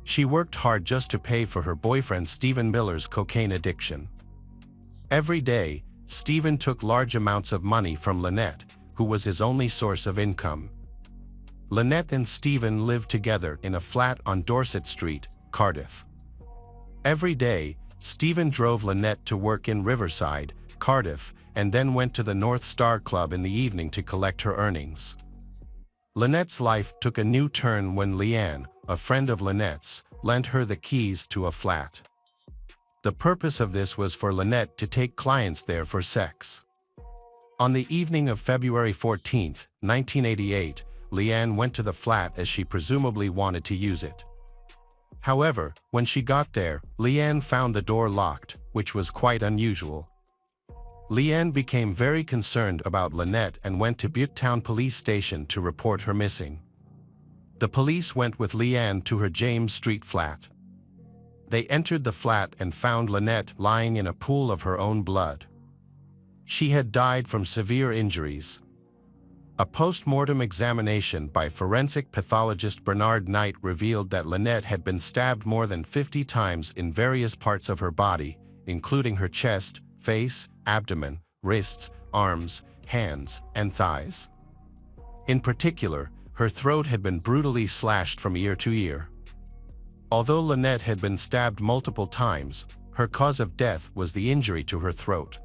She worked hard just to pay for her boyfriend Stephen Miller's cocaine addiction. Every day, Stephen took large amounts of money from Lynette, who was his only source of income. Lynette and Stephen lived together in a flat on Dorset Street, Cardiff. Every day, Stephen drove Lynette to work in Riverside, Cardiff, and then went to the North Star Club in the evening to collect her earnings. Lynette's life took a new turn when Leanne, a friend of Lynette's, lent her the keys to a flat. The purpose of this was for Lynette to take clients there for sex. On the evening of February 14, 1988, Leanne went to the flat as she presumably wanted to use it. However, when she got there, Leanne found the door locked, which was quite unusual. Leanne became very concerned about Lynette and went to Butetown Police Station to report her missing. The police went with Leanne to her James Street flat. They entered the flat and found Lynette lying in a pool of her own blood. She had died from severe injuries. A post-mortem examination by forensic pathologist Bernard Knight revealed that Lynette had been stabbed more than 50 times in various parts of her body, including her chest, face, abdomen, wrists, arms, hands, and thighs. In particular, her throat had been brutally slashed from ear to ear. Although Lynette had been stabbed multiple times, her cause of death was the injury to her throat.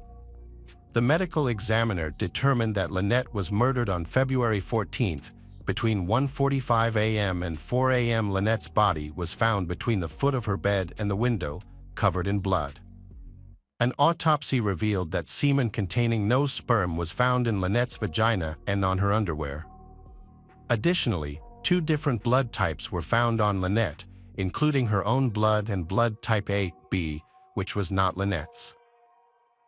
The medical examiner determined that Lynette was murdered on February 14th. Between 1:45 a.m. and 4 a.m. Lynette's body was found between the foot of her bed and the window, covered in blood. An autopsy revealed that semen containing no sperm was found in Lynette's vagina and on her underwear. Additionally, 2 different blood types were found on Lynette, including her own blood and blood type AB, which was not Lynette's.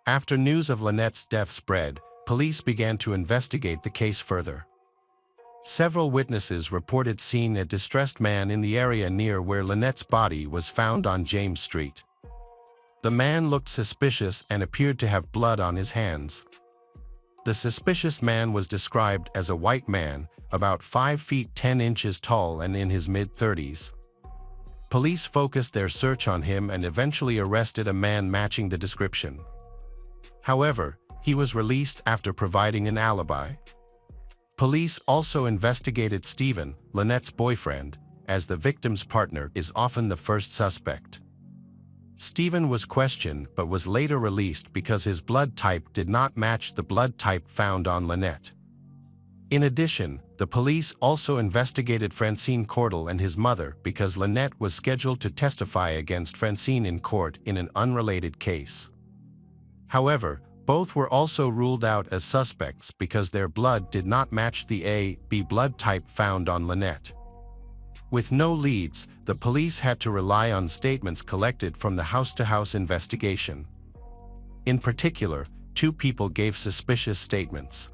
After news of Lynette's death spread, police began to investigate the case further. Several witnesses reported seeing a distressed man in the area near where Lynette's body was found on James Street. The man looked suspicious and appeared to have blood on his hands. The suspicious man was described as a white man, about 5 feet 10 inches tall and in his mid-30s. Police focused their search on him and eventually arrested a man matching the description. However, he was released after providing an alibi. Police also investigated Stephen, Lynette's boyfriend, as the victim's partner is often the first suspect. Stephen was questioned but was later released because his blood type did not match the blood type found on Lynette. In addition, the police also investigated Francine Cordell and his mother because Lynette was scheduled to testify against Francine in court in an unrelated case. However, both were also ruled out as suspects because their blood did not match the A/B blood type found on Lynette. With no leads, the police had to rely on statements collected from the house-to-house investigation. In particular, 2 people gave suspicious statements.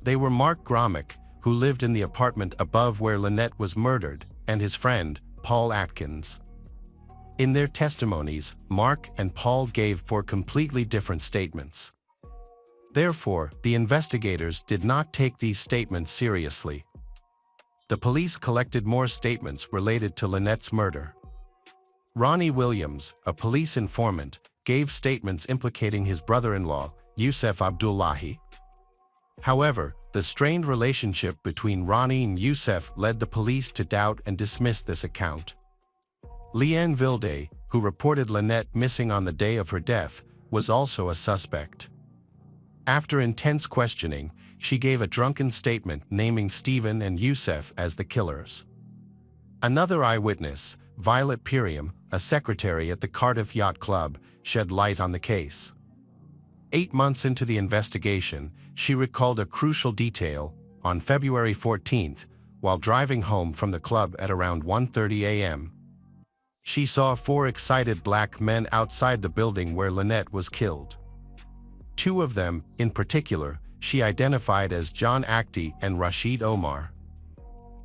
They were Mark Gromick, who lived in the apartment above where Lynette was murdered, and his friend, Paul Atkins. In their testimonies, Mark and Paul gave 4 completely different statements. Therefore, the investigators did not take these statements seriously. The police collected more statements related to Lynette's murder. Ronnie Williams, a police informant, gave statements implicating his brother-in-law, Yusef Abdullahi. However, the strained relationship between Ronnie and Yusef led the police to doubt and dismiss this account. Leanne Vilde, who reported Lynette missing on the day of her death, was also a suspect. After intense questioning, she gave a drunken statement naming Stephen and Yusef as the killers. Another eyewitness, Violet Piriam, a secretary at the Cardiff Yacht Club, shed light on the case. 8 months into the investigation, she recalled a crucial detail. On February 14th, while driving home from the club at around 1:30 a.m., she saw 4 excited black men outside the building where Lynette was killed. 2 of them, in particular, she identified as John Actie and Rashid Omar.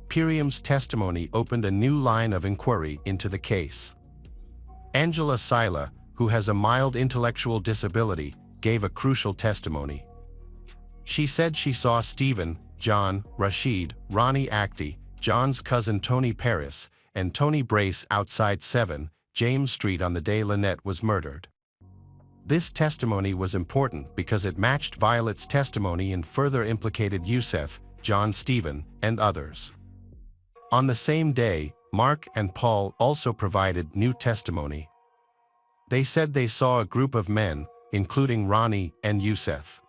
Piriam's testimony opened a new line of inquiry into the case. Angela Sila, who has a mild intellectual disability, gave a crucial testimony. She said she saw Stephen, John, Rashid, Ronnie Actie, John's cousin Tony Paris, and Tony Brace outside 7 James Street on the day Lynette was murdered. This testimony was important because it matched Violet's testimony and further implicated Yusef, John Stephen, and others. On the same day, Mark and Paul also provided new testimony. They said they saw a group of men, including Ronnie and Yusef.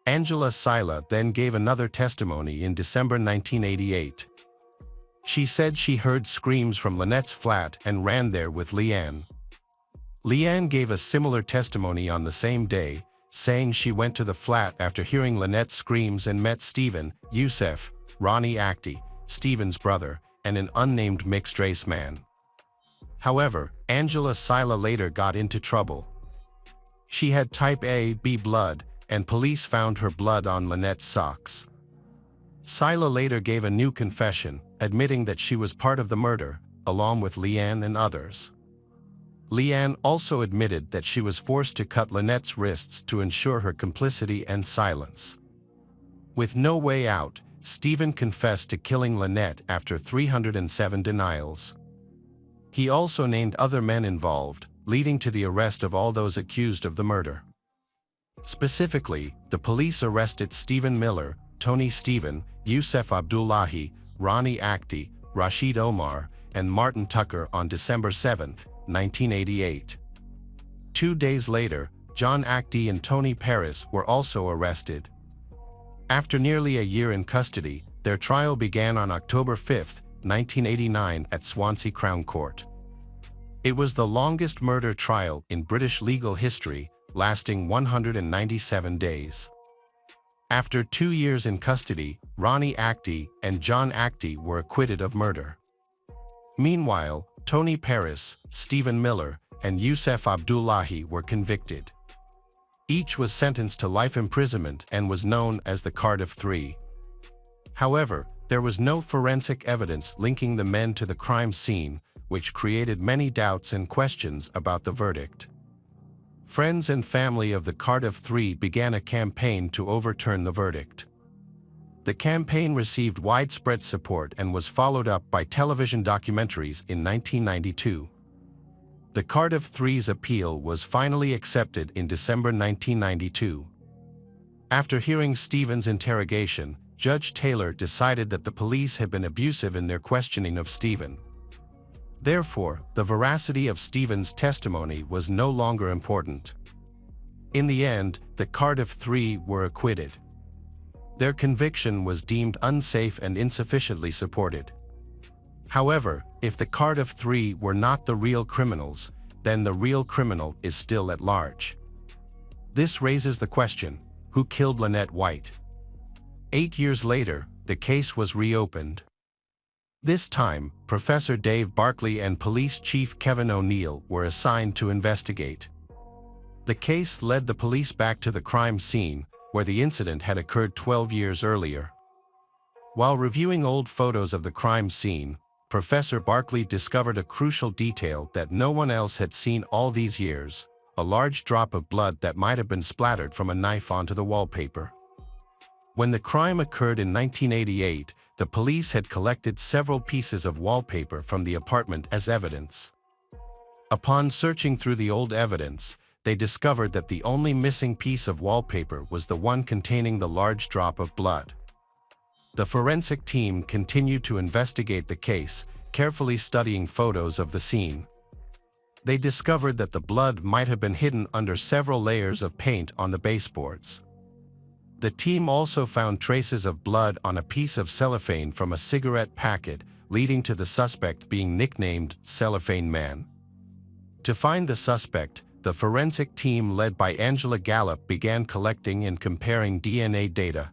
Angela Sila then gave another testimony in December 1988. She said she heard screams from Lynette's flat and ran there with Leanne. Leanne gave a similar testimony on the same day, saying she went to the flat after hearing Lynette's screams and met Stephen, Yusef, Ronnie Actie, Stephen's brother, and an unnamed mixed-race man. However, Angela Sila later got into trouble. She had type A/B blood, and police found her blood on Lynette's socks. Sila later gave a new confession, admitting that she was part of the murder, along with Leanne and others. Leanne also admitted that she was forced to cut Lynette's wrists to ensure her complicity and silence. With no way out, Stephen confessed to killing Lynette after 307 denials. He also named other men involved, leading to the arrest of all those accused of the murder. Specifically, the police arrested Stephen Miller, Tony Stephen, Yusef Abdullahi, Ronnie Actie, Rashid Omar, and Martin Tucker on December 7, 1988. 2 days later, John Actie and Tony Paris were also arrested. After nearly a year in custody, their trial began on October 5, 1989 at Swansea Crown Court. It was the longest murder trial in British legal history, lasting 197 days. After 2 years in custody, Ronnie Actie and John Actie were acquitted of murder. Meanwhile, Tony Paris, Stephen Miller, and Youssef Abdullahi were convicted. Each was sentenced to life imprisonment and was known as the Cardiff Three. However, there was no forensic evidence linking the men to the crime scene, which created many doubts and questions about the verdict. Friends and family of the Cardiff Three began a campaign to overturn the verdict. The campaign received widespread support and was followed up by television documentaries in 1992. The Cardiff Three's appeal was finally accepted in December 1992. After hearing Stephen's interrogation, Judge Taylor decided that the police had been abusive in their questioning of Stephen. Therefore, the veracity of Stephen's testimony was no longer important. In the end, the Cardiff Three were acquitted. Their conviction was deemed unsafe and insufficiently supported. However, if the Cardiff Three were not the real criminals, then the real criminal is still at large. This raises the question, who killed Lynette White? 8 years later, the case was reopened. This time, Professor Dave Barkley and Police Chief Kevin O'Neill were assigned to investigate. The case led the police back to the crime scene, where the incident had occurred 12 years earlier. While reviewing old photos of the crime scene, Professor Barkley discovered a crucial detail that no one else had seen all these years: a large drop of blood that might have been splattered from a knife onto the wallpaper. When the crime occurred in 1988, the police had collected several pieces of wallpaper from the apartment as evidence. Upon searching through the old evidence, they discovered that the only missing piece of wallpaper was the one containing the large drop of blood. The forensic team continued to investigate the case, carefully studying photos of the scene. They discovered that the blood might have been hidden under several layers of paint on the baseboards. The team also found traces of blood on a piece of cellophane from a cigarette packet, leading to the suspect being nicknamed Cellophane Man. To find the suspect, the forensic team led by Angela Gallup began collecting and comparing DNA data.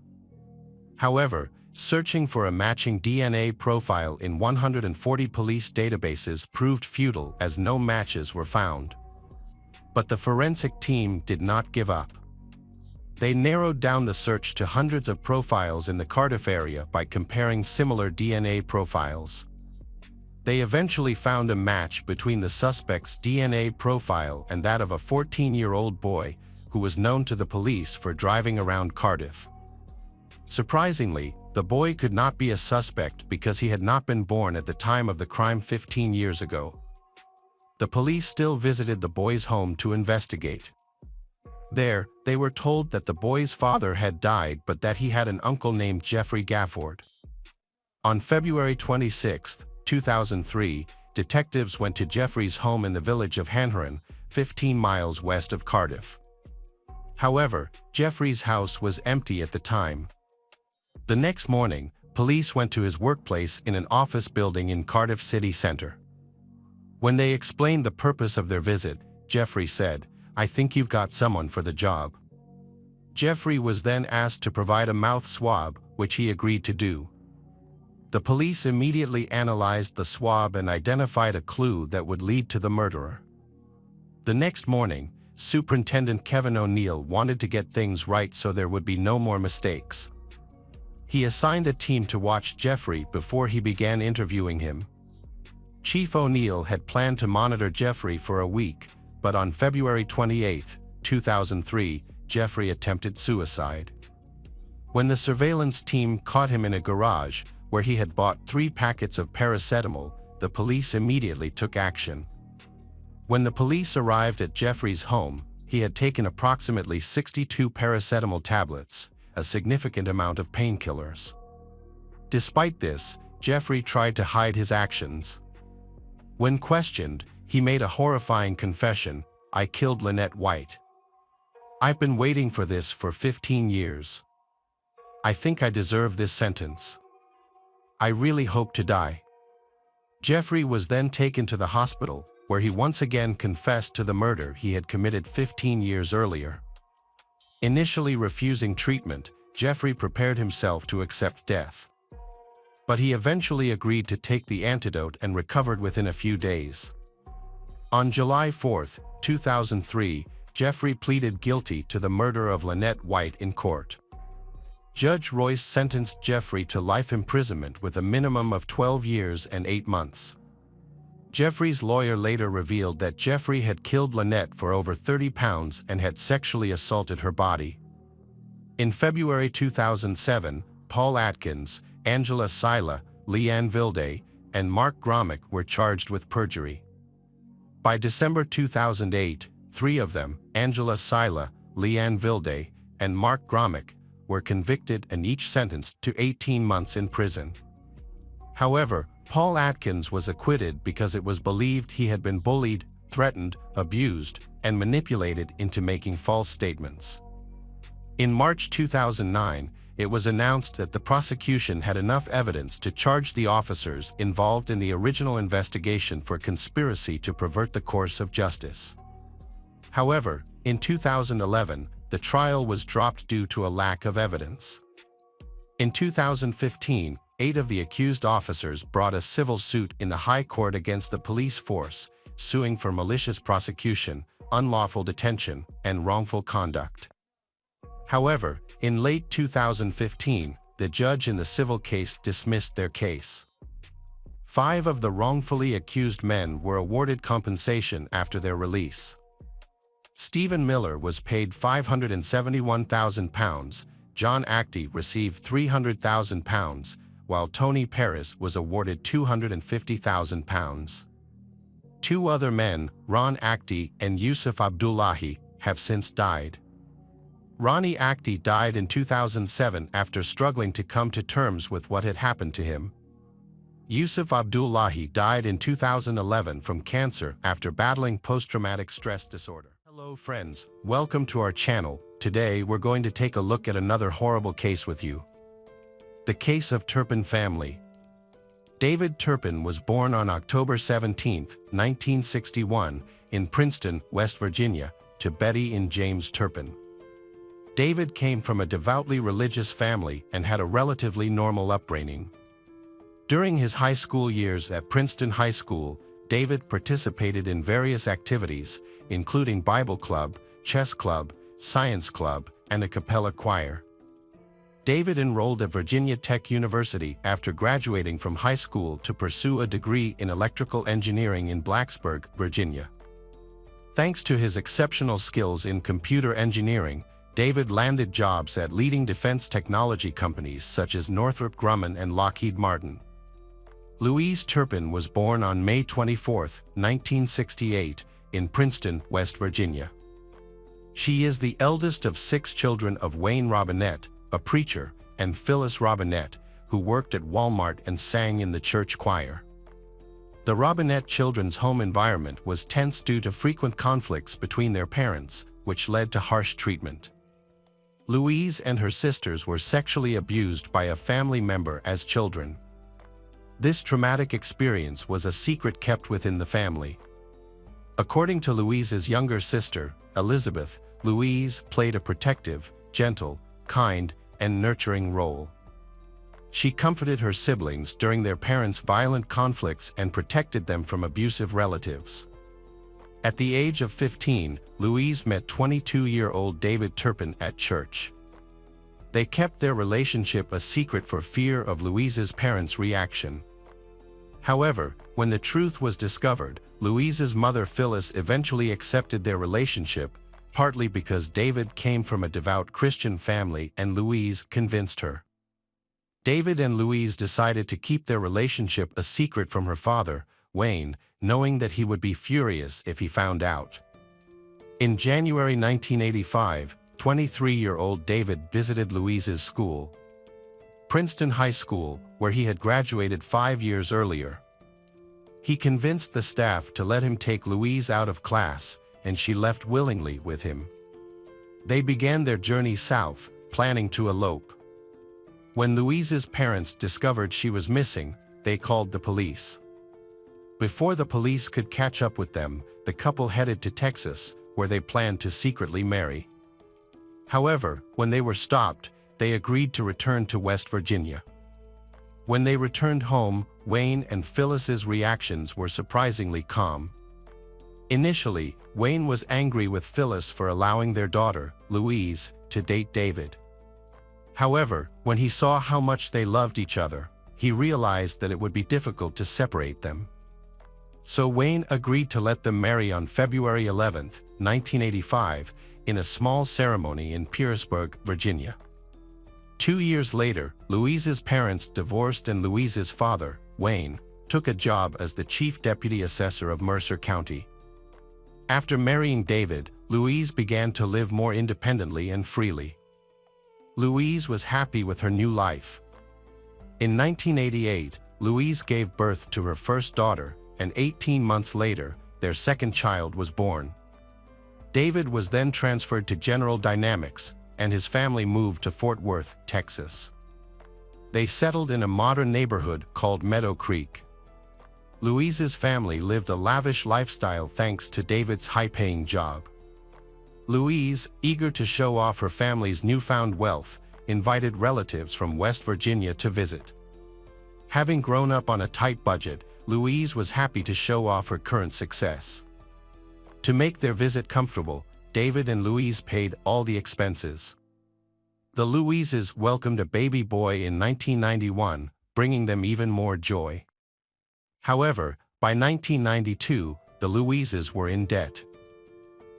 However, searching for a matching DNA profile in 140 police databases proved futile as no matches were found. But the forensic team did not give up. They narrowed down the search to hundreds of profiles in the Cardiff area by comparing similar DNA profiles. They eventually found a match between the suspect's DNA profile and that of a 14-year-old boy who was known to the police for driving around Cardiff. Surprisingly, the boy could not be a suspect because he had not been born at the time of the crime 15 years ago. The police still visited the boy's home to investigate. There, they were told that the boy's father had died but that he had an uncle named Jeffrey Gafford. On February 26, 2003, detectives went to Jeffrey's home in the village of Hanharan, 15 miles west of Cardiff. However, Jeffrey's house was empty at the time. The next morning, police went to his workplace in an office building in Cardiff city centre. When they explained the purpose of their visit, Jeffrey said, "I think you've got someone for the job." Jeffrey was then asked to provide a mouth swab, which he agreed to do. The police immediately analyzed the swab and identified a clue that would lead to the murderer. The next morning, Superintendent Kevin O'Neill wanted to get things right so there would be no more mistakes. He assigned a team to watch Jeffrey before he began interviewing him. Chief O'Neill had planned to monitor Jeffrey for a week, but on February 28, 2003, Jeffrey attempted suicide. When the surveillance team caught him in a garage, where he had bought 3 packets of paracetamol, the police immediately took action. When the police arrived at Jeffrey's home, he had taken approximately 62 paracetamol tablets, a significant amount of painkillers. Despite this, Jeffrey tried to hide his actions. When questioned, he made a horrifying confession: "I killed Lynette White. I've been waiting for this for 15 years. I think I deserve this sentence. I really hope to die." Jeffrey was then taken to the hospital, where he once again confessed to the murder he had committed 15 years earlier. Initially refusing treatment, Jeffrey prepared himself to accept death. But he eventually agreed to take the antidote and recovered within a few days. On July 4, 2003, Jeffrey pleaded guilty to the murder of Lynette White in court. Judge Royce sentenced Jeffrey to life imprisonment with a minimum of 12 years and 8 months. Jeffrey's lawyer later revealed that Jeffrey had killed Lynette for over 30 pounds and had sexually assaulted her body. In February 2007, Paul Atkins, Angela Sila, Leanne Vilde, and Mark Gromick were charged with perjury. By December 2008, 3 of them, Angela Sila, Leanne Vilde, and Mark Gromick, were convicted and each sentenced to 18 months in prison. However, Paul Atkins was acquitted because it was believed he had been bullied, threatened, abused, and manipulated into making false statements. In March 2009, it was announced that the prosecution had enough evidence to charge the officers involved in the original investigation for conspiracy to pervert the course of justice. However, in 2011, the trial was dropped due to a lack of evidence. In 2015, 8 of the accused officers brought a civil suit in the High Court against the police force, suing for malicious prosecution, unlawful detention, and wrongful conduct. However, in late 2015, the judge in the civil case dismissed their case. 5 of the wrongfully accused men were awarded compensation after their release. Stephen Miller was paid £571,000, John Actie received £300,000, while Tony Perez was awarded £250,000. 2 other men, Ron Actie and Yusuf Abdullahi, have since died. Ronnie Actie died in 2007 after struggling to come to terms with what had happened to him. Yusuf Abdullahi died in 2011 from cancer after battling post-traumatic stress disorder. Hello friends, welcome to our channel. Today we're going to take a look at another horrible case with you. The case of Turpin family. David Turpin was born on October 17, 1961, in Princeton, West Virginia, to Betty and James Turpin. David came from a devoutly religious family and had a relatively normal upbringing. During his high school years at Princeton High School, David participated in various activities, including Bible Club, Chess Club, Science Club, and a cappella choir. David enrolled at Virginia Tech University after graduating from high school to pursue a degree in electrical engineering in Blacksburg, Virginia. Thanks to his exceptional skills in computer engineering, David landed jobs at leading defense technology companies such as Northrop Grumman and Lockheed Martin. Louise Turpin was born on May 24, 1968, in Princeton, West Virginia. She is the eldest of 6 children of Wayne Robinette, a preacher, and Phyllis Robinette, who worked at Walmart and sang in the church choir. The Robinette children's home environment was tense due to frequent conflicts between their parents, which led to harsh treatment. Louise and her sisters were sexually abused by a family member as children. This traumatic experience was a secret kept within the family. According to Louise's younger sister, Elizabeth, Louise played a protective, gentle, kind, and nurturing role. She comforted her siblings during their parents' violent conflicts and protected them from abusive relatives. At the age of 15, Louise met 22-year-old David Turpin at church. They kept their relationship a secret for fear of Louise's parents' reaction. However, when the truth was discovered, Louise's mother Phyllis eventually accepted their relationship, partly because David came from a devout Christian family and Louise convinced her. David and Louise decided to keep their relationship a secret from her father, Wayne, knowing that he would be furious if he found out. In January 1985, 23-year-old David visited Louise's school, Princeton High School, where he had graduated 5 years earlier. He convinced the staff to let him take Louise out of class, and she left willingly with him. They began their journey south, planning to elope. When Louise's parents discovered she was missing, they called the police. Before the police could catch up with them, the couple headed to Texas, where they planned to secretly marry. However, when they were stopped, they agreed to return to West Virginia. When they returned home, Wayne and Phyllis's reactions were surprisingly calm. Initially, Wayne was angry with Phyllis for allowing their daughter, Louise, to date David. However, when he saw how much they loved each other, he realized that it would be difficult to separate them. So Wayne agreed to let them marry on February 11, 1985, in a small ceremony in Petersburg, Virginia. 2 years later, Louise's parents divorced and Louise's father, Wayne, took a job as the chief deputy assessor of Mercer County. After marrying David, Louise began to live more independently and freely. Louise was happy with her new life. In 1988, Louise gave birth to her first daughter, and 18 months later, their second child was born. David was then transferred to General Dynamics, and his family moved to Fort Worth, Texas. They settled in a modern neighborhood called Meadow Creek. Louise's family lived a lavish lifestyle thanks to David's high-paying job. Louise, eager to show off her family's newfound wealth, invited relatives from West Virginia to visit. Having grown up on a tight budget, Louise was happy to show off her current success. To make their visit comfortable, David and Louise paid all the expenses. The Louises welcomed a baby boy in 1991, bringing them even more joy. However, by 1992, the Louises were in debt.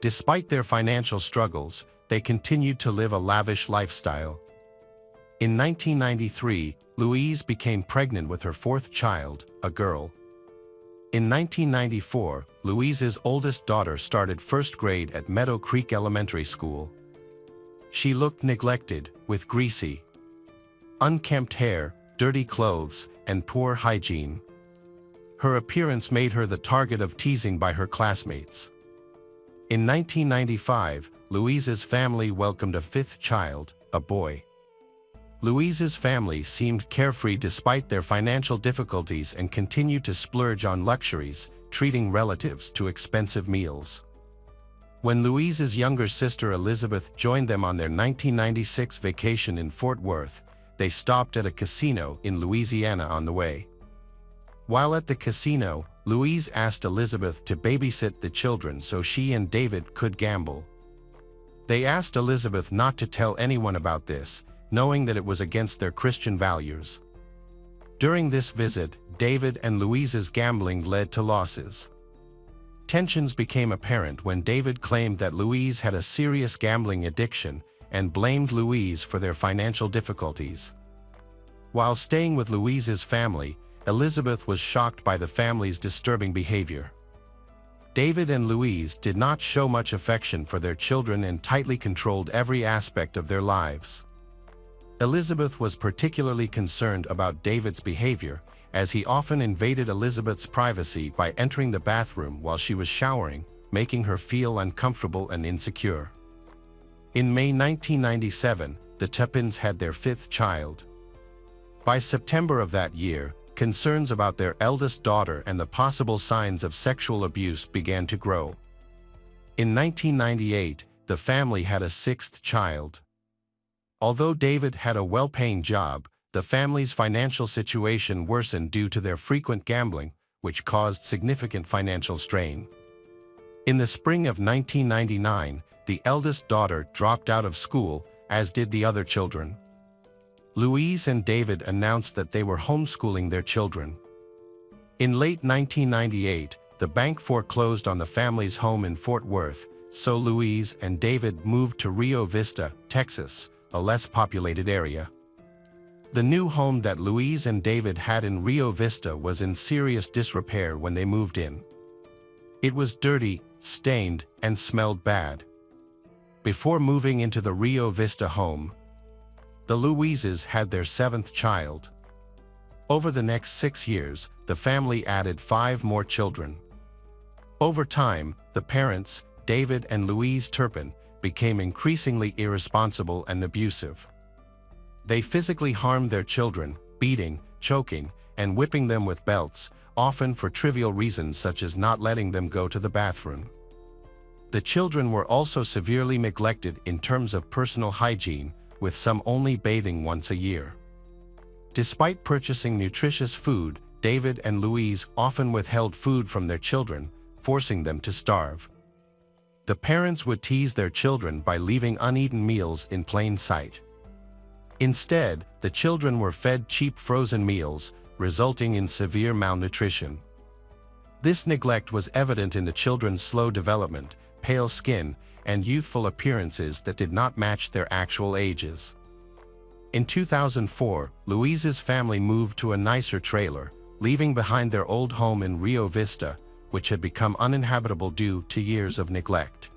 Despite their financial struggles, they continued to live a lavish lifestyle. In 1993, Louise became pregnant with her fourth child, a girl. In 1994, Louise's oldest daughter started first grade at Meadow Creek Elementary School. She looked neglected, with greasy, unkempt hair, dirty clothes, and poor hygiene. Her appearance made her the target of teasing by her classmates. In 1995, Louise's family welcomed a fifth child, a boy. Louise's family seemed carefree despite their financial difficulties and continued to splurge on luxuries, treating relatives to expensive meals. When Louise's younger sister Elizabeth joined them on their 1996 vacation in Fort Worth, they stopped at a casino in Louisiana on the way. While at the casino, Louise asked Elizabeth to babysit the children so she and David could gamble. They asked Elizabeth not to tell anyone about this, knowing that it was against their Christian values. During this visit, David and Louise's gambling led to losses. Tensions became apparent when David claimed that Louise had a serious gambling addiction and blamed Louise for their financial difficulties. While staying with Louise's family, Elizabeth was shocked by the family's disturbing behavior. David and Louise did not show much affection for their children and tightly controlled every aspect of their lives. Elizabeth was particularly concerned about David's behavior, as he often invaded Elizabeth's privacy by entering the bathroom while she was showering, making her feel uncomfortable and insecure. In May 1997, the Tuppins had their fifth child. By September of that year, concerns about their eldest daughter and the possible signs of sexual abuse began to grow. In 1998, the family had a sixth child. Although David had a well-paying job, the family's financial situation worsened due to their frequent gambling, which caused significant financial strain. In the spring of 1999, the eldest daughter dropped out of school, as did the other children. Louise and David announced that they were homeschooling their children. In late 1998, the bank foreclosed on the family's home in Fort Worth, so Louise and David moved to Rio Vista, Texas, a less populated area. The new home that Louise and David had in Rio Vista was in serious disrepair when they moved in. It was dirty, stained, and smelled bad. Before moving into the Rio Vista home, the Louises had their seventh child. Over the next 6 years, the family added 5 more children. Over time, the parents, David and Louise Turpin, became increasingly irresponsible and abusive. They physically harmed their children, beating, choking, and whipping them with belts, often for trivial reasons such as not letting them go to the bathroom. The children were also severely neglected in terms of personal hygiene, with some only bathing once a year. Despite purchasing nutritious food, David and Louise often withheld food from their children, forcing them to starve. The parents would tease their children by leaving uneaten meals in plain sight. Instead, the children were fed cheap frozen meals, resulting in severe malnutrition. This neglect was evident in the children's slow development, pale skin, and youthful appearances that did not match their actual ages. In 2004, Louise's family moved to a nicer trailer, leaving behind their old home in Rio Vista, which had become uninhabitable due to years of neglect,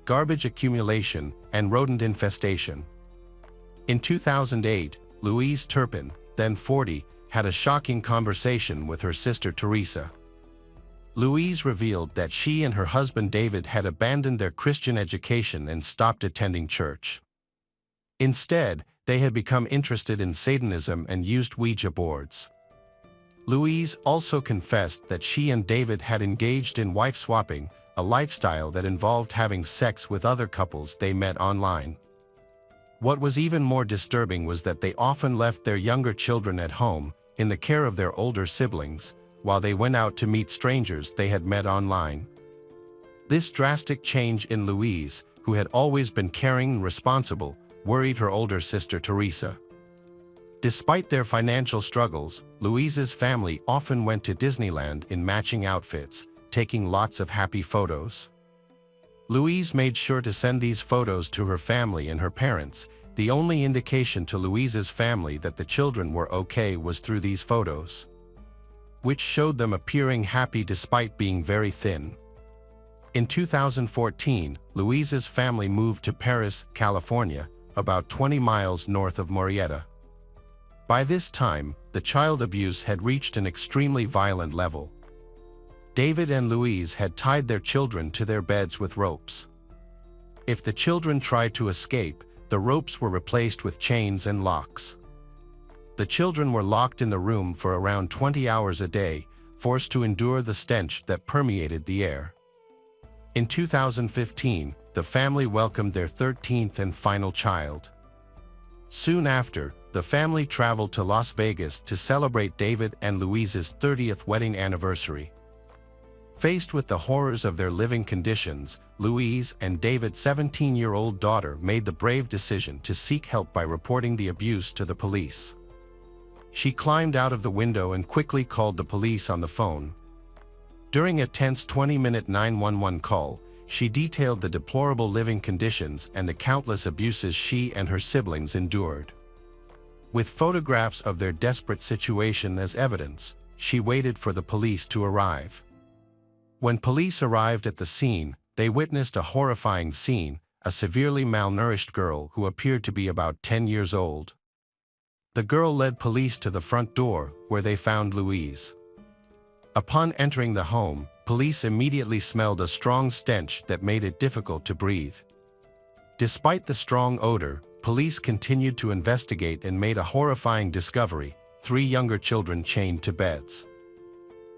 garbage accumulation, and rodent infestation. In 2008, Louise Turpin, then 40, had a shocking conversation with her sister Teresa. Louise revealed that she and her husband David had abandoned their Christian education and stopped attending church. Instead, they had become interested in Satanism and used Ouija boards. Louise also confessed that she and David had engaged in wife swapping, a lifestyle that involved having sex with other couples they met online. What was even more disturbing was that they often left their younger children at home, in the care of their older siblings, while they went out to meet strangers they had met online. This drastic change in Louise, who had always been caring and responsible, worried her older sister Teresa. Despite their financial struggles, Louise's family often went to Disneyland in matching outfits, taking lots of happy photos. Louise made sure to send these photos to her family and her parents. The only indication to Louise's family that the children were okay was through these photos, which showed them appearing happy despite being very thin. In 2014, Louise's family moved to Paris, California, about 20 miles north of Murrieta. By this time, the child abuse had reached an extremely violent level. David and Louise had tied their children to their beds with ropes. If the children tried to escape, the ropes were replaced with chains and locks. The children were locked in the room for around 20 hours a day, forced to endure the stench that permeated the air. In 2015, the family welcomed their 13th and final child. Soon after, the family traveled to Las Vegas to celebrate David and Louise's 30th wedding anniversary. Faced with the horrors of their living conditions, Louise and David's 17-year-old daughter made the brave decision to seek help by reporting the abuse to the police. She climbed out of the window and quickly called the police on the phone. During a tense 20-minute 911 call, she detailed the deplorable living conditions and the countless abuses she and her siblings endured. With photographs of their desperate situation as evidence, she waited for the police to arrive. When police arrived at the scene, they witnessed a horrifying scene: a severely malnourished girl who appeared to be about 10 years old. The girl led police to the front door, where they found Louise. Upon entering the home, police immediately smelled a strong stench that made it difficult to breathe. Despite the strong odor, police continued to investigate and made a horrifying discovery: 3 younger children chained to beds.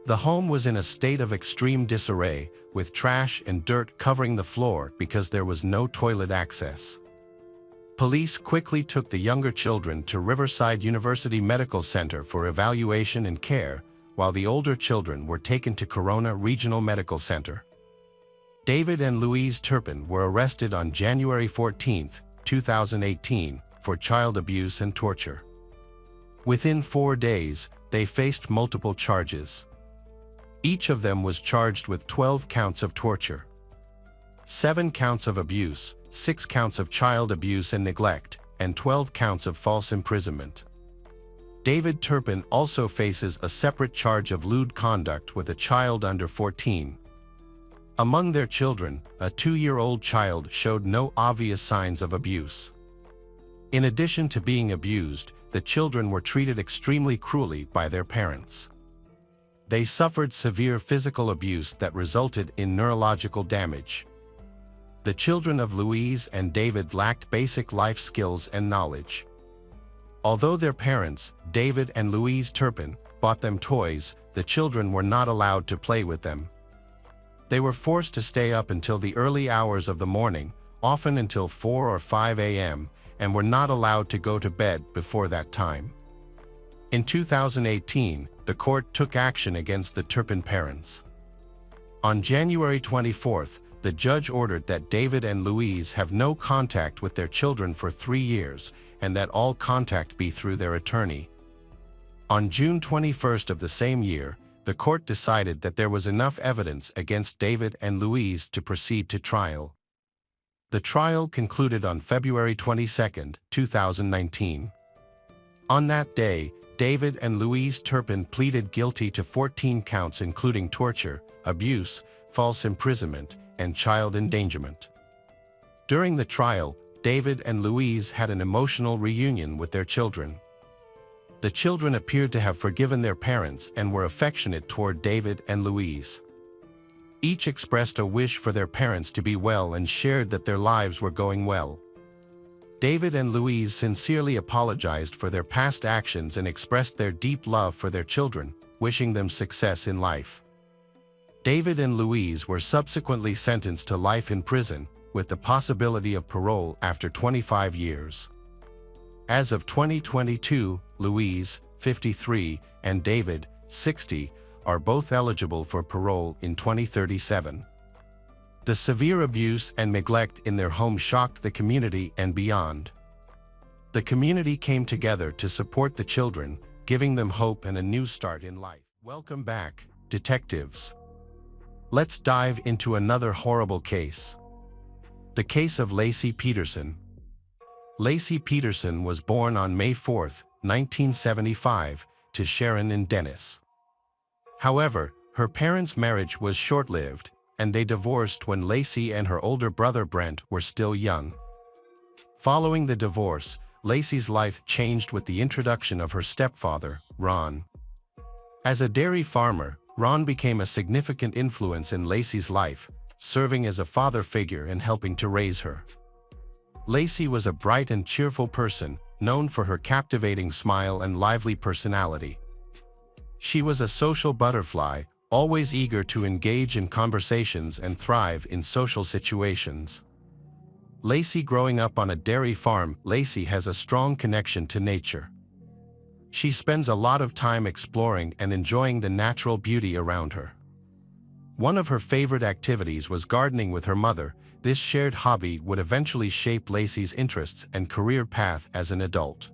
The home was in a state of extreme disarray, with trash and dirt covering the floor because there was no toilet access. Police quickly took the younger children to Riverside University Medical Center for evaluation and care, while the older children were taken to Corona Regional Medical Center. David and Louise Turpin were arrested on January 14, 2018, for child abuse and torture. Within 4 days, they faced multiple charges. Each of them was charged with 12 counts of torture, 7 counts of abuse, 6 counts of child abuse and neglect, and 12 counts of false imprisonment. David Turpin also faces a separate charge of lewd conduct with a child under 14. Among their children, a 2-year-old child showed no obvious signs of abuse. In addition to being abused, the children were treated extremely cruelly by their parents. They suffered severe physical abuse that resulted in neurological damage. The children of Louise and David lacked basic life skills and knowledge. Although their parents, David and Louise Turpin, bought them toys, the children were not allowed to play with them. They were forced to stay up until the early hours of the morning, often until 4 or 5 a.m., and were not allowed to go to bed before that time. In 2018, the court took action against the Turpin parents. On January 24th, the judge ordered that David and Louise have no contact with their children for 3 years and that all contact be through their attorney. On June 21st of the same year, the court decided that there was enough evidence against David and Louise to proceed to trial. The trial concluded on February 22, 2019. On that day, David and Louise Turpin pleaded guilty to 14 counts including torture, abuse, false imprisonment, and child endangerment. During the trial, David and Louise had an emotional reunion with their children. The children appeared to have forgiven their parents and were affectionate toward David and Louise. Each expressed a wish for their parents to be well and shared that their lives were going well. David and Louise sincerely apologized for their past actions and expressed their deep love for their children, wishing them success in life. David and Louise were subsequently sentenced to life in prison, with the possibility of parole after 25 years. As of 2022, Louise, 53, and David, 60, are both eligible for parole in 2037. The severe abuse and neglect in their home shocked the community and beyond. The community came together to support the children, giving them hope and a new start in life. Welcome back, detectives. Let's dive into another horrible case. The case of Laci Peterson. Laci Peterson was born on May 4, 1975, to Sharon and Dennis. However, her parents' marriage was short-lived, and they divorced when Laci and her older brother Brent were still young. Following the divorce, Laci's life changed with the introduction of her stepfather, Ron. As a dairy farmer, Ron became a significant influence in Laci's life, serving as a father figure and helping to raise her. Laci was a bright and cheerful person, known for her captivating smile and lively personality. She was a social butterfly, always eager to engage in conversations and thrive in social situations. Laci growing up on a dairy farm, Laci has a strong connection to nature. She spends a lot of time exploring and enjoying the natural beauty around her. One of her favorite activities was gardening with her mother. This shared hobby would eventually shape Laci's interests and career path as an adult.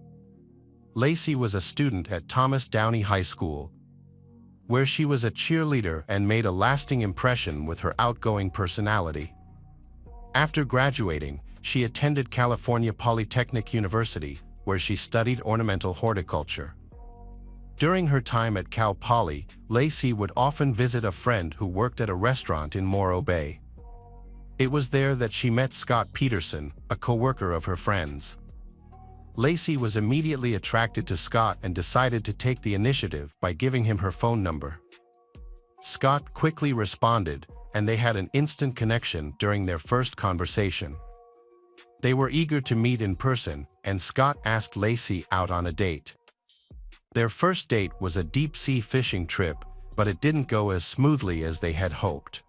Laci was a student at Thomas Downey High School, where she was a cheerleader and made a lasting impression with her outgoing personality. After graduating, she attended California Polytechnic University, where she studied ornamental horticulture. During her time at Cal Poly, Laci would often visit a friend who worked at a restaurant in Morro Bay. It was there that she met Scott Peterson, a co-worker of her friends. Laci was immediately attracted to Scott and decided to take the initiative by giving him her phone number. Scott quickly responded, and they had an instant connection during their first conversation. They were eager to meet in person, and Scott asked Laci out on a date. Their first date was a deep-sea fishing trip, but it didn't go as smoothly as they had hoped.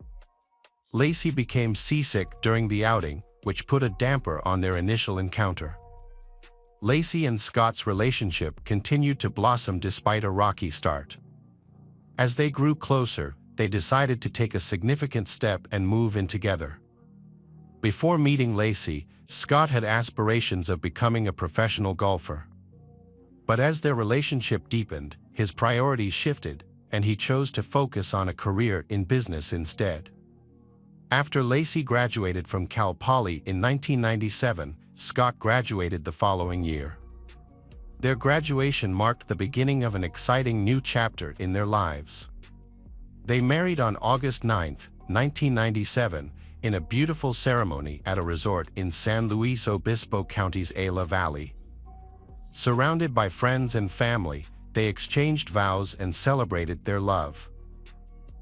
Laci became seasick during the outing, which put a damper on their initial encounter. Laci and Scott's relationship continued to blossom despite a rocky start. As they grew closer, they decided to take a significant step and move in together. Before meeting Laci, Scott had aspirations of becoming a professional golfer. But as their relationship deepened, his priorities shifted, and he chose to focus on a career in business instead. After Laci graduated from Cal Poly in 1997, Scott graduated the following year. Their graduation marked the beginning of an exciting new chapter in their lives. They married on August 9, 1997, in a beautiful ceremony at a resort in San Luis Obispo County's Ayala Valley. Surrounded by friends and family, they exchanged vows and celebrated their love.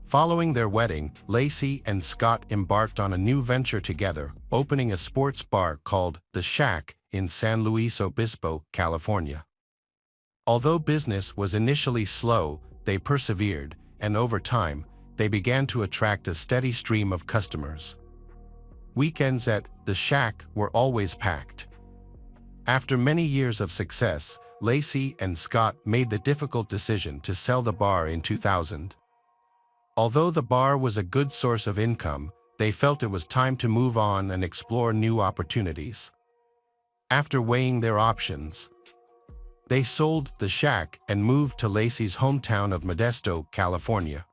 Following their wedding, Laci and Scott embarked on a new venture together, opening a sports bar called The Shack in San Luis Obispo, California. Although business was initially slow, they persevered, and over time, they began to attract a steady stream of customers. Weekends at The Shack were always packed. After many years of success, Laci and Scott made the difficult decision to sell the bar in 2000. Although the bar was a good source of income, they felt it was time to move on and explore new opportunities. After weighing their options, they sold the shack and moved to Lacey's hometown of Modesto, California.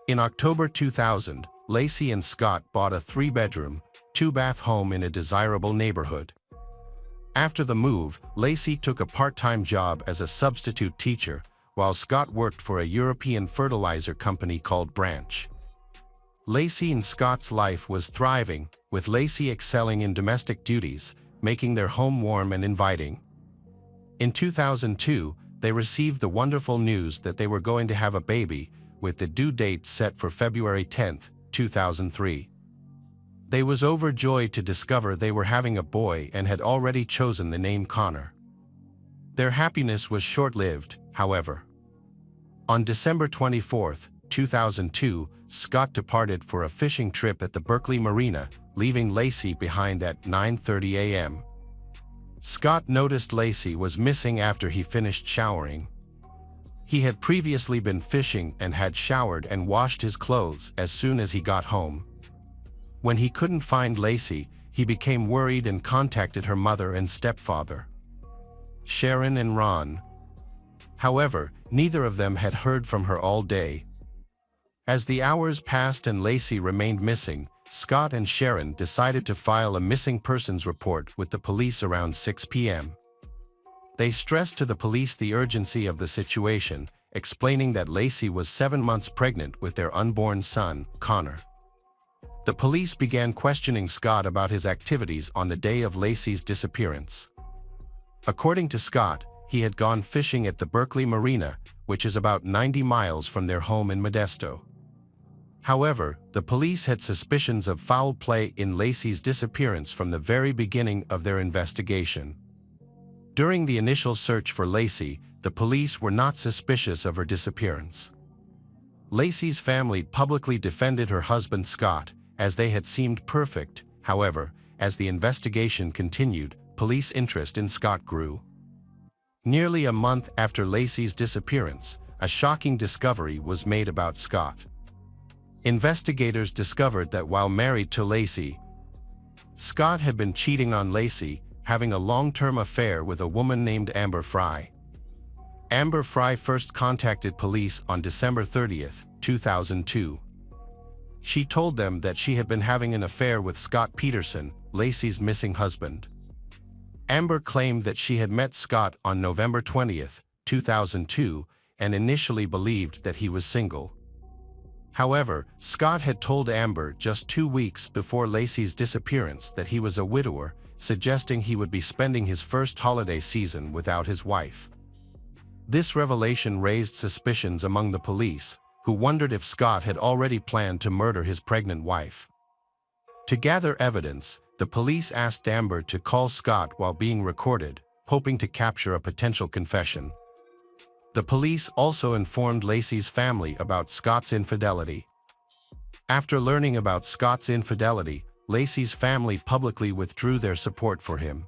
In October 2000, Lacey and Scott bought a 3-bedroom, 2-bath home in a desirable neighborhood. After the move, Lacey took a part-time job as a substitute teacher, while Scott worked for a European fertilizer company called Branch. Lacey and Scott's life was thriving, with Lacey excelling in domestic duties, making their home warm and inviting. In 2002, they received the wonderful news that they were going to have a baby, with the due date set for February 10, 2003. They was overjoyed to discover they were having a boy and had already chosen the name Connor. Their happiness was short-lived, however. On December 24, 2002, Scott departed for a fishing trip at the Berkeley Marina, leaving Lacey behind at 9:30 a.m. Scott noticed Lacey was missing after he finished showering. He had previously been fishing and had showered and washed his clothes as soon as he got home. When he couldn't find Lacey, he became worried and contacted her mother and stepfather, Sharon and Ron. However, neither of them had heard from her all day. As the hours passed and Lacey remained missing, Scott and Sharon decided to file a missing persons report with the police around 6 p.m. They stressed to the police the urgency of the situation, explaining that Lacey was 7 months pregnant with their unborn son, Connor. The police began questioning Scott about his activities on the day of Lacey's disappearance. According to Scott, he had gone fishing at the Berkeley Marina, which is about 90 miles from their home in Modesto. However, the police had suspicions of foul play in Lacey's disappearance from the very beginning of their investigation. During the initial search for Lacey, the police were not suspicious of her disappearance. Lacey's family publicly defended her husband Scott, as they had seemed perfect. However, as the investigation continued, police interest in Scott grew. Nearly a month after Lacey's disappearance, a shocking discovery was made about Scott. Investigators discovered that while married to Lacey, Scott had been cheating on Lacey, having a long-term affair with a woman named Amber Fry. Amber Fry first contacted police on December 30, 2002. She told them that she had been having an affair with Scott Peterson, Lacey's missing husband. Amber claimed that she had met Scott on November 20, 2002, and initially believed that he was single. However, Scott had told Amber just 2 weeks before Lacey's disappearance that he was a widower, suggesting he would be spending his first holiday season without his wife. This revelation raised suspicions among the police, who wondered if Scott had already planned to murder his pregnant wife. To gather evidence, the police asked Amber to call Scott while being recorded, hoping to capture a potential confession. The police also informed Lacey's family about Scott's infidelity. After learning about Scott's infidelity, Lacey's family publicly withdrew their support for him.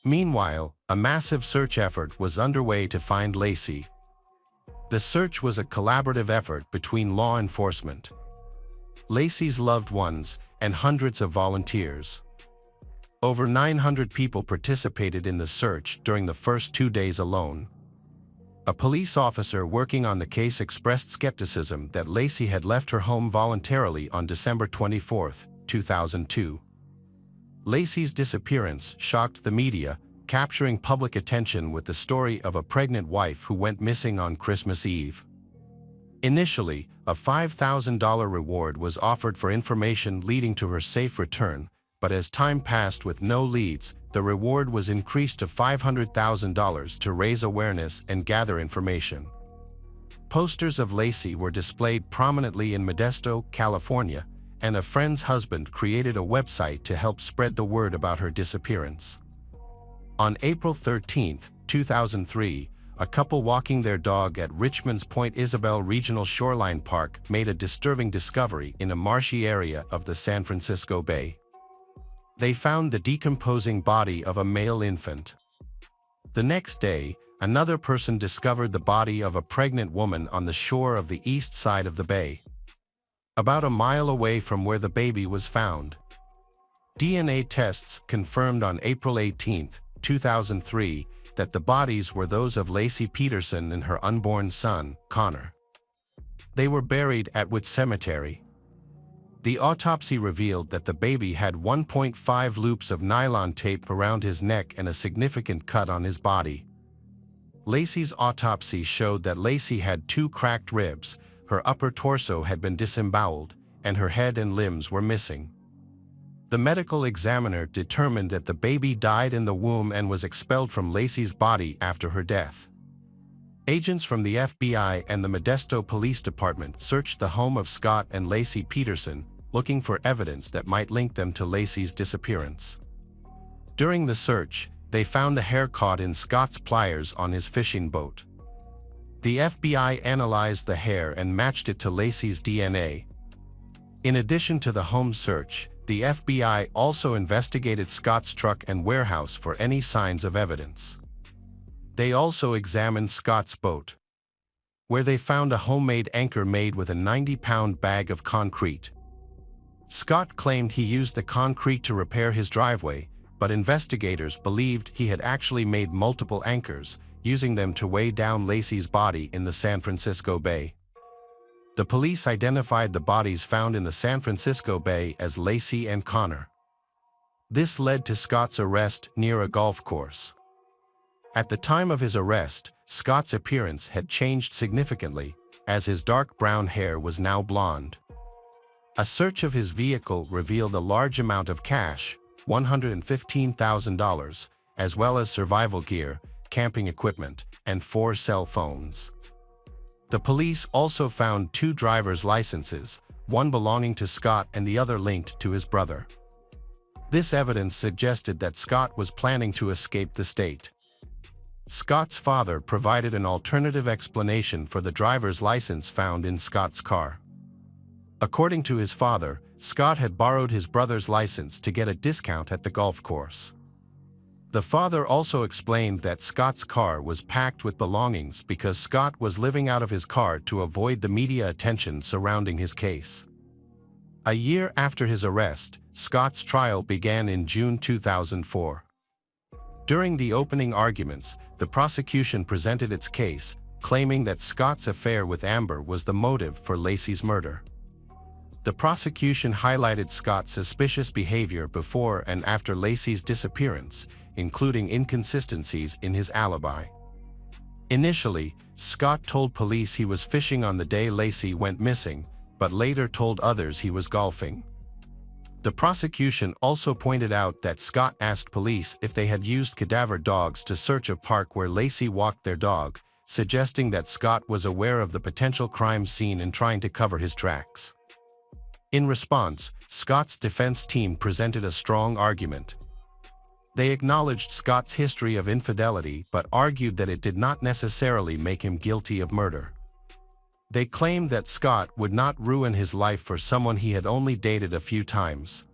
Meanwhile, a massive search effort was underway to find Lacey. The search was a collaborative effort between law enforcement, Lacey's loved ones, and hundreds of volunteers. Over 900 people participated in the search during the first 2 days alone. A police officer working on the case expressed skepticism that Lacey had left her home voluntarily on December 24, 2002. Lacey's disappearance shocked the media, capturing public attention with the story of a pregnant wife who went missing on Christmas Eve. Initially, a $5,000 reward was offered for information leading to her safe return, but as time passed with no leads, the reward was increased to $500,000 to raise awareness and gather information. Posters of Lacey were displayed prominently in Modesto, California, and a friend's husband created a website to help spread the word about her disappearance. On April 13, 2003, a couple walking their dog at Richmond's Point Isabel Regional Shoreline Park made a disturbing discovery in a marshy area of the San Francisco Bay. They found the decomposing body of a male infant. The next day, another person discovered the body of a pregnant woman on the shore of the east side of the bay, about a mile away from where the baby was found. DNA tests confirmed on April 18, 2003, that the bodies were those of Laci Peterson and her unborn son, Connor. They were buried at Wertz Cemetery. The autopsy revealed that the baby had 1.5 loops of nylon tape around his neck and a significant cut on his body. Laci's autopsy showed that Laci had 2 cracked ribs, her upper torso had been disemboweled, and her head and limbs were missing. The medical examiner determined that the baby died in the womb and was expelled from Laci's body after her death. Agents from the FBI and the Modesto Police Department searched the home of Scott and Laci Peterson, looking for evidence that might link them to Laci's disappearance. During the search, they found the hair caught in Scott's pliers on his fishing boat. The FBI analyzed the hair and matched it to Laci's DNA. In addition to the home search, the FBI also investigated Scott's truck and warehouse for any signs of evidence. They also examined Scott's boat, where they found a homemade anchor made with a 90-pound bag of concrete. Scott claimed he used the concrete to repair his driveway, but investigators believed he had actually made multiple anchors, using them to weigh down Laci's body in the San Francisco Bay. The police identified the bodies found in the San Francisco Bay as Laci and Connor. This led to Scott's arrest near a golf course. At the time of his arrest, Scott's appearance had changed significantly, as his dark brown hair was now blonde. A search of his vehicle revealed a large amount of cash, $115,000, as well as survival gear, camping equipment, and 4 cell phones. The police also found 2 driver's licenses, one belonging to Scott and the other linked to his brother. This evidence suggested that Scott was planning to escape the state. Scott's father provided an alternative explanation for the driver's license found in Scott's car. According to his father, Scott had borrowed his brother's license to get a discount at the golf course. The father also explained that Scott's car was packed with belongings because Scott was living out of his car to avoid the media attention surrounding his case. A year after his arrest, Scott's trial began in June 2004. During the opening arguments, the prosecution presented its case, claiming that Scott's affair with Amber was the motive for Laci's murder. The prosecution highlighted Scott's suspicious behavior before and after Laci's disappearance, including inconsistencies in his alibi. Initially, Scott told police he was fishing on the day Laci went missing, but later told others he was golfing. The prosecution also pointed out that Scott asked police if they had used cadaver dogs to search a park where Laci walked their dog, suggesting that Scott was aware of the potential crime scene and trying to cover his tracks. In response, Scott's defense team presented a strong argument. They acknowledged Scott's history of infidelity but argued that it did not necessarily make him guilty of murder. They claimed that Scott would not ruin his life for someone he had only dated a few times.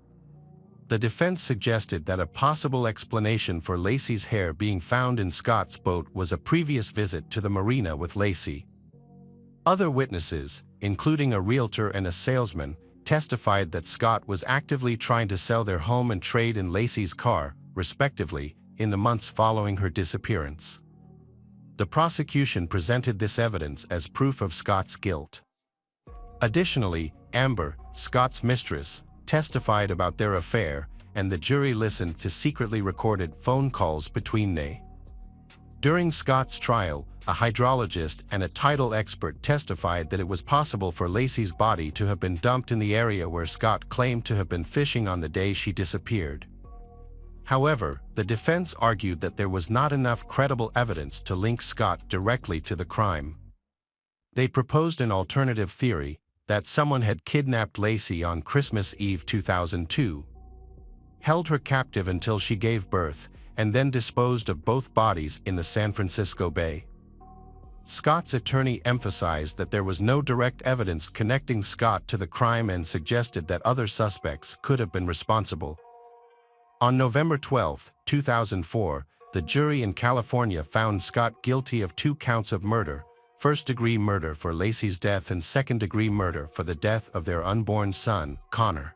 The defense suggested that a possible explanation for Laci's hair being found in Scott's boat was a previous visit to the marina with Laci. Other witnesses, including a realtor and a salesman, testified that Scott was actively trying to sell their home and trade in Laci's car, respectively, in the months following her disappearance. The prosecution presented this evidence as proof of Scott's guilt. Additionally, Amber, Scott's mistress, testified about their affair, and the jury listened to secretly recorded phone calls between they. During Scott's trial, a hydrologist and a tidal expert testified that it was possible for Laci's body to have been dumped in the area where Scott claimed to have been fishing on the day she disappeared. However, the defense argued that there was not enough credible evidence to link Scott directly to the crime. They proposed an alternative theory, that someone had kidnapped Laci on Christmas Eve 2002, held her captive until she gave birth, and then disposed of both bodies in the San Francisco Bay. Scott's attorney emphasized that there was no direct evidence connecting Scott to the crime and suggested that other suspects could have been responsible. On November 12, 2004, the jury in California found Scott guilty of 2 counts of murder, first-degree murder for Laci's death and second-degree murder for the death of their unborn son, Connor.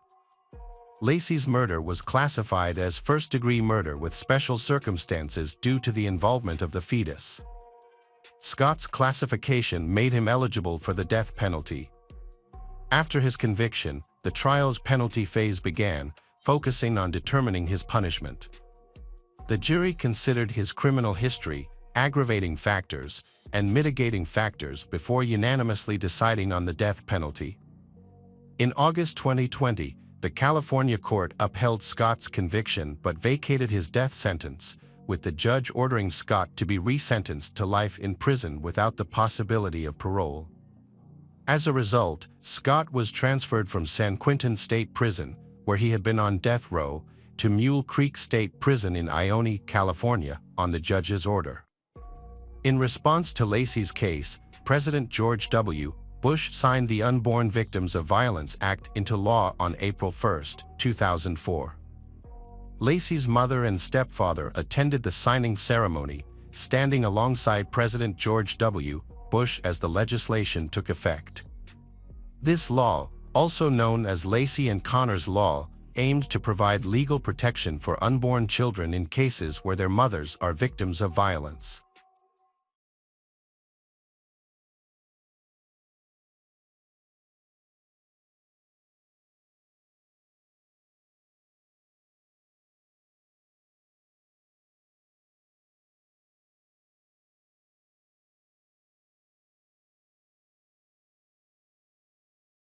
Laci's murder was classified as first-degree murder with special circumstances due to the involvement of the fetus. Scott's classification made him eligible for the death penalty. After his conviction, the trial's penalty phase began, focusing on determining his punishment. The jury considered his criminal history, aggravating factors, and mitigating factors before unanimously deciding on the death penalty. In August 2020, the California court upheld Scott's conviction but vacated his death sentence, with the judge ordering Scott to be resentenced to life in prison without the possibility of parole. As a result, Scott was transferred from San Quentin State Prison, where he had been on death row, to Mule Creek State Prison in Ione, California, on the judge's order. In response to Laci's case, President George W. Bush signed the Unborn Victims of Violence Act into law on April 1, 2004. Laci's mother and stepfather attended the signing ceremony, standing alongside President George W. Bush as the legislation took effect. This law, also known as Laci and Connor's Law, aimed to provide legal protection for unborn children in cases where their mothers are victims of violence.